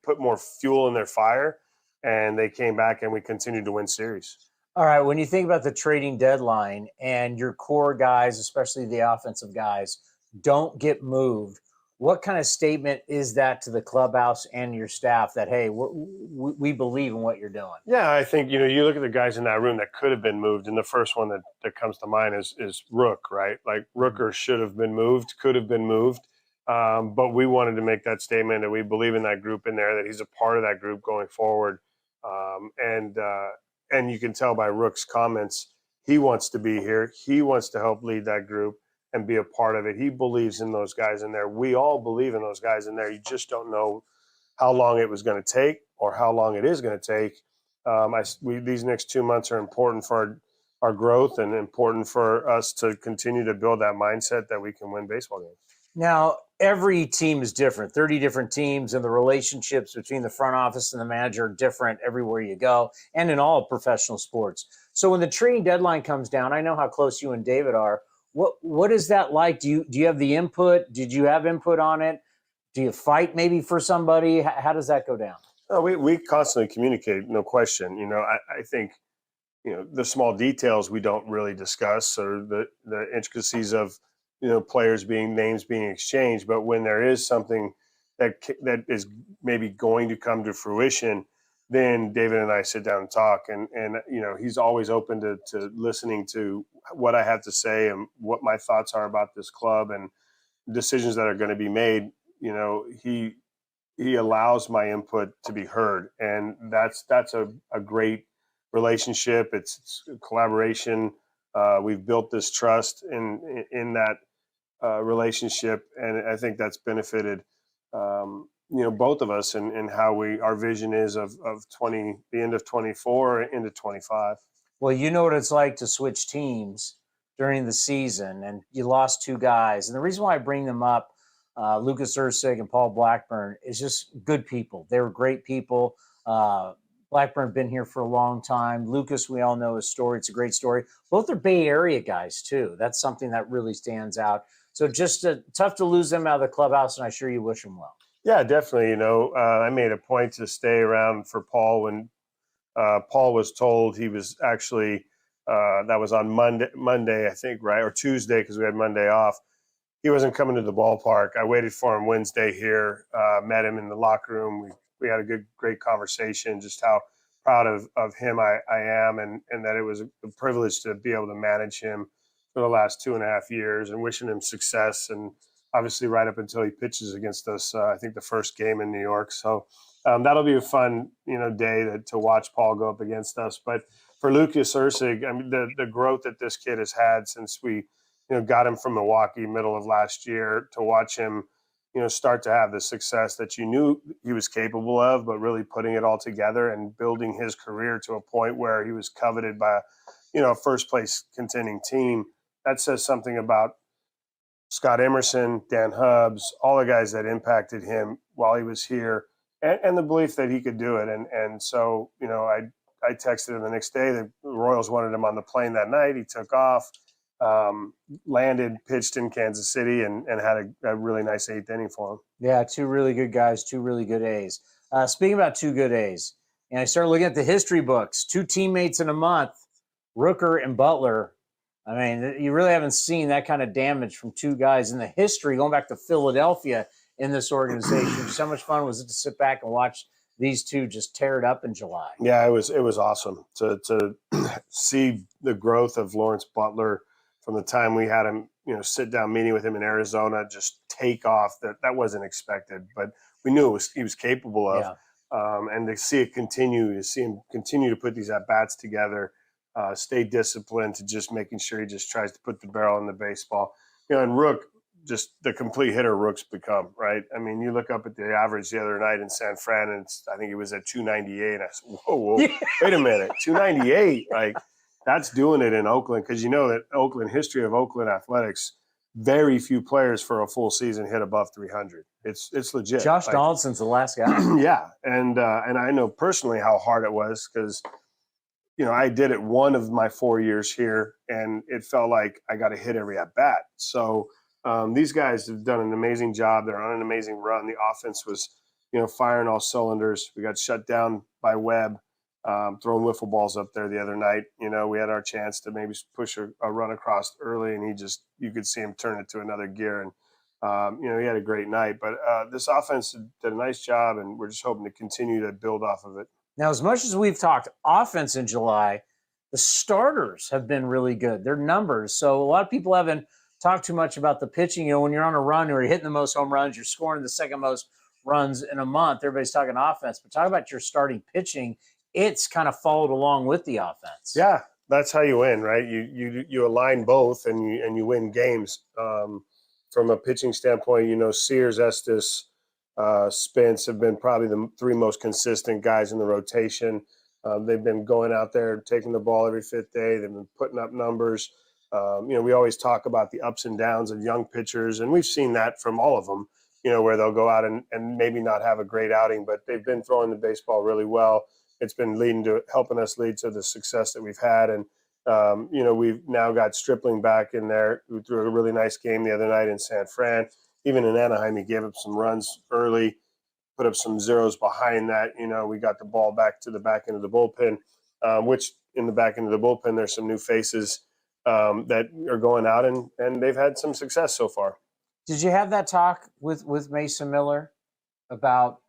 [SPEAKER 19] put more fuel in their fire, and they came back and we continued to win series.
[SPEAKER 4] All right, when you think about the trading deadline and your core guys, especially the offensive guys, don't get moved, what kind of statement is that to the clubhouse and your staff that, hey, we believe in what you're doing?
[SPEAKER 19] Yeah, I think, you look at the guys in that room that could have been moved, and the first one that comes to mind is Rook, right? Like, Rooker should have been moved, could have been moved, but we wanted to make that statement that we believe in that group in there, that he's a part of that group going forward. And you can tell by Rook's comments, he wants to be here. He wants to help lead that group and be a part of it. He believes in those guys in there. We all believe in those guys in there. You just don't know how long it was going to take or how long it is going to take. These next 2 months are important for our growth and important for us to continue to build that mindset that we can win baseball games.
[SPEAKER 4] Now, every team is different, 30 different teams, and the relationships between the front office and the manager are different everywhere you go and in all professional sports. So when the trading deadline comes down, I know how close you and David are. What is that like? Do you have the input? Did you have input on it? Do you fight maybe for somebody? How does that go down?
[SPEAKER 19] Oh, we constantly communicate, no question. I think, the small details we don't really discuss, or the intricacies of, names being exchanged. But when there is something that is maybe going to come to fruition, then David and I sit down and talk. And he's always open to listening to what I have to say and what my thoughts are about this club and decisions that are going to be made. He allows my input to be heard, and that's a great relationship. It's collaboration. We've built this trust in that relationship, and I think that's benefited both of us in how our vision is of the end of 24 into 25.
[SPEAKER 4] Well, you know what it's like to switch teams during the season, and you lost two guys. And the reason why I bring them up, Lucas Ursig and Paul Blackburn, is just good people. They were great people. Blackburn been here for a long time. Lucas, we all know his story. It's a great story. Both are Bay Area guys, too. That's something that really stands out. So just tough to lose them out of the clubhouse, and I'm sure you wish them well.
[SPEAKER 19] Yeah, definitely. I made a point to stay around for Paul when Paul was told he was actually that was on Monday, I think, right? Or Tuesday, because we had Monday off. He wasn't coming to the ballpark. I waited for him Wednesday here, met him in the locker room. We had a great conversation, just how proud of him I am, and that it was a privilege to be able to manage him for the last 2.5 years, and wishing him success. And obviously right up until he pitches against us, I think the first game in New York. So that'll be a fun, day to watch Paul go up against us. But for Lucas Ursig, I mean, the growth that this kid has had since we, got him from Milwaukee middle of last year, to watch him, start to have the success that you knew he was capable of, but really putting it all together and building his career to a point where he was coveted by, a first place contending team. That says something about Scott Emerson, Dan Hubbs, all the guys that impacted him while he was here, and the belief that he could do it. And so, I texted him the next day. The Royals wanted him on the plane that night. He took off, landed, pitched in Kansas City, and had a really nice 8th inning for him.
[SPEAKER 4] Yeah, two really good guys, two really good A's. Speaking about two good A's, and I started looking at the history books, two teammates in a month, Rooker and Butler. I mean, you really haven't seen that kind of damage from two guys in the history, going back to Philadelphia in this organization. So much fun was it to sit back and watch these two just tear it up in July.
[SPEAKER 19] Yeah, it was awesome to see the growth of Lawrence Butler from the time we had him, sit down meeting with him in Arizona, just take off. That wasn't expected, but we knew he was capable of. Yeah. And to see it continue, to see him continue to put these at-bats together, stay disciplined to just making sure he just tries to put the barrel in the baseball. And Rook, just the complete hitter Rook's become, right? I mean, you look up at the average the other night in San Fran, and I think it was at 298. I said, whoa, wait a minute, 298? Like, that's doing it in Oakland, because that Oakland, history of Oakland athletics, very few players for a full season hit above 300. It's legit.
[SPEAKER 4] Josh Donaldson's the last guy.
[SPEAKER 19] Yeah, and I know personally how hard it was, because I did it one of my 4 years here, and it felt like I got to hit every at bat. So these guys have done an amazing job. They're on an amazing run. The offense was, firing all cylinders. We got shut down by Webb, throwing wiffle balls up there the other night. We had our chance to maybe push a run across early, and you could see him turn it to another gear. And, he had a great night. But this offense did a nice job, and we're just hoping to continue to build off of it.
[SPEAKER 4] Now, as much as we've talked offense in July, the starters have been really good. Their numbers. So a lot of people haven't talked too much about the pitching. When you're on a run or you're hitting the most home runs, you're scoring the second most runs in a month. Everybody's talking offense. But talk about your starting pitching. It's kind of followed along with the offense.
[SPEAKER 19] Yeah, that's how you win, right? You align both, and you win games. From a pitching standpoint, Sears, Estes, Spence have been probably the three most consistent guys in the rotation. They've been going out there, taking the ball every fifth day. They've been putting up numbers. We always talk about the ups and downs of young pitchers, and we've seen that from all of them, where they'll go out and maybe not have a great outing, but they've been throwing the baseball really well. It's been helping us lead to the success that we've had. And, we've now got Stripling back in there, who threw a really nice game the other night in San Fran. Even in Anaheim, he gave up some runs early, put up some zeros behind that. We got the ball back to the back end of the bullpen, which in the back end of the bullpen, there's some new faces that are going out, and they've had some success so far.
[SPEAKER 20] Did you have that talk with Mason Miller about,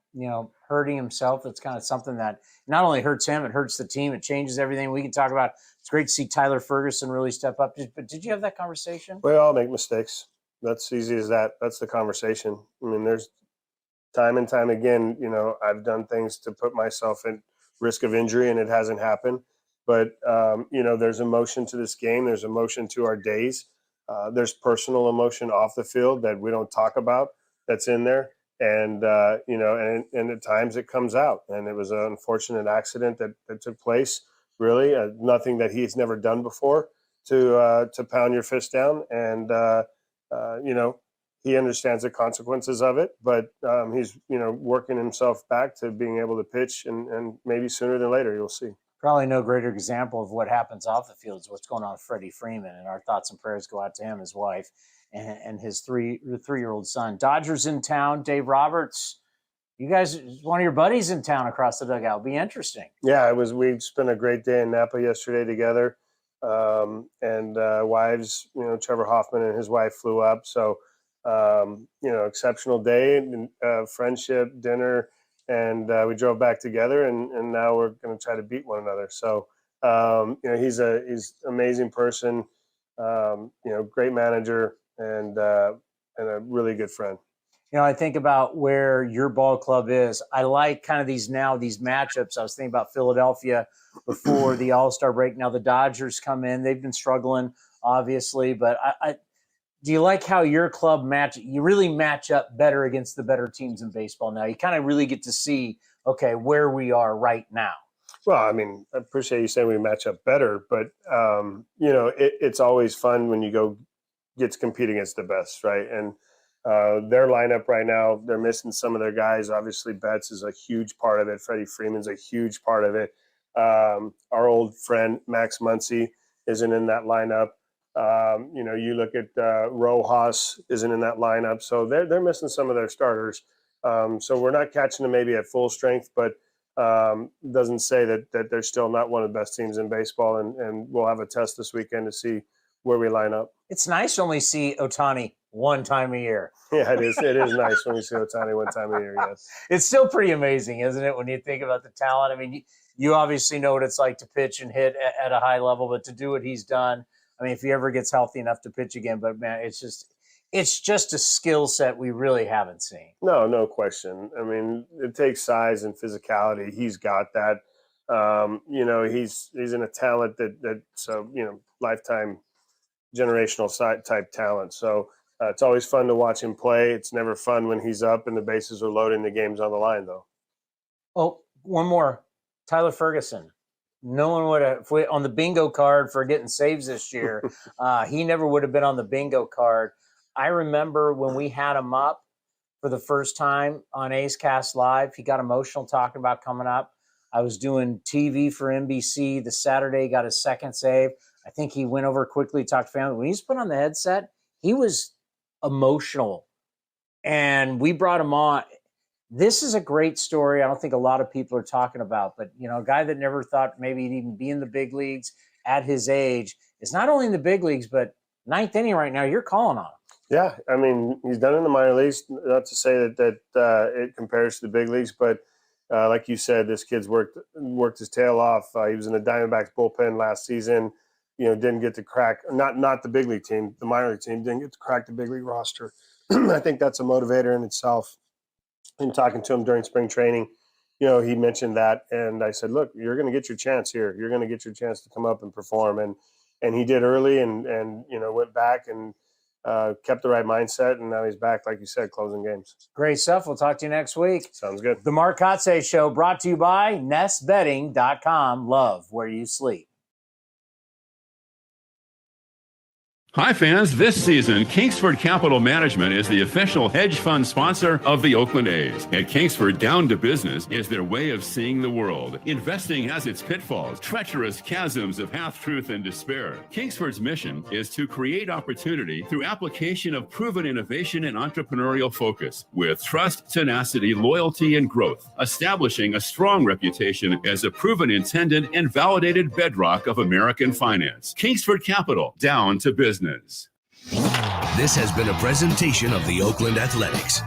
[SPEAKER 20] hurting himself? It's kind of something that not only hurts him, it hurts the team. It changes everything. We can talk about, it's great to see Tyler Ferguson really step up. But did you have that conversation?
[SPEAKER 19] We all make mistakes. That's easy as that. That's the conversation. I mean, there's time and time again, I've done things to put myself at risk of injury, and it hasn't happened. But, there's emotion to this game. There's emotion to our days. There's personal emotion off the field that we don't talk about that's in there. And, and at times it comes out. And it was an unfortunate accident that took place, really. Nothing that he's never done before to pound your fist down. And, he understands the consequences of it, but he's, working himself back to being able to pitch, and maybe sooner than later, you'll see.
[SPEAKER 20] Probably no greater example of what happens off the field is what's going on with Freddie Freeman, and our thoughts and prayers go out to him, his wife, and his three-year-old son. Dodgers in town. Dave Roberts, you guys, one of your buddies in town across the dugout. It'll be interesting.
[SPEAKER 19] Yeah, we spent a great day in Napa yesterday together, and wives, Trevor Hoffman and his wife flew up, so exceptional day, and friendship, dinner. And we drove back together, and now we're going to try to beat one another. So, he's an amazing person, great manager, and a really good friend.
[SPEAKER 20] I think about where your ball club is. I like kind of these matchups. I was thinking about Philadelphia before the All-Star break. Now the Dodgers come in. They've been struggling, obviously, but do you like how your club you really match up better against the better teams in baseball now? You kind of really get to see, okay, where we are right now.
[SPEAKER 19] Well, I mean, I appreciate you saying we match up better, but, it's always fun when you get to compete against the best, right? And their lineup right now, they're missing some of their guys. Obviously, Betts is a huge part of it. Freddie Freeman's a huge part of it. Our old friend, Max Muncy, isn't in that lineup. You look at Rojas isn't in that lineup, so they're missing some of their starters. So we're not catching them maybe at full strength, but doesn't say that they're still not one of the best teams in baseball. And we'll have a test this weekend to see where we line up.
[SPEAKER 20] It's nice to only see Ohtani one time a year.
[SPEAKER 19] Yeah, it is. It is nice when we see Ohtani one time a year. Yes,
[SPEAKER 20] it's still pretty amazing, isn't it? When you think about the talent. I mean, you obviously know what it's like to pitch and hit at a high level, but to do what he's done. I mean, if he ever gets healthy enough to pitch again, but man, it's just a skill set we really haven't seen.
[SPEAKER 19] No question. I mean, it takes size and physicality. He's got that. He's in a talent that's lifetime generational type talent. So it's always fun to watch him play. It's never fun when he's up and the bases are loaded and the game's on the line, though.
[SPEAKER 20] Oh, one more. Tyler Ferguson. No one would have, on the bingo card for getting saves this year, he never would have been on the bingo card. I remember when we had him up for the first time on A's Cast Live, he got emotional talking about coming up. I was doing TV for NBC the Saturday, got his second save. I think he went over quickly, talked to family. When he was put on the headset, he was emotional. And we brought him on. This is a great story. I don't think a lot of people are talking about, but a guy that never thought maybe he'd even be in the big leagues at his age is not only in the big leagues, but ninth inning right now, you're calling on him.
[SPEAKER 19] Yeah, I mean, he's done it in the minor leagues. Not to say that it compares to the big leagues, but like you said, this kid's worked his tail off. He was in the Diamondbacks bullpen last season. Didn't get to crack, not the big league team, the minor league team, didn't get to crack the big league roster. I think that's a motivator in itself. In talking to him during spring training, he mentioned that, and I said, "Look, you're going to get your chance here. You're going to get your chance to come up and perform." And he did early, and went back and kept the right mindset, and now he's back, like you said, closing games.
[SPEAKER 20] Great stuff. We'll talk to you next week.
[SPEAKER 19] Sounds good.
[SPEAKER 20] The Mark Kotsay Show brought to you by nestbedding.com. Love where you sleep.
[SPEAKER 9] Hi, fans. This season, Kingsford Capital Management is the official hedge fund sponsor of the Oakland A's. At Kingsford, down to business is their way of seeing the world. Investing has its pitfalls, treacherous chasms of half-truth and despair. Kingsford's mission is to create opportunity through application of proven innovation and entrepreneurial focus with trust, tenacity, loyalty, and growth, establishing a strong reputation as a proven intended and validated bedrock of American finance. Kingsford Capital, down to business.
[SPEAKER 19] This has been a presentation of the Oakland Athletics.